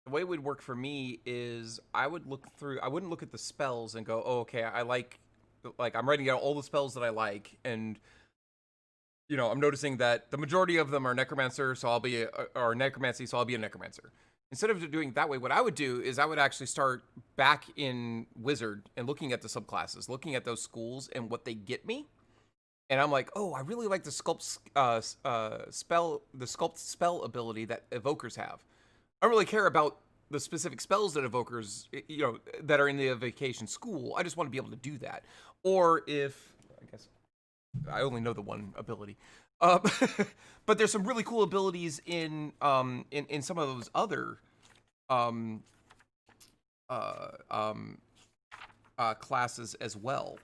the way it would work for me is I wouldn't look at the spells and go, oh, okay, I like I'm writing out all the spells that I like, and I'm noticing that the majority of them are necromancer, so I'll be or necromancy, so I'll be a necromancer. Instead of doing it that way, what I would do is I would actually start back in wizard and looking at the subclasses, looking at those schools and what they get me. And I'm like, oh, I really like the sculpt spell ability that evokers have. I don't really care about the specific spells that evokers, that are in the evocation school. I just want to be able to do that. Or if, I guess, I only know the one ability, but there's some really cool abilities in some of those other classes as well.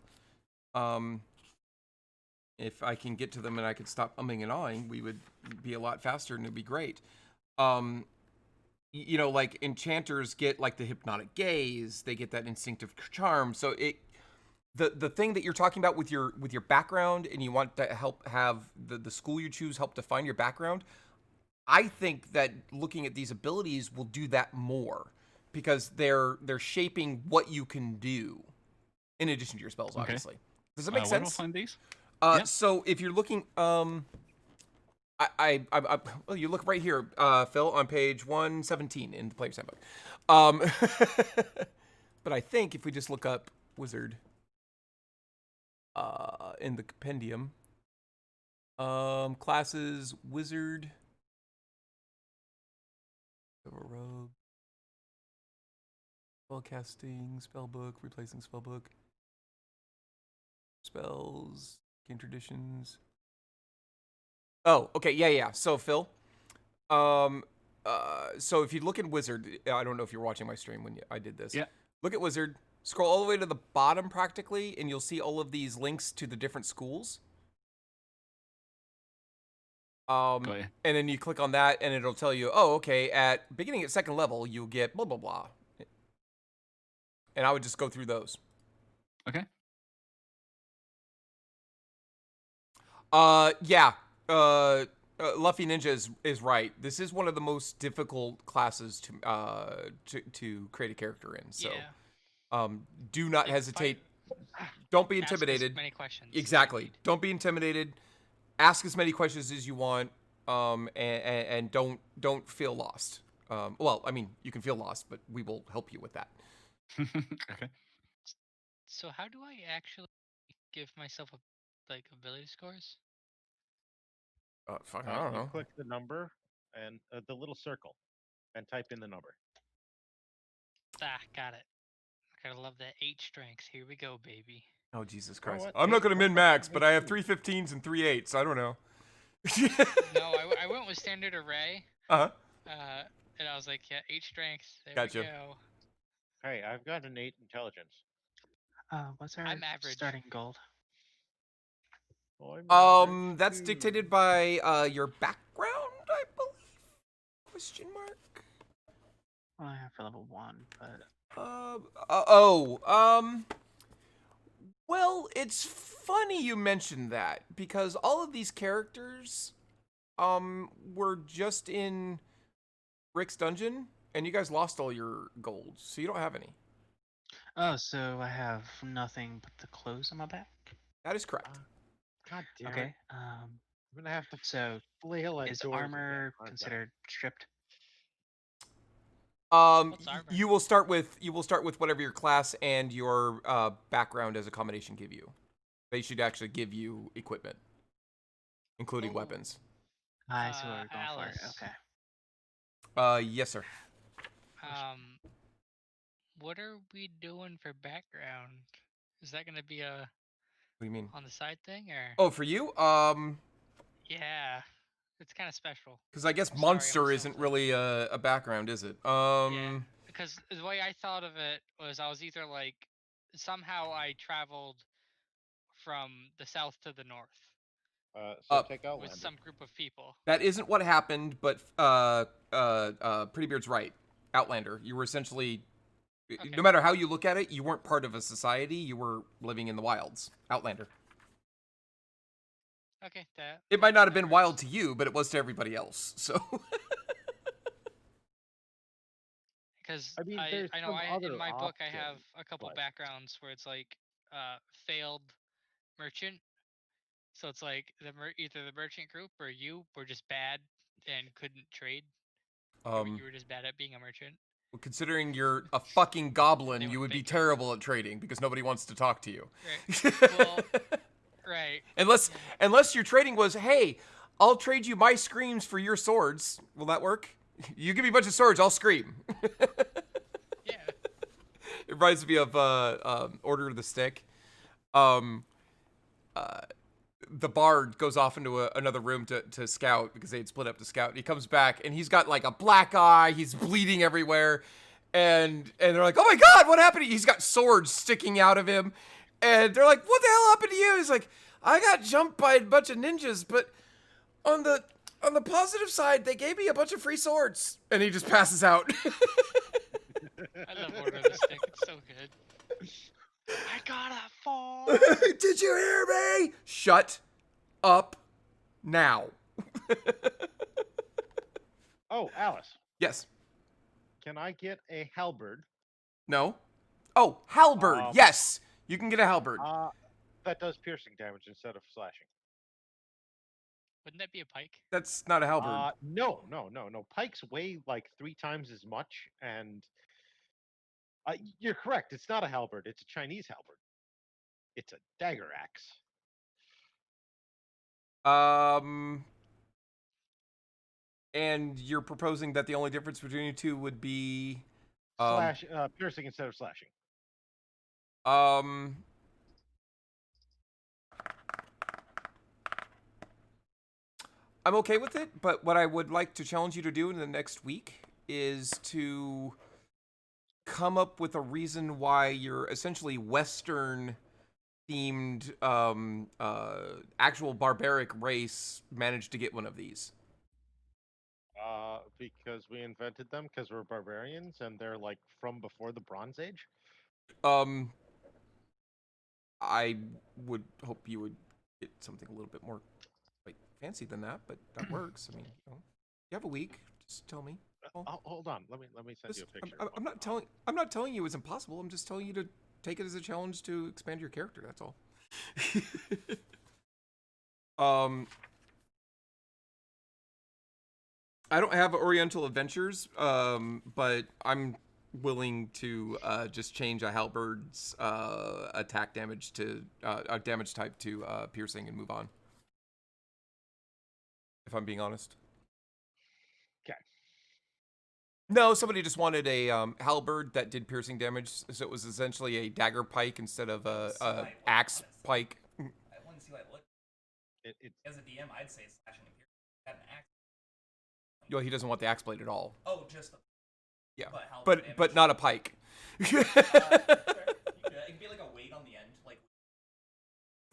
If I can get to them and I could stop umming and ahhing, we would be a lot faster and it'd be great. Like enchanters get like the hypnotic gaze, they get that instinctive charm. So the thing that you're talking about with your background, and you want to help have the school you choose help define your background. I think that looking at these abilities will do that more because they're shaping what you can do in addition to your spells, obviously. Does that make Where do I sense? find these? So if you're looking, well, you look right here, Phil, on page 117 in the player's handbook. But I think if we just look up wizard, in the compendium, classes, wizard, rogue, spellcasting, spellbook, replacing spellbook, spells, game traditions. Oh, okay, yeah. So Phil, so if you look at wizard, I don't know if you're watching my stream when I did this. Yeah. Look at wizard. Scroll all the way to the bottom practically, and you'll see all of these links to the different schools. Got you. And then you click on that, and it'll tell you, oh, okay, beginning at 2nd level, you'll get blah blah blah. And I would just go through those. Okay. Yeah. Luffy Ninja is right. This is one of the most difficult classes to create a character in. So, Yeah. Do not Like, hesitate. Don't be Ask us intimidated. many questions. Exactly. Don't be intimidated. Ask as many questions as you want. And don't feel lost. Well, I mean, you can feel lost, but we will help you with that. Okay. So how do I actually give myself ability scores? Fuck, I don't You know. click the number and the little circle, and type in the number. Ah, got it. I gotta love that 8 strengths. Here we go, baby. Oh, Jesus know Christ. what? I'm not Eight- going to let's min go max, with but I have 18. 3 15s and 3 8s. I don't know. No, I went with standard array. Uh-huh. And I was like, yeah, 8 strength. There Gotcha. we go. Hey, I've got an 8 intelligence. What's our I'm average. starting gold? I'm average That's too. dictated by your background, I believe. Question mark. Well, I have for level 1, but Well, it's funny you mentioned that because all of these characters were just in Rick's dungeon and you guys lost all your gold, so you don't have any. oh, so I have nothing but the clothes on my back. That is correct. God damn it. Okay. I'm gonna have to So flail at is doors armor again, aren't I? considered stripped? What's armor? You will start with whatever your class and your background as a combination give you. They should actually give you equipment, including Oh. weapons. I see what we're going Alice. for. Okay. Yes, sir. What are we doing for background? Is that gonna be a What do you mean? on the side thing or? Oh, for you? Yeah, it's kind of special. Because I guess Sorry, I'm monster so isn't selfish. really a background, is it? Yeah, because the way I thought of it was I was either like somehow I traveled from the south to the north So Uh, take with Outlander. some group of people. That isn't what happened, but Pretty Beard's right. Outlander, you were essentially, Okay. no matter how you look at it, you weren't part of a society. You were living in the wilds. Outlander. Okay, that. It might not have that been works. wild to you, but it was to everybody else. So. Because I mean, there's I know some I other in my book I have options, a couple but- backgrounds where it's like failed merchant. So it's like either the merchant group or you were just bad and couldn't trade. You were just bad at being a merchant. Well, considering you're a fucking goblin, They you went would be fake. terrible at trading because nobody wants to talk to you. Right. Well, right. Unless your trading was, hey, I'll trade you my screams for your swords. Will that work? You give me a bunch of swords, I'll scream. Yeah. It reminds me of Order of the Stick. The bard goes off into another room to scout because they had split up to scout. And he comes back and he's got like a black eye. He's bleeding everywhere. And they're like, oh my God, what happened? He's got swords sticking out of him. And they're like, what the hell happened to you? He's like, I got jumped by a bunch of ninjas, but on the positive side, they gave me a bunch of free swords. And he just passes out. I love Order of the Stick. It's so good. I gotta fall. Did you hear me? Shut up now. Oh, Alice, Yes. can I get a halberd? No. Oh, halberd. Yes. You can get a halberd. That does piercing damage instead of slashing. Wouldn't that be a pike? That's not a halberd. No. Pikes weigh like 3 times as much, and you're correct. It's not a halberd. It's a Chinese halberd. It's a dagger axe. And you're proposing that the only difference between you two would be Piercing instead of slashing. I'm okay with it, but what I would like to challenge you to do in the next week is to come up with a reason why your essentially Western themed actual barbaric race managed to get one of these. Because we invented them because we're barbarians and they're like from before the Bronze Age. I would hope you would get something a little bit more like fancy than that, but that works. I mean, you have a week. Just tell me. Hold on. Let me send you a picture. I'm not telling you it's impossible. I'm just telling you to take it as a challenge to expand your character. That's all. I don't have Oriental Adventures, but I'm willing to just change a halberd's attack damage to damage type to piercing and move on. If I'm being honest. No, somebody just wanted a halberd that did piercing damage, so it was essentially a dagger pike instead of a axe pike. I wouldn't see why it would. It As a DM, I'd say slashing and piercing. Got an axe. Well, he doesn't want the axe blade at all. Oh, just the. Yeah, But how but damage? not a pike. Fair. You could. It'd be like a weight on the end, like.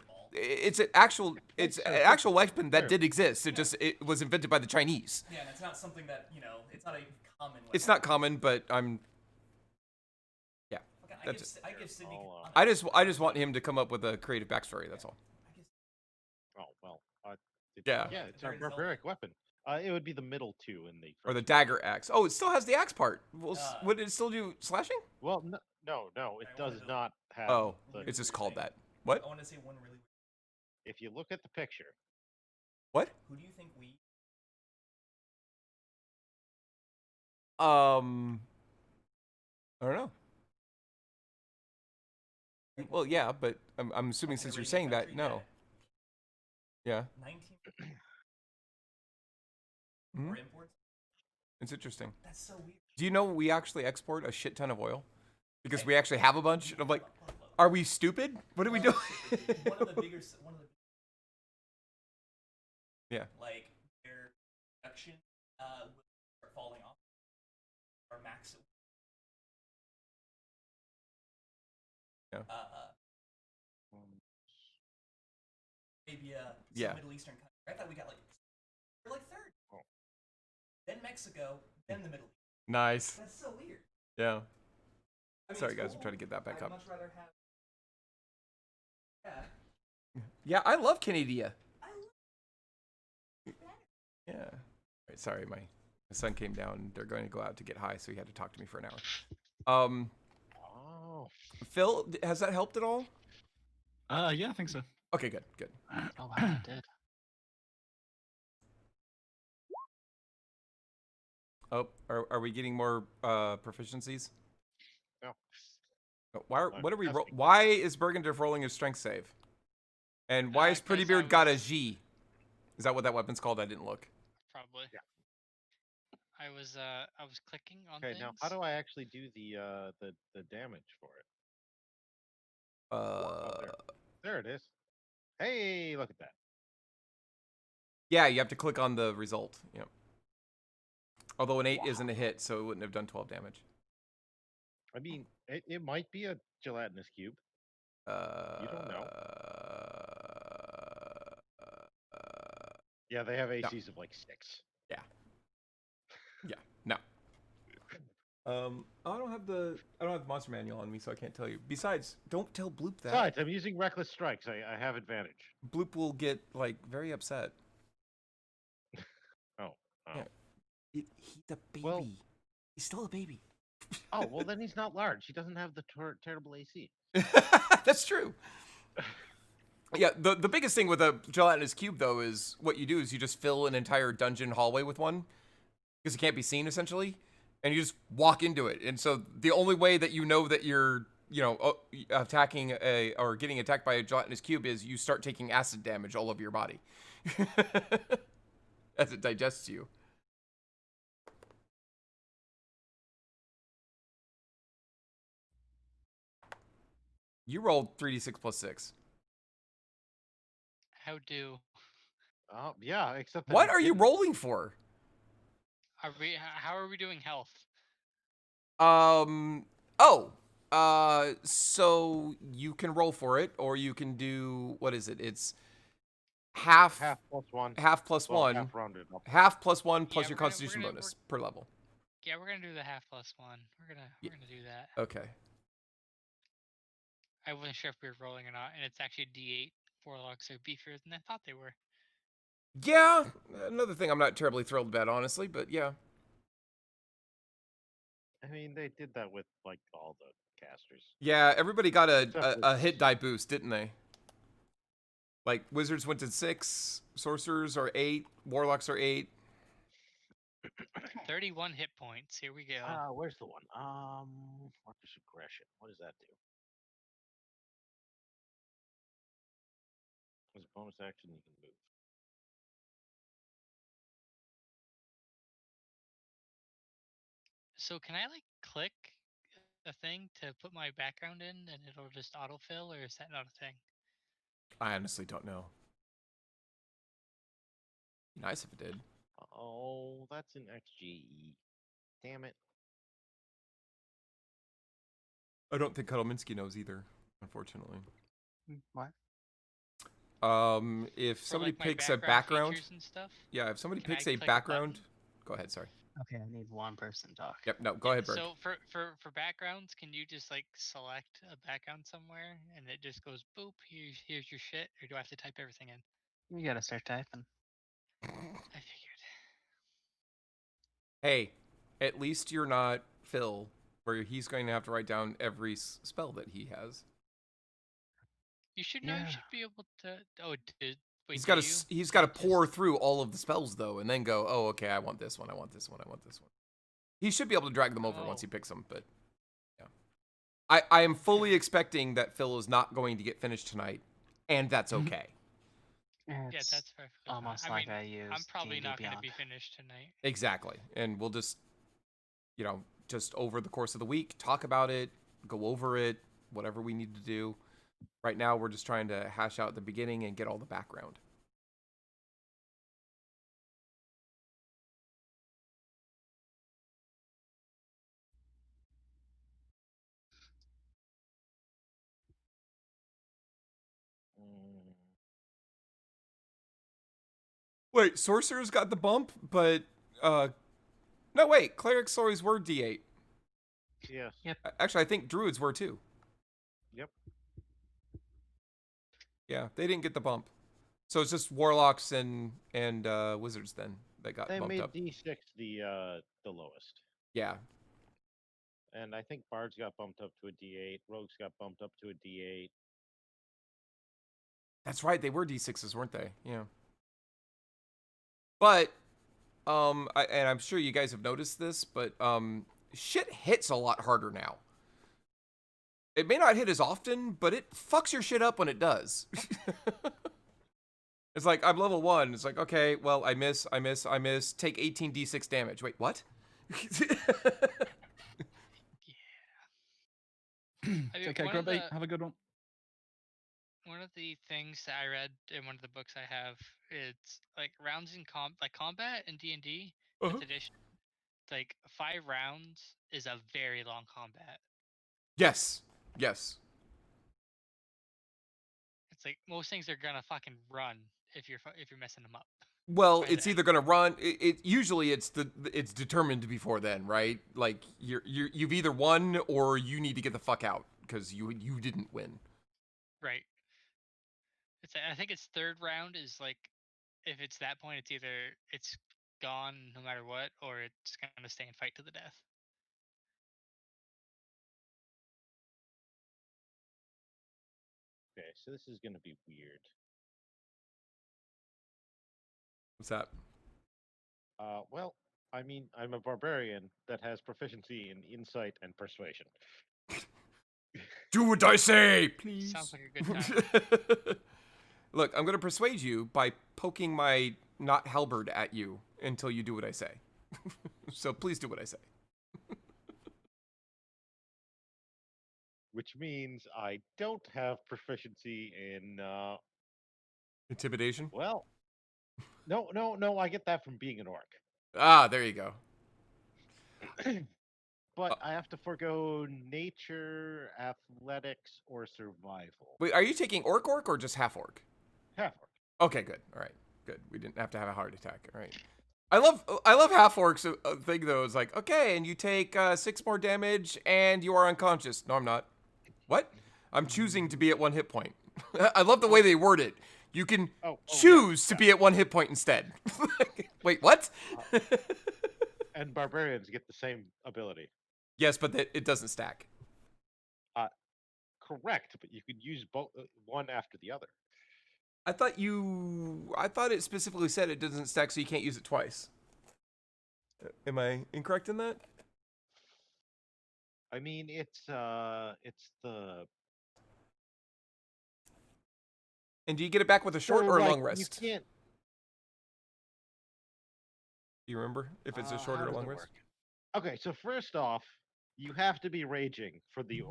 Ball. It's an actual weapon that Sure. did exist. It was invented by the Chinese. Yeah, and it's not something that it's not a common. Weapon. It's not common, but Okay, I that's give, I give Sydney. I'll, I just want him to come up with a creative backstory. That's all. I guess oh well. Yeah. Yeah, it's They're our in Zelda. barbaric weapon. It would be the middle two in the. Or the first- dagger axe. Oh, it still has the axe part. Well, Uh, would it still do slashing? Well, no, it I does wanted to- not have. Oh, the, it's just weird called thing. that. What? I want to say one really. if you look at the picture, What? Who do you think we? I don't know. Well, yeah, but I'm assuming since you're saying that, no. Yeah. 19 Mhm. more imports. It's interesting. That's so weird. Do you know we actually export a shit ton of oil? Because we actually have a bunch. And I'm like, are we stupid? What are we doing? One of the bigger. Yeah. Like their production will start falling off. Or max. Yeah. Maybe some Yeah. Middle Eastern country. I thought we got we're like third. Oh. Then Mexico, then the Middle East. Nice. That's so weird. Yeah. I mean, Sorry, it's guys. cool. I'm trying to get that back I'd up. much rather have. Yeah. Yeah, I love Canada. I love Yeah. All right, sorry, my son came down. They're going to go out to get high, so he had to talk to me for an hour. oh, Phil, has that helped at all? Yeah, I think so. Okay, good, good. Oh wow, it did. Oh, are we getting more proficiencies? no. What are we? Testing. Why is Bergendorf rolling his strength save? And why is 'Cause Pretty I Beard got a was- G? Is that what that weapon's called? I didn't look. Probably. Yeah. I was clicking on Okay, things. now how do I actually do the damage for it? Oh, there it is. Hey, look at that. Yeah, you have to click on the result. Yep. Although an 8 isn't a hit, so it wouldn't have done 12 damage. I mean, it might be a gelatinous cube. You don't know. Yeah, they have ACs of like 6. Yeah, no. I don't have the monster manual on me, so I can't tell you. Besides, don't tell Bloop that. Besides, I'm using reckless strikes. I have advantage. Bloop will get like very upset. Oh. Yeah. He's a baby. Well- He's still a baby. Oh, well then he's not large. He doesn't have the terrible AC. That's true. Yeah, the biggest thing with a gelatinous cube though is what you do is you just fill an entire dungeon hallway with one because it can't be seen essentially, and you just walk into it. And so the only way that you know that you're attacking or getting attacked by a gelatinous cube is you start taking acid damage all over your body as it digests you. You rolled 3d6 plus 6. How do? Oh, yeah, except that What he are you didn't. rolling for? How are we doing health? So you can roll for it, or you can do, what is it? It's half Half plus 1. plus Well, 1, half rounded up. half plus 1 plus Yeah, your we're gonna- constitution we're gonna- bonus per level. Yeah, we're gonna do the half plus one. We're gonna do that. Okay. I wasn't sure if we were rolling or not, and it's actually D8 warlocks, so beefier than I thought they were. Yeah, another thing I'm not terribly thrilled about, honestly, but yeah. I mean, they did that with like all the casters. Yeah, everybody got Except a hit die boost, didn't they? Like, wizards went to 6, sorcerers are 8, warlocks are 8. 31 hit points. Here we go. Where's the one? Marcus aggression. What does that do? As a bonus action, you can move. So can I like click a thing to put my background in and it'll just autofill, or is that not a thing? I honestly don't know. Be nice if it did. Oh, that's an XGE. Damn it. I don't think Kudelminski knows either, unfortunately. What? If For somebody like my picks a background background, features and stuff. yeah, if somebody Can I picks a click a background, button? go ahead. Sorry. Okay, I need one person talk. Yep. No. Go Yeah, ahead, Berg. so for backgrounds, can you just like select a background somewhere and it just goes boop, here's your shit, or do I have to type everything in? You gotta start typing. I figured. Hey, at least you're not Phil, where he's going to have to write down every spell that he has. You should know. You Yeah. should be able to. Oh, did wait? He's Do got you? to he's Did got to it pour just- through all of the spells though, and then go, oh, okay, I want this one, I want this one, I want this one. He should be able to drag them over once he Oh. picks them, but yeah. I am fully expecting that Phil is not going to get finished tonight, and that's okay. Yeah, It's that's perfectly fine. almost I like mean, I use I'm probably D&D not going to Beyond. be finished tonight. Exactly. And we'll just, just over the course of the week, talk about it, go over it, whatever we need to do. Right now, we're just trying to hash out the beginning and get all the background. Mm, Wait, sorcerers got the bump, but no, wait, clerics always were D8. yes. Yep. Actually, I think druids were too. Yep. Yeah, they didn't get the bump. So it's just warlocks and wizards then that got They bumped made up. D6 the lowest. Yeah, And I think bards got bumped up to a D8, rogues got bumped up to a D8. that's right. They were D6s, weren't they? Yeah. But and I'm sure you guys have noticed this, but shit hits a lot harder now. It may not hit as often, but it fucks your shit up when it does. It's like, I'm level 1. It's like, okay, well, I miss. Take 18 d6 damage. Wait, what? I mean, Okay, Grubby, have a good one. one of the things that I read in one of the books I have, it's like rounds in combat in D&D, Uh-huh. 5th edition. Like 5 rounds is a very long combat. Yes. It's like most things are gonna fucking run if you're messing them up. Well, By the it's end. either gonna run. Usually it's determined before then, right? Like you've either won or you need to get the fuck out because you didn't win. Right. I think its 3rd round is like, if it's that point, it's either it's gone no matter what, or it's gonna stay and fight to the death. Okay, so this is going to be weird. What's that? Well, I mean, I'm a barbarian that has proficiency in insight and persuasion. Do what I say, please. Sounds like a good time. Look, I'm gonna persuade you by poking my not halberd at you until you do what I say. So please do what I say. Which means I don't have proficiency in, Intimidation. well, no, I get that from being an orc. Ah, there you go. But I have to forego nature, athletics, or survival. Wait, are you taking orc or just half orc? Half orc. Okay, good. All right, good. We didn't have to have a heart attack. All right. I love half orcs thing though. It's like, okay, and you take 6 more damage and you are unconscious. No, I'm not. What? I'm choosing to be at 1 hit point. I love the way they word it. You can choose to be at 1 hit point instead. Wait, what? And barbarians get the same ability. Yes, but it doesn't stack. Correct, but you could use both one after the other. I thought it specifically said it doesn't stack, so you can't use it twice. Am I incorrect in that? I mean, it's the And do you get it back with a short so, or a like, long rest? You can't. Do you remember if it's a short How or a does long it rest? work? Okay, so first off, you have to be raging for the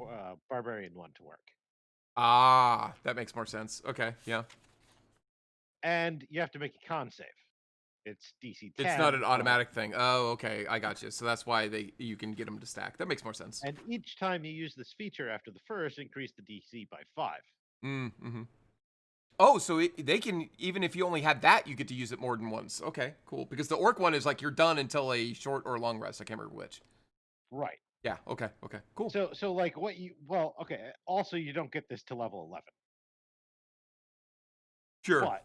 barbarian one to work, Ah, that makes more sense. Okay, yeah. and you have to make a con save. It's DC 10. It's not an automatic thing. Oh, okay, I got you. So that's why you can get them to stack. That makes more sense. And each time you use this feature after the first, increase the DC by 5. Mm-hmm. Oh, so they can, even if you only had that, you get to use it more than once. Okay, cool. Because the orc one is like you're done until a short or long rest. I can't remember which. Right. Yeah. Okay. Okay. Cool. So like what you okay. Also, you don't get this to level 11, Sure. but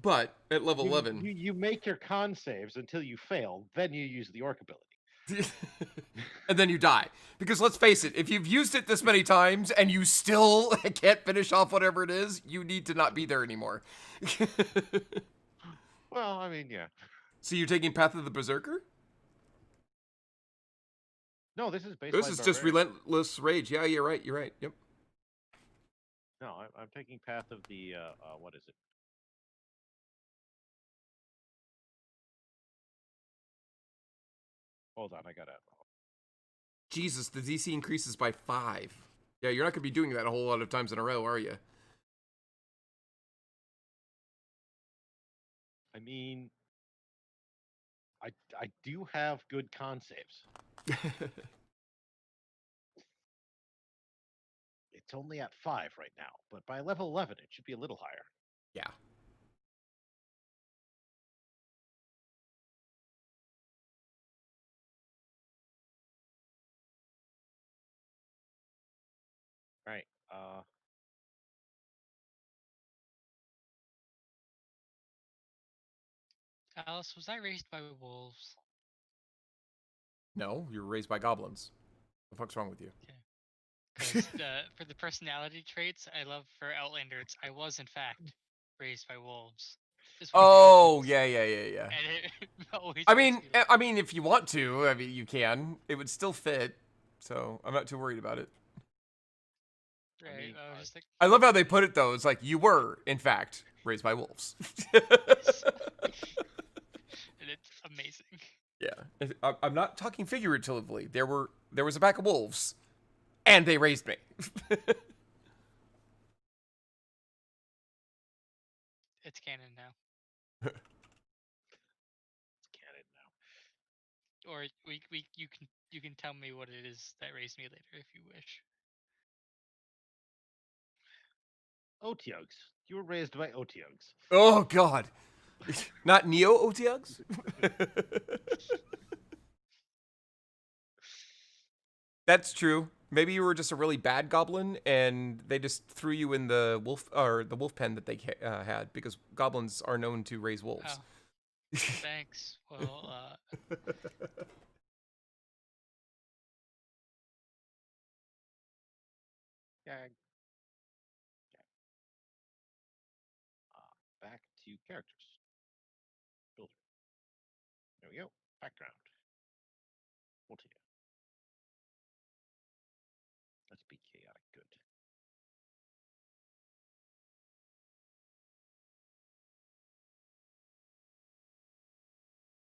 But at level you 11, you make your con saves until you fail, then you use the orc ability. and then you die. Because let's face it, if you've used it this many times and you still can't finish off whatever it is, you need to not be there anymore. Well, I mean, yeah. So you're taking Path of the Berserker? No, this is baseline. This is just barbarian. relentless rage. Yeah, you're right. You're right. Yep. No, I'm taking path of the what is it? Hold on, I got it. Jesus, the DC increases by 5. Yeah, you're not going to be doing that a whole lot of times in a row, are you? I mean, I do have good con saves. It's only at 5 right now, but by level 11, it should be a little higher. Yeah. Right. Alice, was I raised by wolves? No, you're raised by goblins. What the fuck's wrong with you? Because for the personality traits I love for Outlanders, I was in fact raised by wolves. Just one of the Oh, options. yeah. And it always I makes mean, me laugh. I mean, if you want to, I mean, you can. It would still fit. So I'm not too worried about it. Right. mean, I was just like, I love how they put it though. It's like you were, in fact, raised by wolves. yes. And it's amazing. Yeah, I'm not talking figuratively. There was a pack of wolves, and they raised me. It's canon now. It's canon now. Or you can tell me what it is that raised me later if you wish. Otyugs. You were raised by Otyugs. Oh God, not Neo Otyugs. That's true. Maybe you were just a really bad goblin, and they just threw you in the wolf pen that they had because goblins are known to raise wolves. Oh, thanks. Well, Yeah. Back to characters. Builder. There we go. Background. Multi. Let's be chaotic good.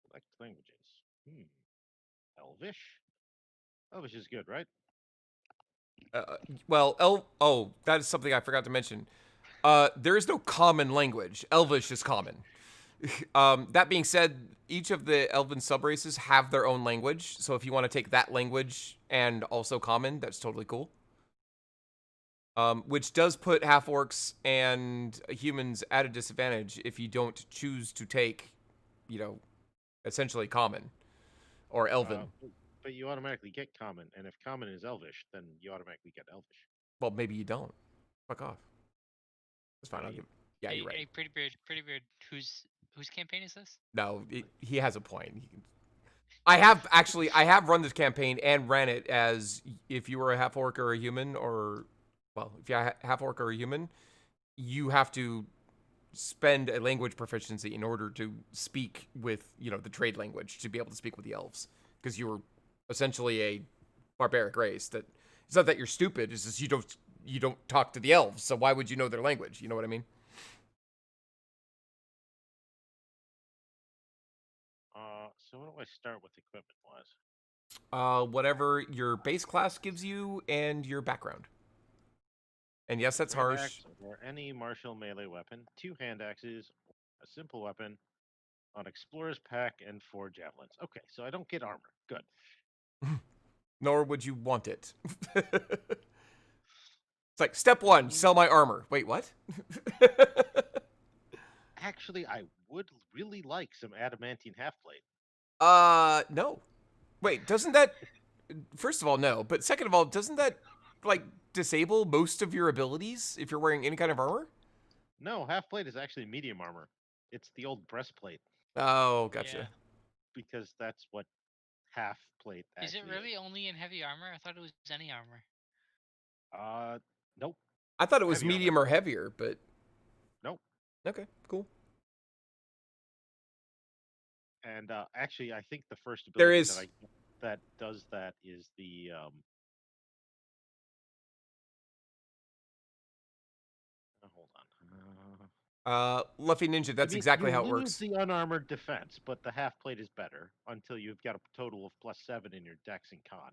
Select languages. Elvish. Elvish is good, right? Oh, that is something I forgot to mention. There is no common language. Elvish is common. That being said, each of the elven subraces have their own language. So if you want to take that language and also common, that's totally cool. Which does put half orcs and humans at a disadvantage if you don't choose to take, essentially common or elven. But you automatically get common, and if common is Elvish, then you automatically get Elvish. Well, maybe you don't. Fuck off. That's fine. Yeah, hey, you're right. hey, pretty weird. Whose campaign is this? No, he has a point. I have run this campaign and ran it as if you were a half orc or a human, or if you're a half orc or a human, you have to spend a language proficiency in order to speak with the trade language to be able to speak with the elves, because you were essentially a barbaric race. That it's not that you're stupid; it's just you don't talk to the elves, so why would you know their language? You know what I mean? So what do I start with equipment wise? Whatever your base class gives you and your background. And yes, that's Great harsh. axe or any martial melee weapon, 2 hand axes, a simple weapon, on explorer's pack, and 4 javelins. Okay, so I don't get armor. Good. Nor would you want it. It's like step one, sell my armor. Wait, what? Actually, I would really like some adamantine half plate. No. Wait, doesn't that? First of all, no. But second of all, doesn't that like disable most of your abilities if you're wearing any kind of armor? No, half plate is actually medium armor. It's the old breastplate Oh, gotcha. Yeah. because that's what half plate Is it actually really only in heavy armor? I thought it was any armor. Nope. I thought it was Heavy armor. medium or heavier, but Nope. okay, cool. And actually, I think the first There ability is. that does that is the hold on. Luffy Ninja, that's You exactly how it lose works. the unarmored defense, but the half plate is better until you've got a total of +7 in your dex and con.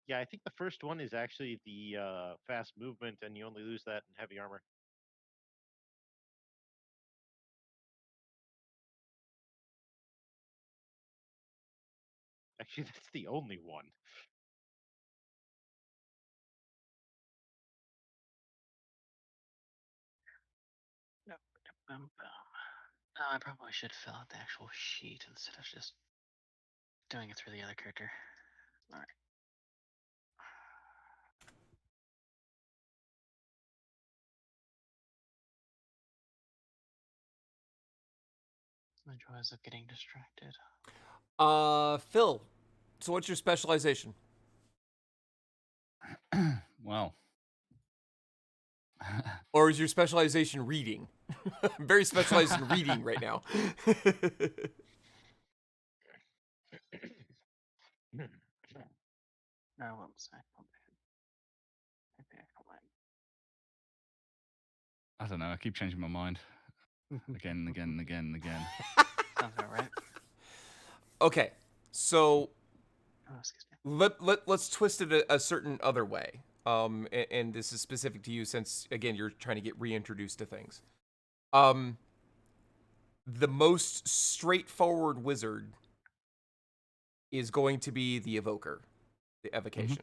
Yeah, I think the first one is actually the fast movement, and you only lose that in heavy armor. Actually, that's the only one. Nope. Boom, boom. No, I probably should fill out the actual sheet instead of just doing it through the other character. Alright. The joys of getting distracted. Phil. So what's your specialization? Well. Or is your specialization reading? I'm very specialized in reading right now. No, whoops. I don't mind. I don't know. I keep changing my mind again and again and again and again. Sounds about right. Okay, so Oh, excuse me. let's twist it a certain other way. And this is specific to you since again you're trying to get reintroduced to things. The most straightforward wizard is going to be the evoker, the evocation.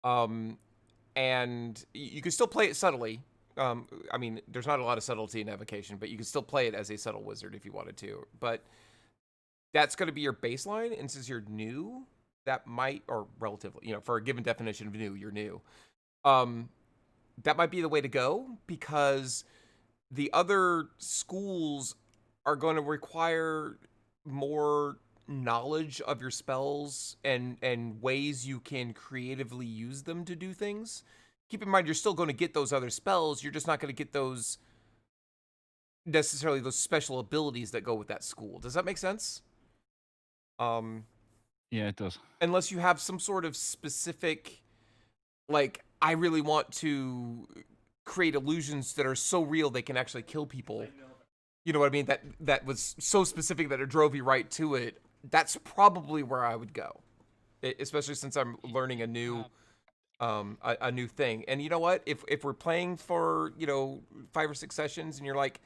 And you can still play it subtly. I mean, there's not a lot of subtlety in evocation, but you can still play it as a subtle wizard if you wanted to. But that's going to be your baseline, and since you're new, that might, or relatively, for a given definition of new, you're new. That might be the way to go because the other schools are going to require more knowledge of your spells and ways you can creatively use them to do things. Keep in mind you're still going to get those other spells, you're just not going to get those necessarily those special abilities that go with that school. Does that make sense? Yeah, it does. Unless you have some sort of specific, like, I really want to create illusions that are so real they can actually kill people. You know what I mean? That was so specific that it drove you right to it. That's probably where I would go, especially since I'm learning a new a new thing. And you know what? If we're playing for 5 or 6 sessions and you're like,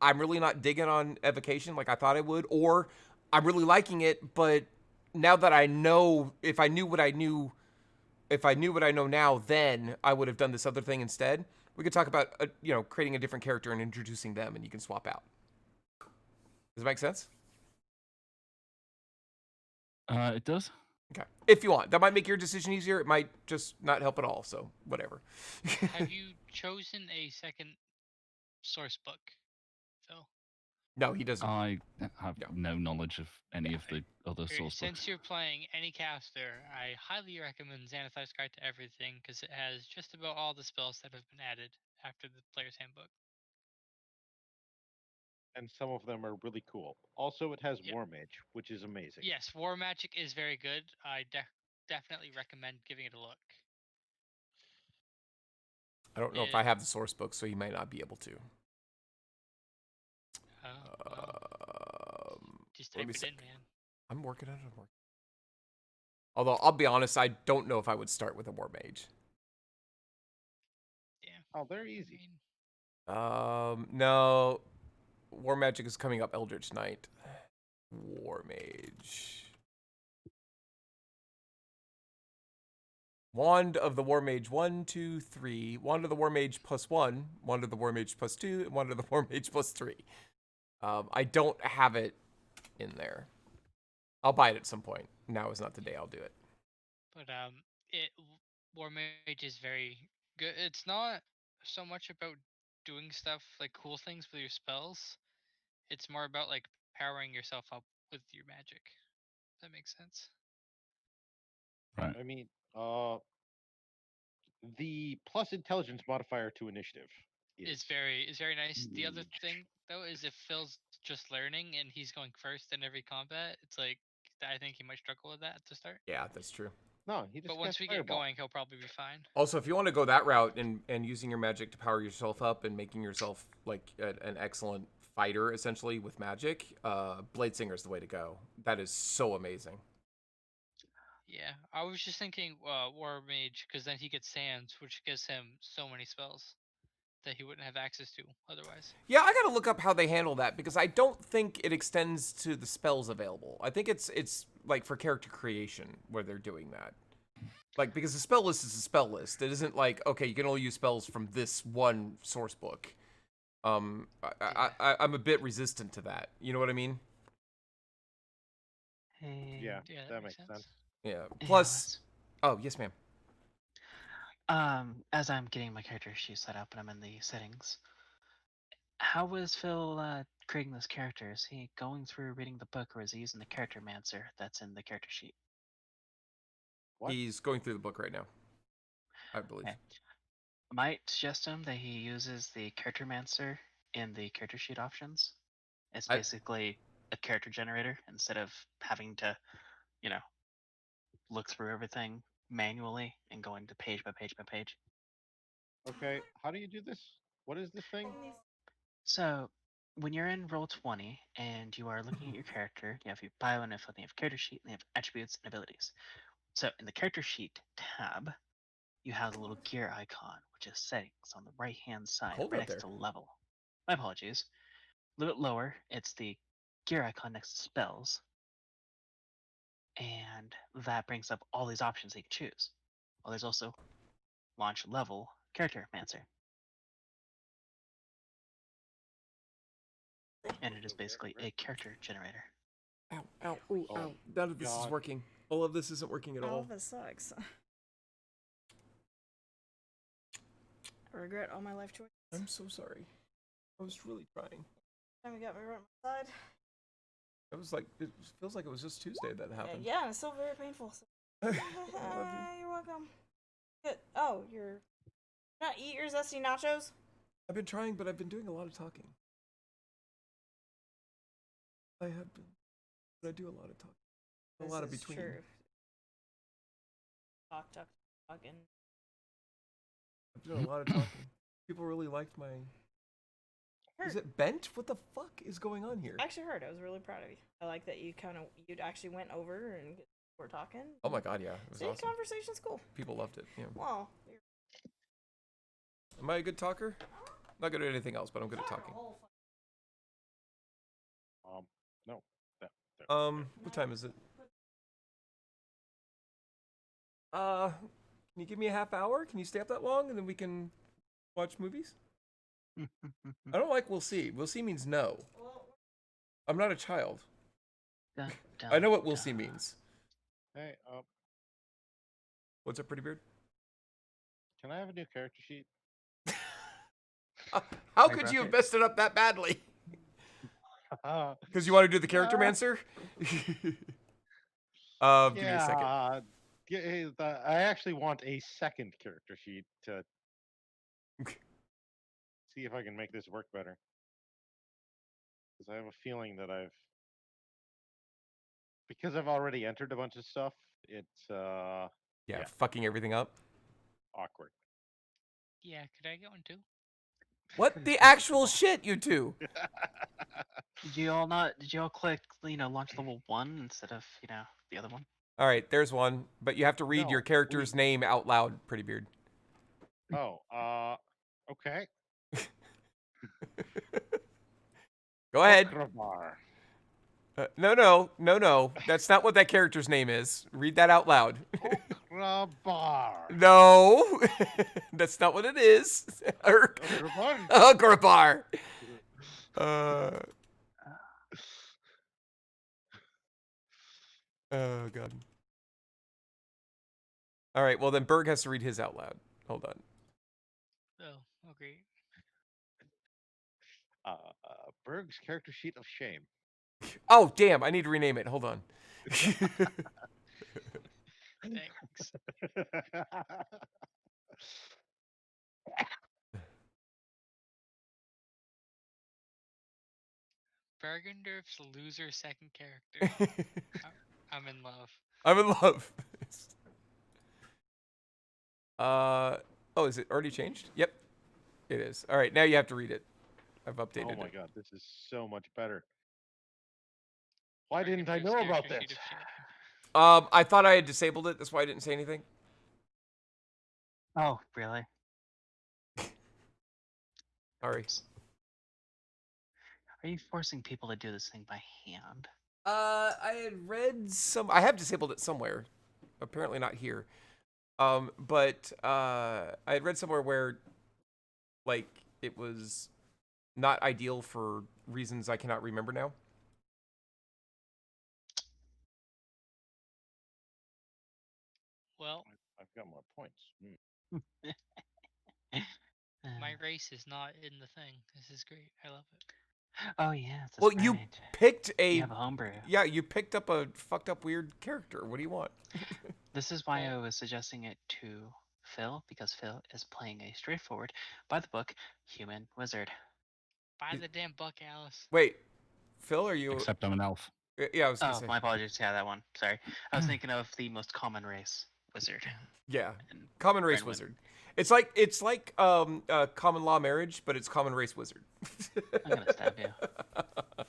I'm really not digging on evocation like I thought I would, or I'm really liking it, but now that I know, if I knew what I know now, then I would have done this other thing instead. We could talk about creating a different character and introducing them, and you can swap out. Does that make sense? It does. Okay. If you want, that might make your decision easier. It might just not help at all. So whatever. Have you chosen a second source book, Phil? No, he doesn't. I have no knowledge of any of the other source Since books. you're playing any caster, I highly recommend Xanathar's Guide to Everything because it has just about all the spells that have been added after the player's handbook. And some of them are really cool. Also, it has Yeah. War Mage, which is amazing. Yes, War Magic is very good. I definitely recommend giving it a look. I don't know if I have the source book, so he might not be able to. Oh, well, just Let type me it see. in, man. I'm working on it. Although I'll be honest, I don't know if I would start with a war mage. Yeah. Oh, they're I easy. mean, No. War magic is coming up. Eldritch Knight. War mage. Wand of the War Mage 1, 2, 3. Wand of the War Mage +1. Wand of the War Mage +2. And Wand of the War Mage +3. I don't have it in there. I'll buy it at some point. Now is not the day I'll do it. but it War Mage is very good. It's not so much about doing stuff like cool things with your spells. It's more about like powering yourself up with your magic. If that makes sense. Right. I mean, the plus intelligence modifier to initiative Is very nice. The other huge. thing though is if Phil's just learning and he's going first in every combat, it's like I think he might struggle with that at the start. Yeah, that's true. No, he just But once cast we get fireball. going, he'll probably be fine. Also, if you want to go that route and using your magic to power yourself up and making yourself like an excellent fighter, essentially, with magic, Bladesinger is the way to go. That is so amazing. Yeah, I was just thinking War Mage because then he gets Sands, which gives him so many spells that he wouldn't have access to otherwise. Yeah, I gotta look up how they handle that because I don't think it extends to the spells available. I think it's like for character creation where they're doing that. Like, because the spell list is a spell list. It isn't like, okay, you can only use spells from this one source book. I'm a bit resistant to that. You know what I mean? Hey, Yeah, Yeah, that makes makes sense. Yeah. hey, Plus, oh yes, ma'am. as I'm getting my character sheet set up and I'm in the settings, how was Phil creating this character? Is he going through reading the book, or is he using the character mancer that's in the character sheet? What? He's going through the book right now, I believe. Okay. I might suggest him that he uses the character mancer in the character sheet options. It's I basically a character generator instead of having to, you know, look through everything manually and going to page by page by page. Okay, how do you do this? What is this thing? So when you're in Roll20 and you are looking at your character, you have your bio and info, then you have character sheet, and you have attributes and abilities. So in the character sheet tab, you have the little gear icon, which is settings on the right hand side, Cold right out next there. to level. My apologies. A little bit lower, it's the gear icon next to spells. And that brings up all these options that you can choose. Well, there's also launch level character mancer. And it is basically a character generator. Ow, ow, ooh, Oh, ow. None of this is God. working. All of this isn't working at All all. of it sucks. I regret all my life choices. I'm so sorry. I was really trying. Time you got me right on my side. It was like, it feels like it was just Tuesday that happened. Yeah, and it's still very painful. So. I love you. You're welcome. Good. Oh, you're not eat your zesty nachos? I've been trying, but I've been doing a lot of talking. I have been, but I do a lot of talking. A lot of This is between. true. Talk, and I've done a lot of talking. People really liked my. Is it bent? What the fuck is going on here? I actually heard. I was really proud of you. I like that you you'd actually went over and were talking. Oh my god, yeah, it was See, awesome. conversation's cool. People loved it. Yeah. Well, Am I a good talker? Not good at anything else, but I'm good at talking. No. What time is it? Can you give me a half hour? Can you stay up that long, and then we can watch movies? I don't like we'll see. We'll see means no. I'm not a child. Dun, I know what dun, we'll dun. see means. Hey, What's up, pretty beard? can I have a new character sheet? How Hey, could you have Rocket. messed it up that badly? Because you want to do the character mancer? Give me a second. I actually want a second character sheet to see if I can make this work better. Because I have a feeling that because I've already entered a bunch of stuff, it's Yeah, yeah. fucking everything up. awkward. Yeah, could I get one too? What Pretty the sure actual people- shit, you two? Did you all not? Did you all click? Launch level 1 instead of the other one? All right, there's one, but you have to read your No, character's name out loud, Pretty Beard. Oh, okay. Go ahead. Okrabar. No. That's not what that character's name is. Read that out loud. Okrabar. No, that's not what it is. Okrabar. Grabar. Oh god. All right, well then Berg has to read his out loud. Hold on. Oh, great. Berg's character sheet of shame. Oh damn, I need to rename it. Hold on. Thanks. Bergendorf's loser second character. I'm in love. I'm in love. Oh, is it already changed? Yep, it is. All right, now you have to read it. I've updated Oh my it. god, this is so much better. Why didn't I know Bergendorf's about character this? sheet of shame. I thought I had disabled it. That's why I didn't say anything. Oh, really? Sorry. Oops. Are you forcing people to do this thing by hand? I had read some. I have disabled it somewhere. Apparently not here. But I had read somewhere where, like, it was not ideal for reasons I cannot remember now. Well, I've got more points. my race is not in the thing. This is great. I love it. Oh yeah, that's Well, right. you picked a. You have a homebrew. Yeah, you picked up a fucked up weird character. What do you want? This is why I was suggesting it to Phil, because Phil is playing a straightforward, by the book, human wizard. Buy the damn book, Alice. Wait, Phil, are you? Except I'm an elf. Yeah, I was gonna Oh, say. my apologies. Yeah, that one. Sorry. I was thinking of the most common race, wizard. Yeah, And common race Brandon. wizard. It's like common law marriage, but it's common race wizard. I'm gonna stab you.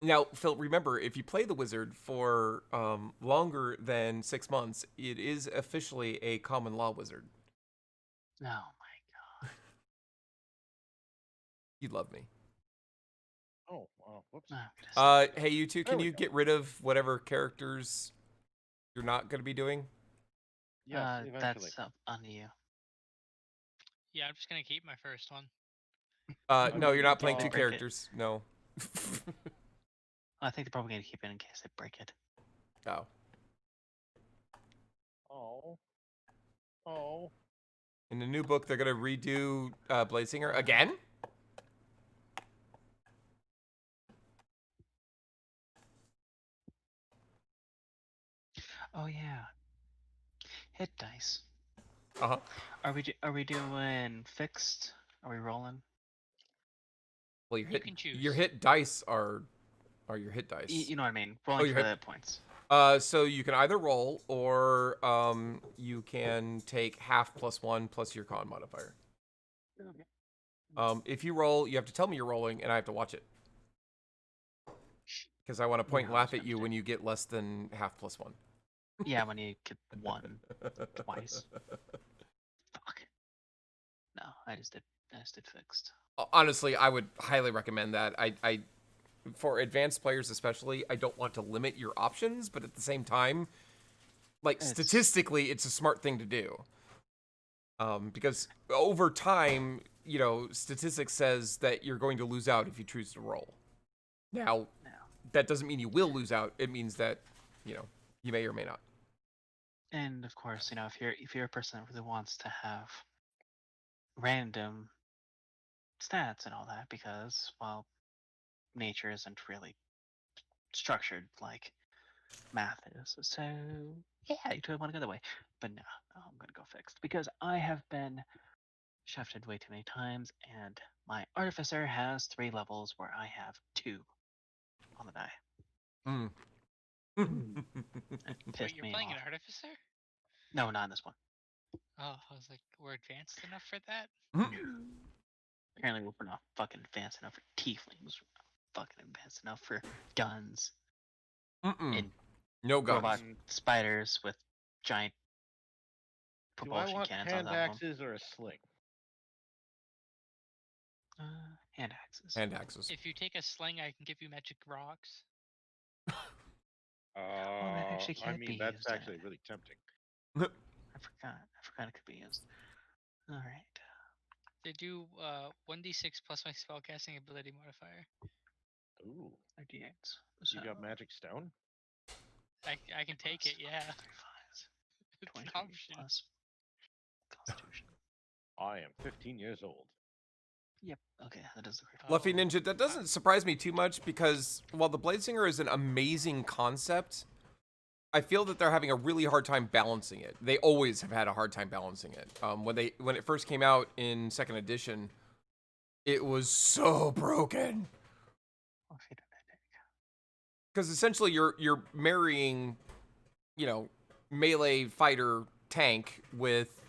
Now, Phil, remember, if you play the wizard for longer than 6 months, it is officially a common law wizard. Oh my You'd love me. Oh, whoops. god. I'm gonna stab Hey, you two, There can we you go. get rid of whatever characters you're not going to be doing? you. Yes, eventually. That's up onto you. Yeah, I'm just gonna keep my first one. No, you're not playing Break two it. characters. No. I think they're probably gonna keep it in case I break it. Oh. Oh. In the new book, they're going to redo Blazesinger again? Oh yeah. Hit dice. Uh-huh. Are we doing fixed? Are we rolling? Well, You can choose. your hit dice are your hit dice. You know what I mean? Rolling your for hit- the points. So you can either roll or you can take half plus 1 plus your con modifier. Okay. If you roll, you have to tell me you're rolling, and I have to watch it. Because I want to point and Yeah, laugh at you understood. when you get less than half plus 1. Yeah, when you get one twice. Fuck. No, I just did fixed. Honestly, I would highly recommend that. I for advanced players especially, I don't want to limit your options, but at the same time, like statistically, it's a smart thing to do. Because over time, statistics says that you're going to lose out if you choose to roll. Now, No. that doesn't mean you will lose out. It means that, you may or may not. And of course, if you're a person that really wants to have random stats and all that, because nature isn't really structured like math is. So yeah, you totally want to go that way. But no, I'm gonna go fixed because I have been shafted way too many times, and my artificer has 3 levels where I have 2 on the die. Mm. It Wait, pissed you're me playing off. an artificer? No, not in this one. Oh, I was like, we're advanced enough for that? Apparently, we're not fucking advanced enough for tieflings. We're not fucking advanced enough for guns Mm-mm. and No guns. robot spiders with giant Do I propulsion want cannons hand on top of them. axes or a sling? Hand axes. Hand axes. If you take a sling, I can give you magic rocks. actually I can't mean, be that's used in actually it. really tempting. I forgot it could be used. All right. They do 1d6 plus my spellcasting ability modifier. Ooh, 38. you got magic stone? I can take it, yeah. 35. It's an 23 option. plus Constitution. I am 15 years old. Yep. Okay, that is the correct. Fluffy Oh, Ninja, that doesn't surprise me too much because while the Bladesinger is an amazing concept, I feel that they're having a really hard time balancing it. They always have had a hard time balancing it. When it first came out in second edition, it was so broken. Because essentially you're marrying, you know, melee fighter tank with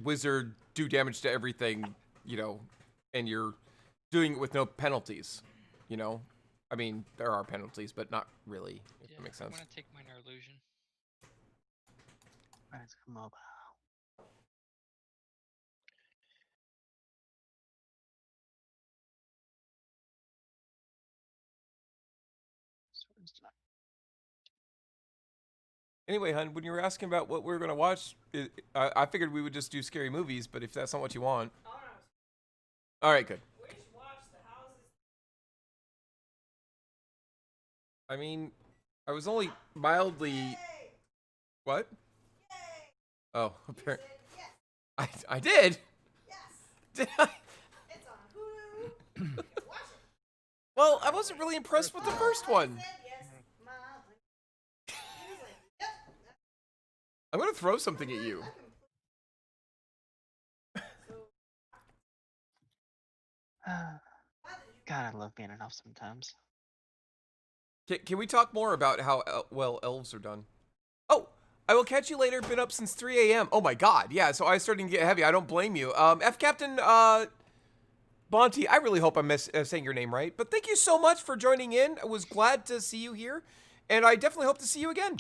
wizard do damage to everything, you know, and you're doing it with no penalties, you know. I mean, there are penalties, but not really. If yeah, that makes I'm sense. gonna take minor illusion. Alright, so mobile. Swords not. Anyway, hun, when you were asking about what we were gonna watch, I figured we would just do scary movies. But if that's not what you want, all right, good. We should watch the houses. I mean, I was only mildly. Yay! What? Yay! Oh, You apparently. said yes. I did. Yes. Did I? It's on Hulu. You can watch it. Well, I wasn't really impressed with the first one. I said yes, Mom. He was like, yep. I'm gonna throw something at you. God, I love being an elf sometimes. Can we talk more about how well elves are done? Oh, I will catch you later. Been up since 3 a.m. Oh my god, yeah. So I was starting to get heavy. I don't blame you. F Captain Bonte, I really hope I'm saying your name right. But thank you so much for joining in. I was glad to see you here, and I definitely hope to see you again.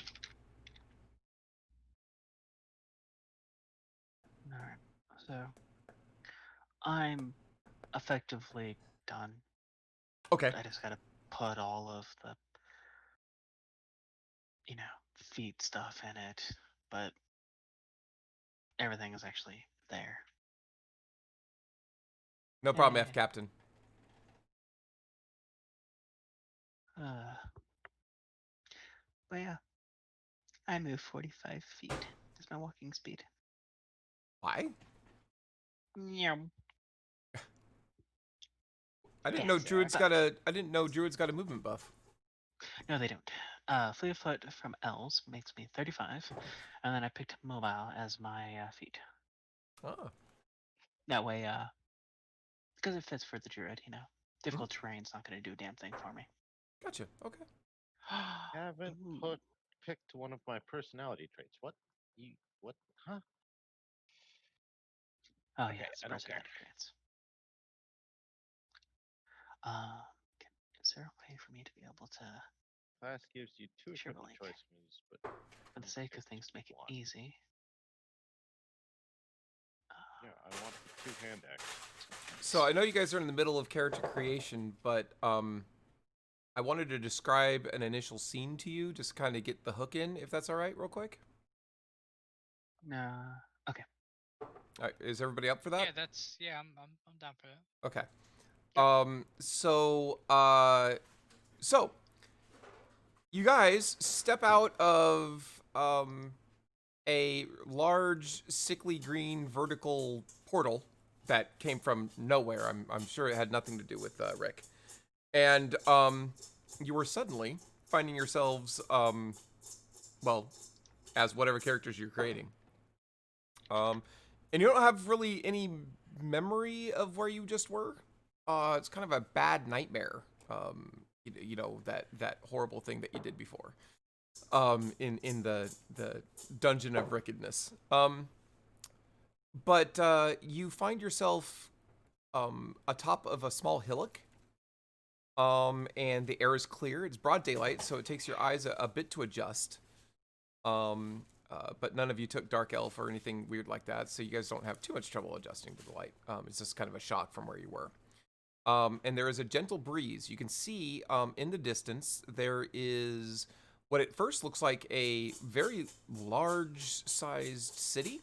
Alright, so I'm effectively done. Okay. I just gotta put all of the, feet stuff in it, but everything is actually there. No problem, Yay. F Captain. But yeah, I move 45 feet. That's my walking speed. Why? Yeah. I didn't Yeah, know so druids I got a. I didn't know druids got a movement buff. No, they don't. Fleet of foot from elves makes me 35, and then I picked mobile as my feet. Oh. That way, because it fits for the druid, difficult terrain's not going to do a damn thing for me. Gotcha. Okay. Haven't Ooh. picked one of my personality traits. What? What? Huh? Oh Okay, yeah, it's I don't care. personality traits. Is there a way for me to be able to, Class gives you two Sure, equipment Blake. choice moves, but for the sake of things to make it one. easy? Yeah, I want the 2 hand axes. So I know you guys are in the middle of character creation, but I wanted to describe an initial scene to you, just kind of get the hook in, if that's all right, real quick. No. Okay. All right, is everybody up for that? Yeah, I'm down for that. Okay. So you guys step out of a large sickly green vertical portal that came from nowhere. I'm sure it had nothing to do with Rick. And you were suddenly finding yourselves well, as whatever characters you're creating. And you don't have really any memory of where you just were. It's kind of a bad nightmare. That horrible thing that you did before. in the dungeon of wickedness. But you find yourself atop of a small hillock. And the air is clear. It's broad daylight, so it takes your eyes a bit to adjust. But none of you took Dark Elf or anything weird like that, so you guys don't have too much trouble adjusting to the light. It's just kind of a shock from where you were. And there is a gentle breeze. You can see in the distance there is what at first looks like a very large-sized city,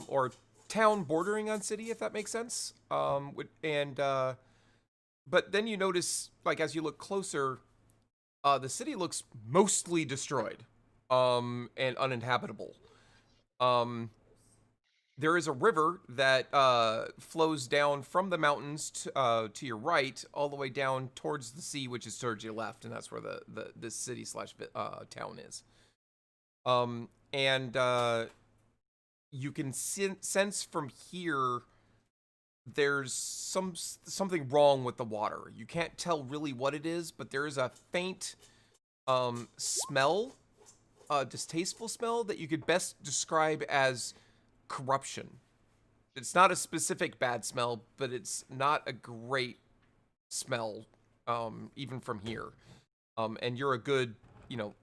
or town bordering on city, if that makes sense. But then you notice, like as you look closer, the city looks mostly destroyed, and uninhabitable. Um, there is a river that flows down from the mountains to your right, all the way down towards the sea, which is towards your left, and that's where the city slash town is. And you can sense from here there's something wrong with the water. You can't tell really what it is, but there is a faint smell, a distasteful smell that you could best describe as corruption. It's not a specific bad smell, but it's not a great smell, even from here. And you're a good,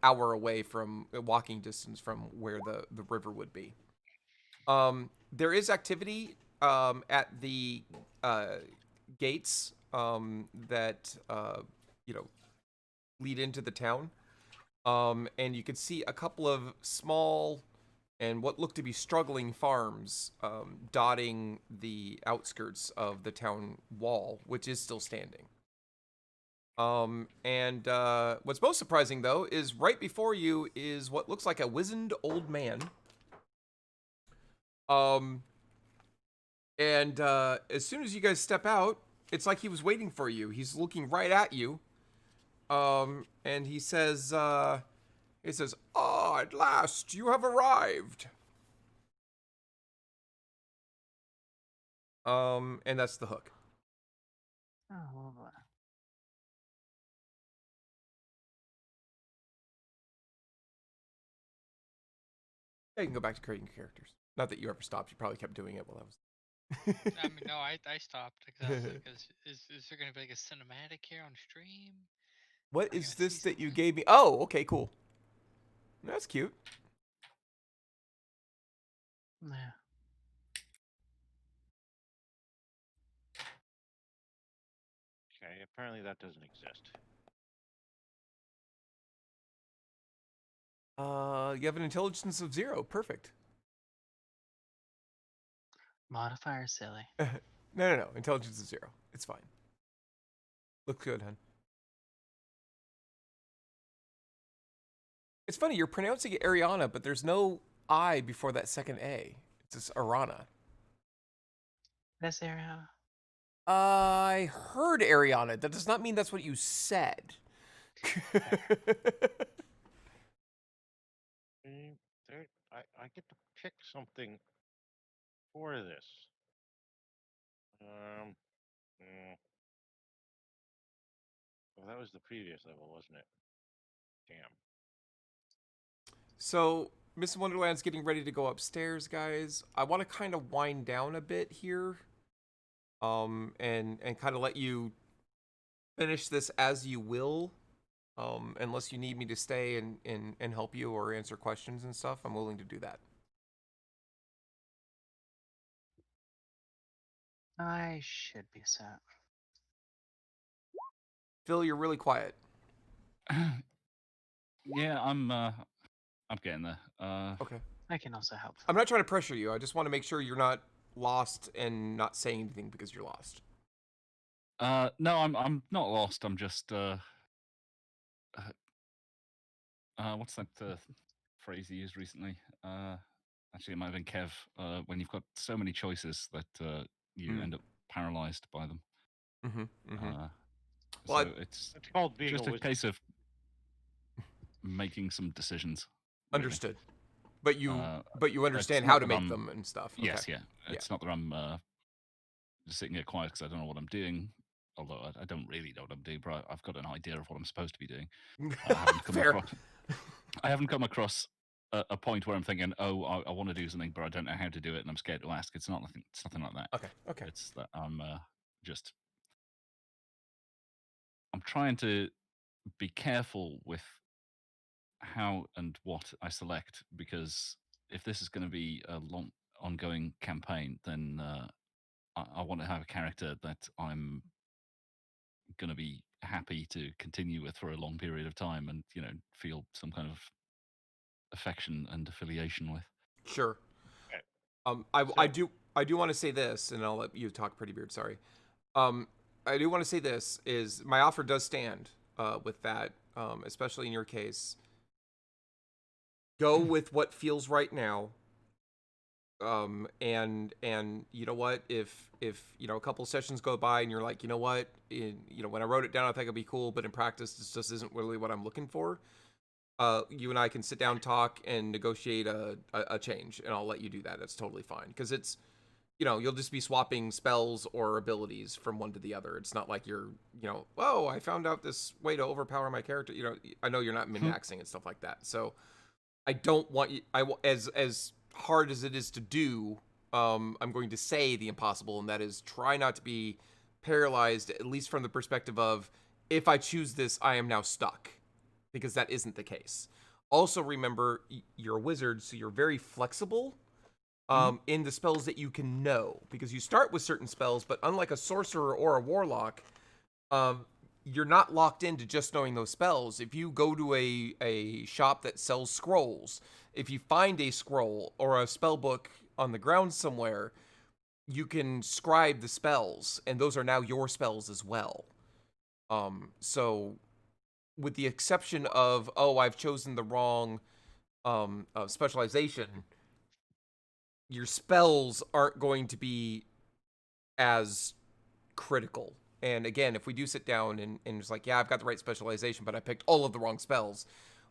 hour away from walking distance from where the river would be. There is activity at the gates that lead into the town, and you can see a couple of small and what look to be struggling farms dotting the outskirts of the town wall, which is still standing. And what's most surprising, though, is right before you is what looks like a wizened old man. And as soon as you guys step out, it's like he was waiting for you. He's looking right at you. And he says, "Ah, at last you have arrived." And that's the hook. Oh, Yeah, you can go back to creating characters. Not that you ever stopped. You probably kept doing it while I was. I mean, no, I stopped because I was like, is there gonna be like a cinematic here on stream? What Am I is gonna this see that you something? gave me? Oh, okay, cool. That's cute. yeah. Okay, apparently that doesn't exist. You have an intelligence of 0. Perfect. Modifier silly. No. Intelligence of 0. It's fine. Looks good, hun. It's funny, you're pronouncing it Ariana, but there's no I before that second A. It's just Arana. This area. I heard Ariana. That does not mean that's what you said. I get to pick something for this. Well, that was the previous level, wasn't it? Damn. So, Miss Wonderland's getting ready to go upstairs, guys. I want to kind of wind down a bit here. And kind of let you finish this as you will. Unless you need me to stay and help you or answer questions and stuff, I'm willing to do that. I should be set. Phil, you're really quiet. Yeah, I'm getting there. Okay. I can also help. I'm not trying to pressure you. I just want to make sure you're not lost and not saying anything because you're lost. No, I'm not lost. I'm just what's that phrase he used recently? Actually, it might have been Kev. When you've got so many choices that you end up paralyzed by them. Well, So it's called being just a a wizard. case of making some decisions. Really. Understood. But you understand it's how not to that make I'm- them and stuff. Yes, Okay. yeah. It's not that I'm just sitting here quiet because I don't know what I'm doing. Although I don't really know what I'm doing, but I've got an idea of what I'm supposed to be doing. I haven't come Fair. across, I haven't come across a point where I'm thinking, oh, I want to do something, but I don't know how to do it, and I'm scared to ask. It's nothing. It's nothing like that. Okay. It's that I'm just I'm trying to be careful with how and what I select, because if this is going to be a long ongoing campaign, then I want to have a character that I'm going to be happy to continue with for a long period of time, and feel some kind of affection and affiliation with. Sure. Okay. I So- do want to say this, and I'll let you talk, Pretty Beard. Sorry. I do want to say this is my offer does stand with that, especially in your case. Go with what feels right now. And you know what, if a couple sessions go by and you're like, you know what, when I wrote it down I think it'd be cool, but in practice this just isn't really what I'm looking for, you and I can sit down, talk, and negotiate a change, and I'll let you do that. That's totally fine, because it's you'll just be swapping spells or abilities from one to the other. It's not like you're oh, I found out this way to overpower my character. I know you're not min-maxing and stuff like that, so I don't want you. As hard as it is to do, I'm going to say the impossible, and that is try not to be paralyzed, at least from the perspective of if I choose this, I am now stuck, because that isn't the case. Also, remember you're a wizard, so you're very flexible in the spells that you can know, because you start with certain spells, but unlike a sorcerer or a warlock, you're not locked into just knowing those spells. If you go to a shop that sells scrolls, if you find a scroll or a spell book on the ground somewhere, you can scribe the spells, and those are now your spells as well. So with the exception of, oh, I've chosen the wrong specialization, your spells aren't going to be as critical. And again, if we do sit down and it's like, yeah, I've got the right specialization, but I picked all of the wrong spells,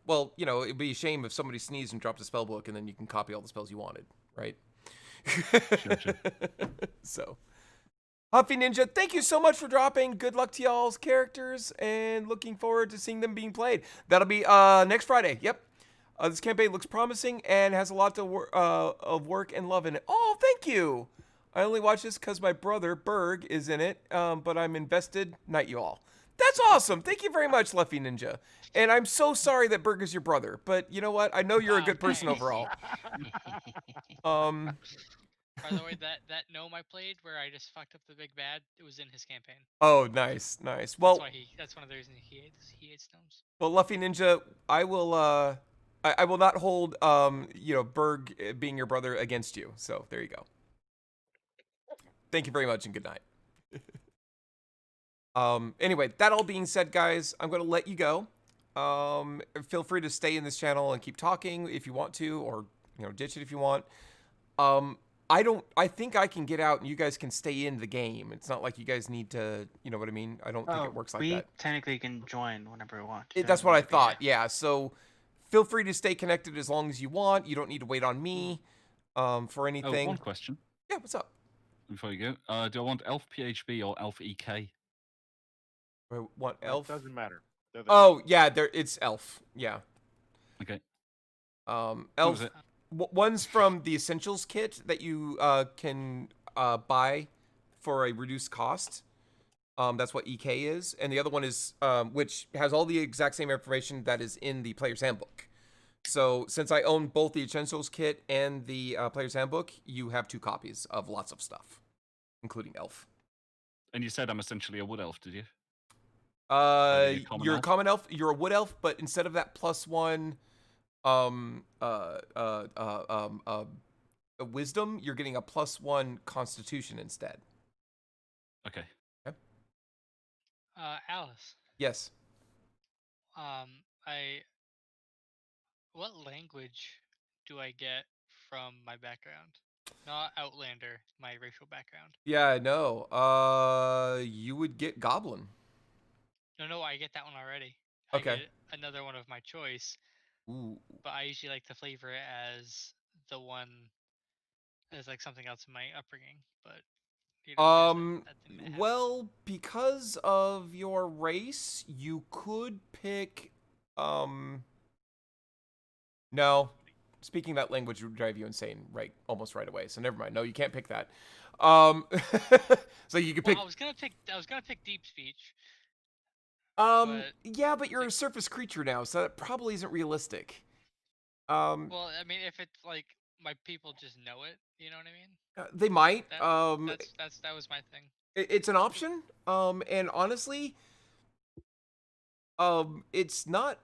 well, it'd be a shame if somebody sneezed and dropped a spell book, and then you can copy all the spells you wanted, right? Sure. So, Huffy Ninja, thank you so much for dropping. Good luck to y'all's characters, and looking forward to seeing them being played. That'll be next Friday. Yep. This campaign looks promising and has a lot of work and love in it. Oh, thank you. I only watch this because my brother, Berg, is in it, but I'm invested. Night, you all. That's awesome. Thank you very much, Luffy Ninja. And I'm so sorry that Berg is your brother, but you know what? I know you're a Wow, good person thanks. overall. By the way, that gnome I played where I just fucked up the big bad, it was in his campaign. Oh, nice. That's Well, why that's one of the reasons he hates gnomes. Luffy Ninja, I will I will not hold Berg being your brother against you. So there you go. Thank you very much, and good night. Anyway, that all being said, guys, I'm going to let you go. Feel free to stay in this channel and keep talking if you want to, or ditch it if you want. I think I can get out and you guys can stay in the game. It's not like you guys need to, you know what I mean? I don't think it works like we that. technically can join whenever we want. You That's don't what I need to be thought. here. Yeah. So feel free to stay connected as long as you want. You don't need to wait on me for Oh, anything. one question Yeah, what's up? before you go. Do I want Elf PHB or Elf EK? What It elf? doesn't matter. They're the Oh, yeah, it's elf. Yeah. Okay. Elf. was it? One's from the essentials kit that you can buy for a reduced cost. That's what EK is, and the other one is which has all the exact same information that is in the player's handbook. So since I own both the essentials kit and the player's handbook, you have 2 copies of lots of stuff, including elf. And you said I'm essentially a wood elf, did you? I be a common You're a elf? common elf. You're a wood elf, but instead of that +1 wisdom, you're getting a +1 constitution instead. Okay. Alice. Yes. What language do I get from my background? Not Outlander, my racial background. Yeah, I know. You would get goblin. No, I get that one already. Okay. I get another one of my choice, Ooh. but I usually like to flavor it as the one as like something else in my upbringing. But that thing may have. Well, because of your race, you could pick No, speaking that language would drive you insane, right? Almost right away. So never mind. No, you can't pick that. Um, so you could Well, pick. I was gonna pick deep speech, Yeah, but it's you're a like, surface creature now, so that probably isn't realistic. well, I mean, if it's like my people just know it, you know what I mean? They might. That that was my thing. It's an option. And honestly, it's not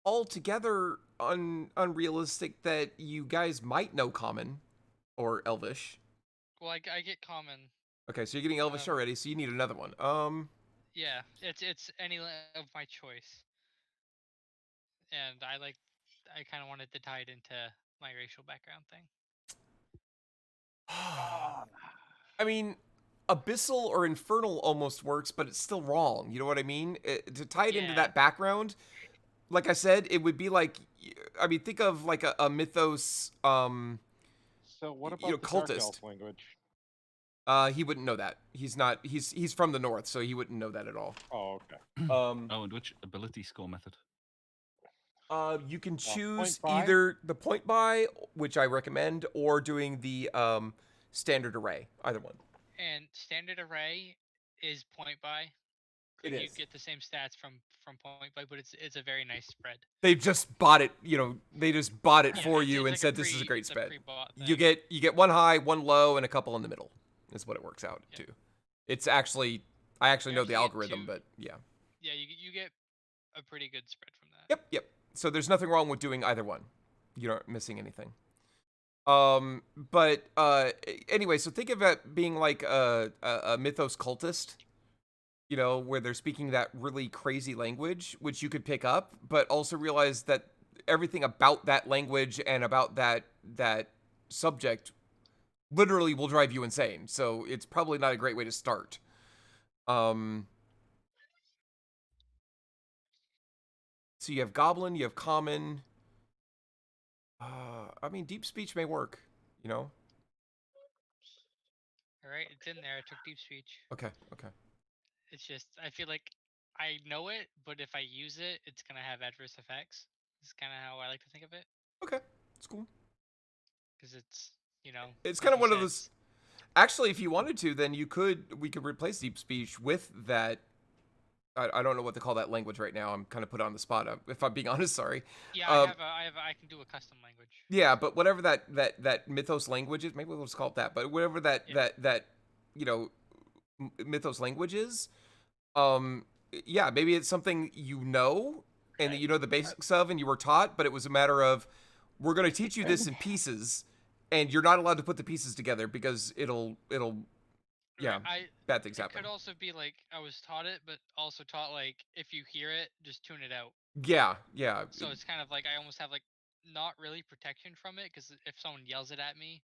altogether unrealistic that you guys might know Common or Elvish. Well, I get common. Okay, so you're getting Elvish Um, already, so you need another one. yeah, it's any of my choice, and I kind of wanted to tie it into my racial background thing. I mean, Abyssal or Infernal almost works, but it's still wrong. You know what I mean? To tie it into Yeah, that background, like I said, it would be like, I mean, think of like a mythos, So what you know, about the Dark cultist. Elf language? He wouldn't know that. He's not. He's from the north, so he wouldn't know that at all. Oh, okay. Oh, and which ability score method? You can choose point buy? either the point buy, which I recommend, or doing the standard array. Either one. and standard array is point buy. It You is. get the same stats from point buy, but it's a very nice spread. They've just bought it. You know, they just bought it Yeah, for it's- you it's and like said this is a great it's spread. pre-bought You thing. get one high, one low, and a couple in the middle. Is what it works out Yeah. to. It's actually I actually You know the actually get algorithm, two- but yeah. Yeah, you get a pretty good spread from that. Yep. So there's nothing wrong with doing either one. You aren't missing anything. But anyway, so think of it being like a mythos cultist, you know, where they're speaking that really crazy language, which you could pick up, but also realize that everything about that language and about that subject literally will drive you insane. So it's probably not a great way to start. Um, so you have Goblin, you have Common. I mean, Deep Speech may work, you know? All right, it's in there. I took deep speech. Okay. It's just I feel like I know it, but if I use it, it's gonna have adverse effects. It's kind of how I like to think of it, Okay. It's cool. because it's you know It's like kind of you one of said, those. Actually, if you wanted to, then we could replace deep speech with that. I don't know what to call that language right now. I'm kind of put on the spot. If I'm being honest, sorry. Yeah, Um, I can do a custom language. yeah, but whatever that mythos language is, maybe we'll just call it that. But whatever Yeah. that you know mythos language is, yeah, maybe it's something you know and that you know the basics of and you were taught, but it was a matter of we're going to teach you this in pieces, and you're not allowed to put the pieces together because it'll yeah, I bad things it happen. could also be like I was taught it, but also taught like if you hear it, just tune it out. Yeah. So it's kind of like I almost have like not really protection from it, because if someone yells it at me,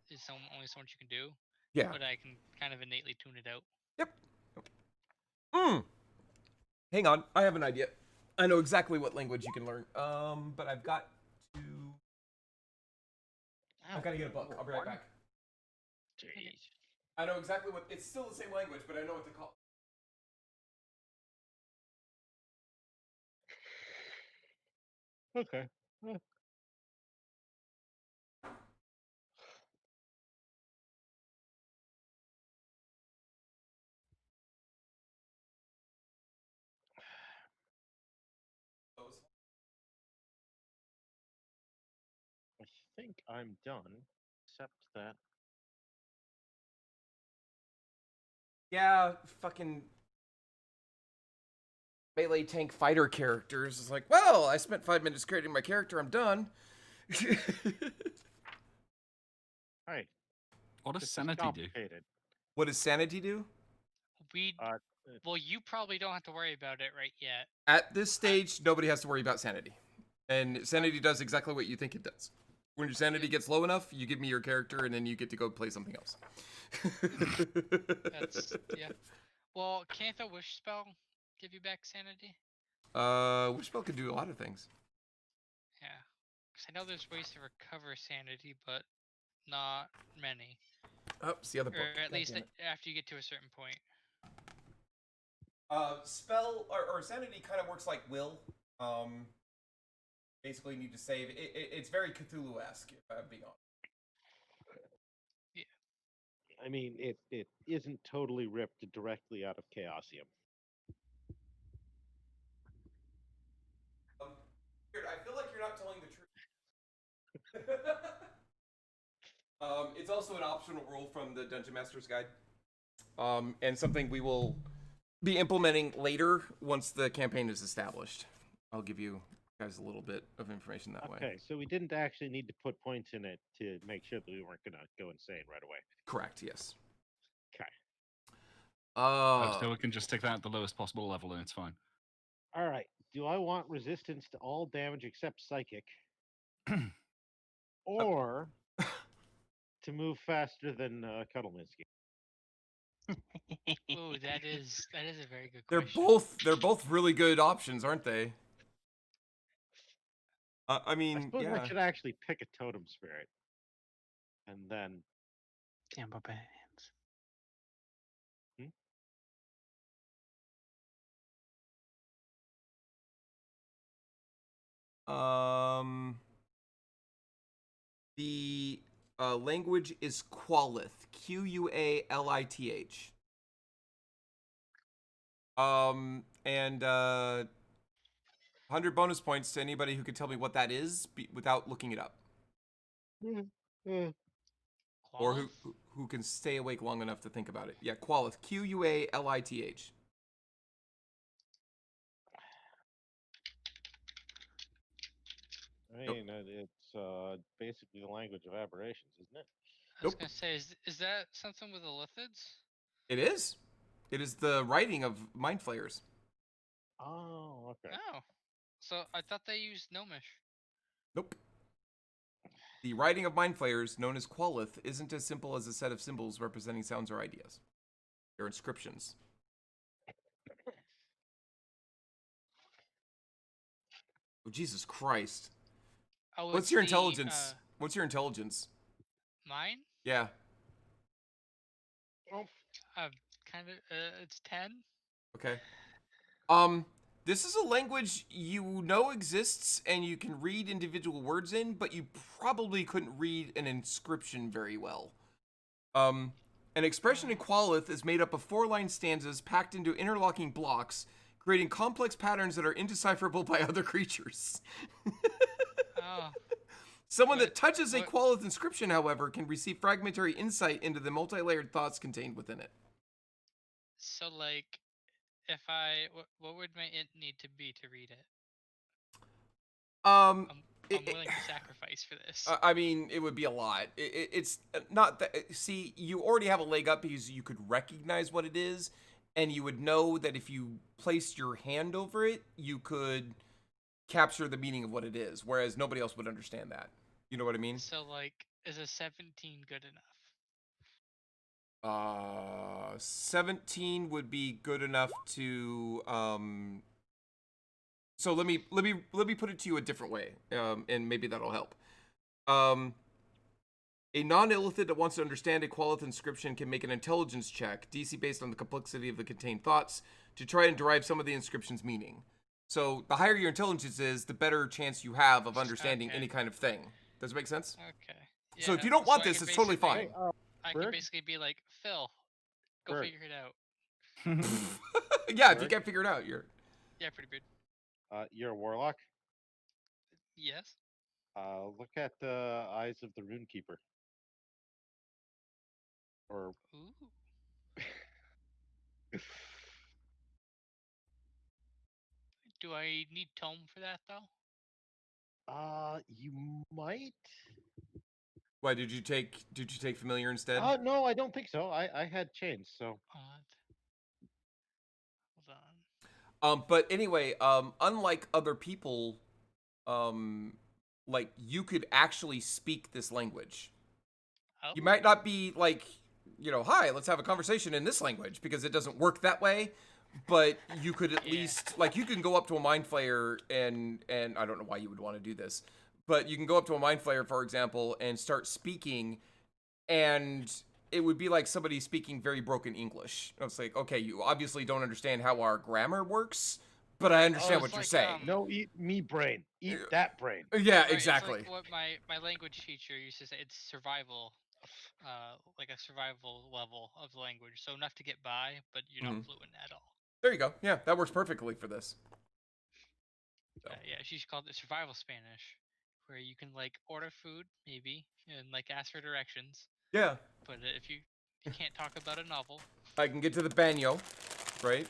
it's only so much you can do. Yeah. But I can kind of innately tune it out. Yep. Hang on, I have an idea. I know exactly what language you can learn. But I've got to. I've got to get a book. I'll be right back. Jeez. I know exactly what. It's still the same language, but I know what to call. Okay. I think I'm done, except that Yeah, fucking melee tank fighter characters. It's like, well, I spent 5 minutes creating my character. I'm done. hey, What does this is sanity do? complicated. What does sanity do? We Uh, well, you probably don't have to worry about it right yet. At this stage, nobody has to worry about sanity, and sanity does exactly what you think it does. When your sanity gets low enough, you give me your character, and then you get to go play something else. That's yeah. Well, can't the wish spell give you back sanity? Wish spell can do a lot of things. Yeah, because I know there's ways to recover sanity, but not many. Oh, it's the other book. Or at God least damn it. after you get to a certain point. Spell or sanity kind of works like will. basically need to save. It's very Cthulhu-esque, if I'm being honest. I mean, it isn't totally ripped directly out of Chaosium. Weird. I feel like you're not telling the truth. It's also an optional rule from the Dungeon Master's Guide, and something we will be implementing later once the campaign is established. I'll give you guys a little bit of information that way. Okay, so we didn't actually need to put points in it to make sure that we weren't going to go insane right away. Correct. Yes. Okay. So we can just take that at the lowest possible level and it's fine. All right. Do I want resistance to all damage except psychic? Or to move faster than Cuddleminsky? Ooh, that is a very good question. They're both really good options, aren't they? I mean, I suppose yeah. I should actually pick a totem spirit. And then... Damn barbarians. The language is Qualith. Qualith. And 100 bonus points to anybody who could tell me what that is without looking it up. Or who can stay awake long enough to think about it. Yeah, Qualith. Qualith. I mean, it's basically the language of aberrations, isn't it? I was gonna say, is that something with the lithids? It is. It is the writing of Mind Flayers. Oh, okay. Oh, so I thought they used Gnomish. Nope. The writing of Mind Flayers, known as Qualith, isn't as simple as a set of symbols representing sounds or ideas. They're inscriptions. Oh, Jesus Christ. Oh, What's your intelligence? What's your intelligence? Mine? Yeah. Kind of. It's 10. Okay. This is a language you know exists and you can read individual words in, but you probably couldn't read an inscription very well. An expression in Qualith is made up of 4-line stanzas packed into interlocking blocks, creating complex patterns that are indecipherable by other creatures. Oh. Someone that touches a Qualith inscription, however, can receive fragmentary insight into the multi-layered thoughts contained within it. So, like, if what would my int need to be to read it? I'm willing to sacrifice for this. I mean, it would be a lot. It's not that. See, you already have a leg up because you could recognize what it is, and you would know that if you placed your hand over it, you could capture the meaning of what it is, whereas nobody else would understand that. You know what I mean? So, like, is a 17 good enough? 17 would be good enough to so let me put it to you a different way, and maybe that'll help. A non-illithid that wants to understand a Qualith inscription can make an intelligence check, DC based on the complexity of the contained thoughts, to try and derive some of the inscription's meaning. So the higher your intelligence is, the better chance you have of understanding any kind of thing. Does it make sense? Okay. Yeah, So if you don't want I this, can it's totally basically- fine. I Berg? can basically be like, Phil, go Berg. figure it out. Yeah, if you Berg? can't figure it out, you're... Yeah, pretty good. You're a warlock? Yes. Look at the eyes of the Runekeeper. Or... Ooh. Do I need tome for that though? You might? Why, did you take familiar instead? No, I don't think so. I had chains, so... Odd. Hold on. But anyway, unlike other people, like, you could actually speak this language. Oh. You might not be like, you know, hi, let's have a conversation in this language, because it doesn't work that way. But you could at least, like, you can go up to a Mind Flayer and I don't know why you would want to do this, but you can go up to a Mind Flayer, for example, and start speaking, and it would be like somebody speaking very broken English. It's like, okay, you obviously don't understand how our grammar works, but I understand it's what you're like, saying. No, eat me brain. Eat that brain. Yeah, Right, exactly. It's like what my language teacher used to say. It's survival, like a survival level of the language. So enough to get by, but you're not fluent at all. There you go. Yeah, that works perfectly for this. So. Yeah, she's called it survival Spanish, where you can like order food maybe and like ask for directions, Yeah, but if you can't talk about a novel, I can get to the baño, right?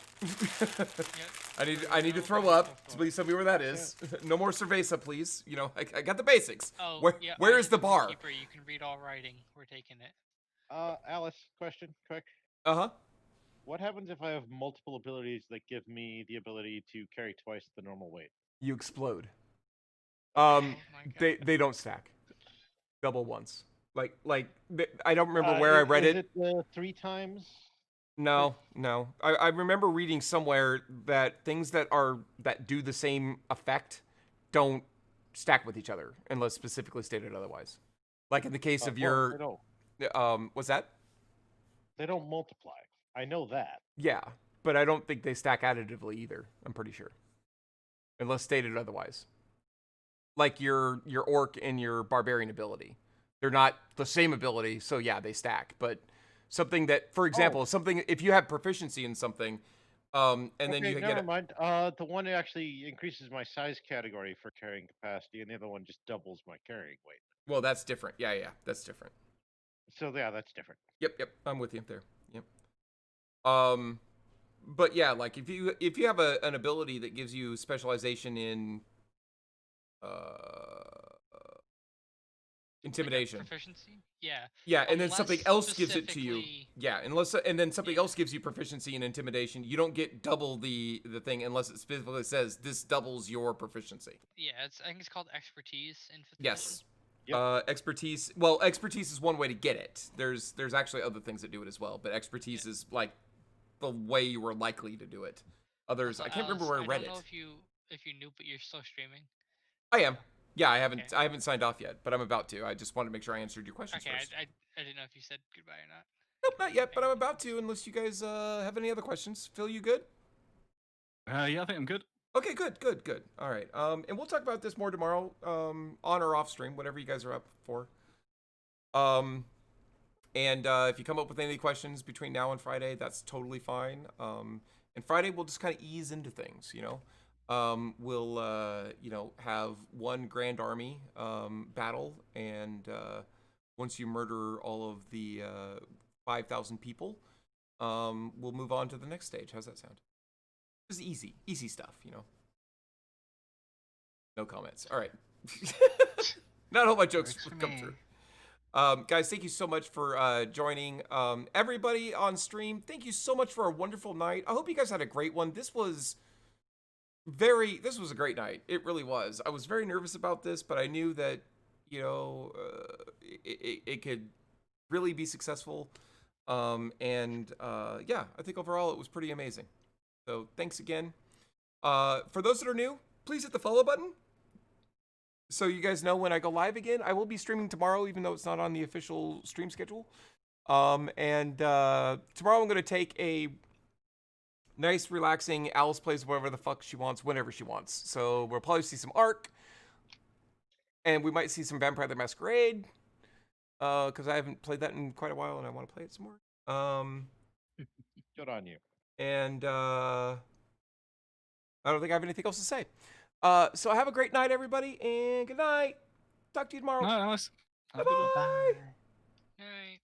yep. I need to throw up. Please tell me where that is. No more cerveza, please. You know, I got the basics. Oh, Where yeah. where Art is of the bar? Keeper, you can read all writing. We're taking it. Alice, question, quick. Uh-huh. What happens if I have multiple abilities that give me the ability to carry twice the normal weight? You explode. Oh my god. They don't stack. Double once. I don't remember where I read is it. it 3 times? No. I remember reading somewhere that things that do the same effect don't stack with each other unless specifically stated otherwise. Like in the case of They your don't. what's that? They don't multiply. I know that. Yeah, but I don't think they stack additively either. I'm pretty sure, unless stated otherwise. Like your orc and your barbarian ability, they're not the same ability, so yeah, they stack. But something that, for example, something if you have proficiency in something, and then you never get mind. The one actually increases my size category for carrying capacity, and the other one just doubles my carrying weight. well, that's different. Yeah, that's different. So yeah, that's different. Yep, I'm with you there. Yep. But yeah, like if you have an ability that gives you specialization in intimidation. Like proficiency? Yeah. Yeah, and then something else gives it to you. specifically- Yeah, and then something else gives you proficiency in intimidation. You don't get double the thing unless it specifically says this doubles your proficiency. Yeah, I think it's called expertise in 5th Yes. edition. Yep. Expertise. Well, expertise is one way to get it. There's actually other things that do it as well, but expertise is like the way you were likely to do it. Others, Also, I can't remember Alice, where I read don't it. know if you knew, but you're still streaming. I am. Yeah, Okay. I haven't signed off yet, but I'm about to. I just wanted to make sure I answered your questions Okay, first. I didn't know if you said goodbye or not. Nope, not yet, but I'm about to. Unless you guys have any other questions. Phil, you good? Yeah, I think I'm good. Okay, good. All right. And we'll talk about this more tomorrow, on or off stream, whatever you guys are up for. And if you come up with any questions between now and Friday, that's totally fine. And Friday we'll just kind of ease into things, you know. We'll have one grand army battle, and once you murder all of the 5,000 people, we'll move on to the next stage. How's that sound? Just easy stuff, you know. No comments. All right. Not all my jokes Works for come me. through. Guys, thank you so much for joining. Everybody on stream, thank you so much for a wonderful night. I hope you guys had a great one. This was a great night. It really was. I was very nervous about this, but I knew that, you know, it could really be successful. Yeah, I think overall it was pretty amazing. So thanks again. For those that are new, please hit the follow button so you guys know when I go live again. I will be streaming tomorrow, even though it's not on the official stream schedule. Tomorrow I'm going to take a nice, relaxing Alice plays whatever the fuck she wants, whenever she wants. So we'll probably see some Ark, and we might see some Vampire the Masquerade, because I haven't played that in quite a while, and I want to play it some more. Good on you. And I don't think I have anything else to say. So have a great night, everybody, and good night. Talk to you tomorrow. No, Alice. Bye-bye. Bye. Alright.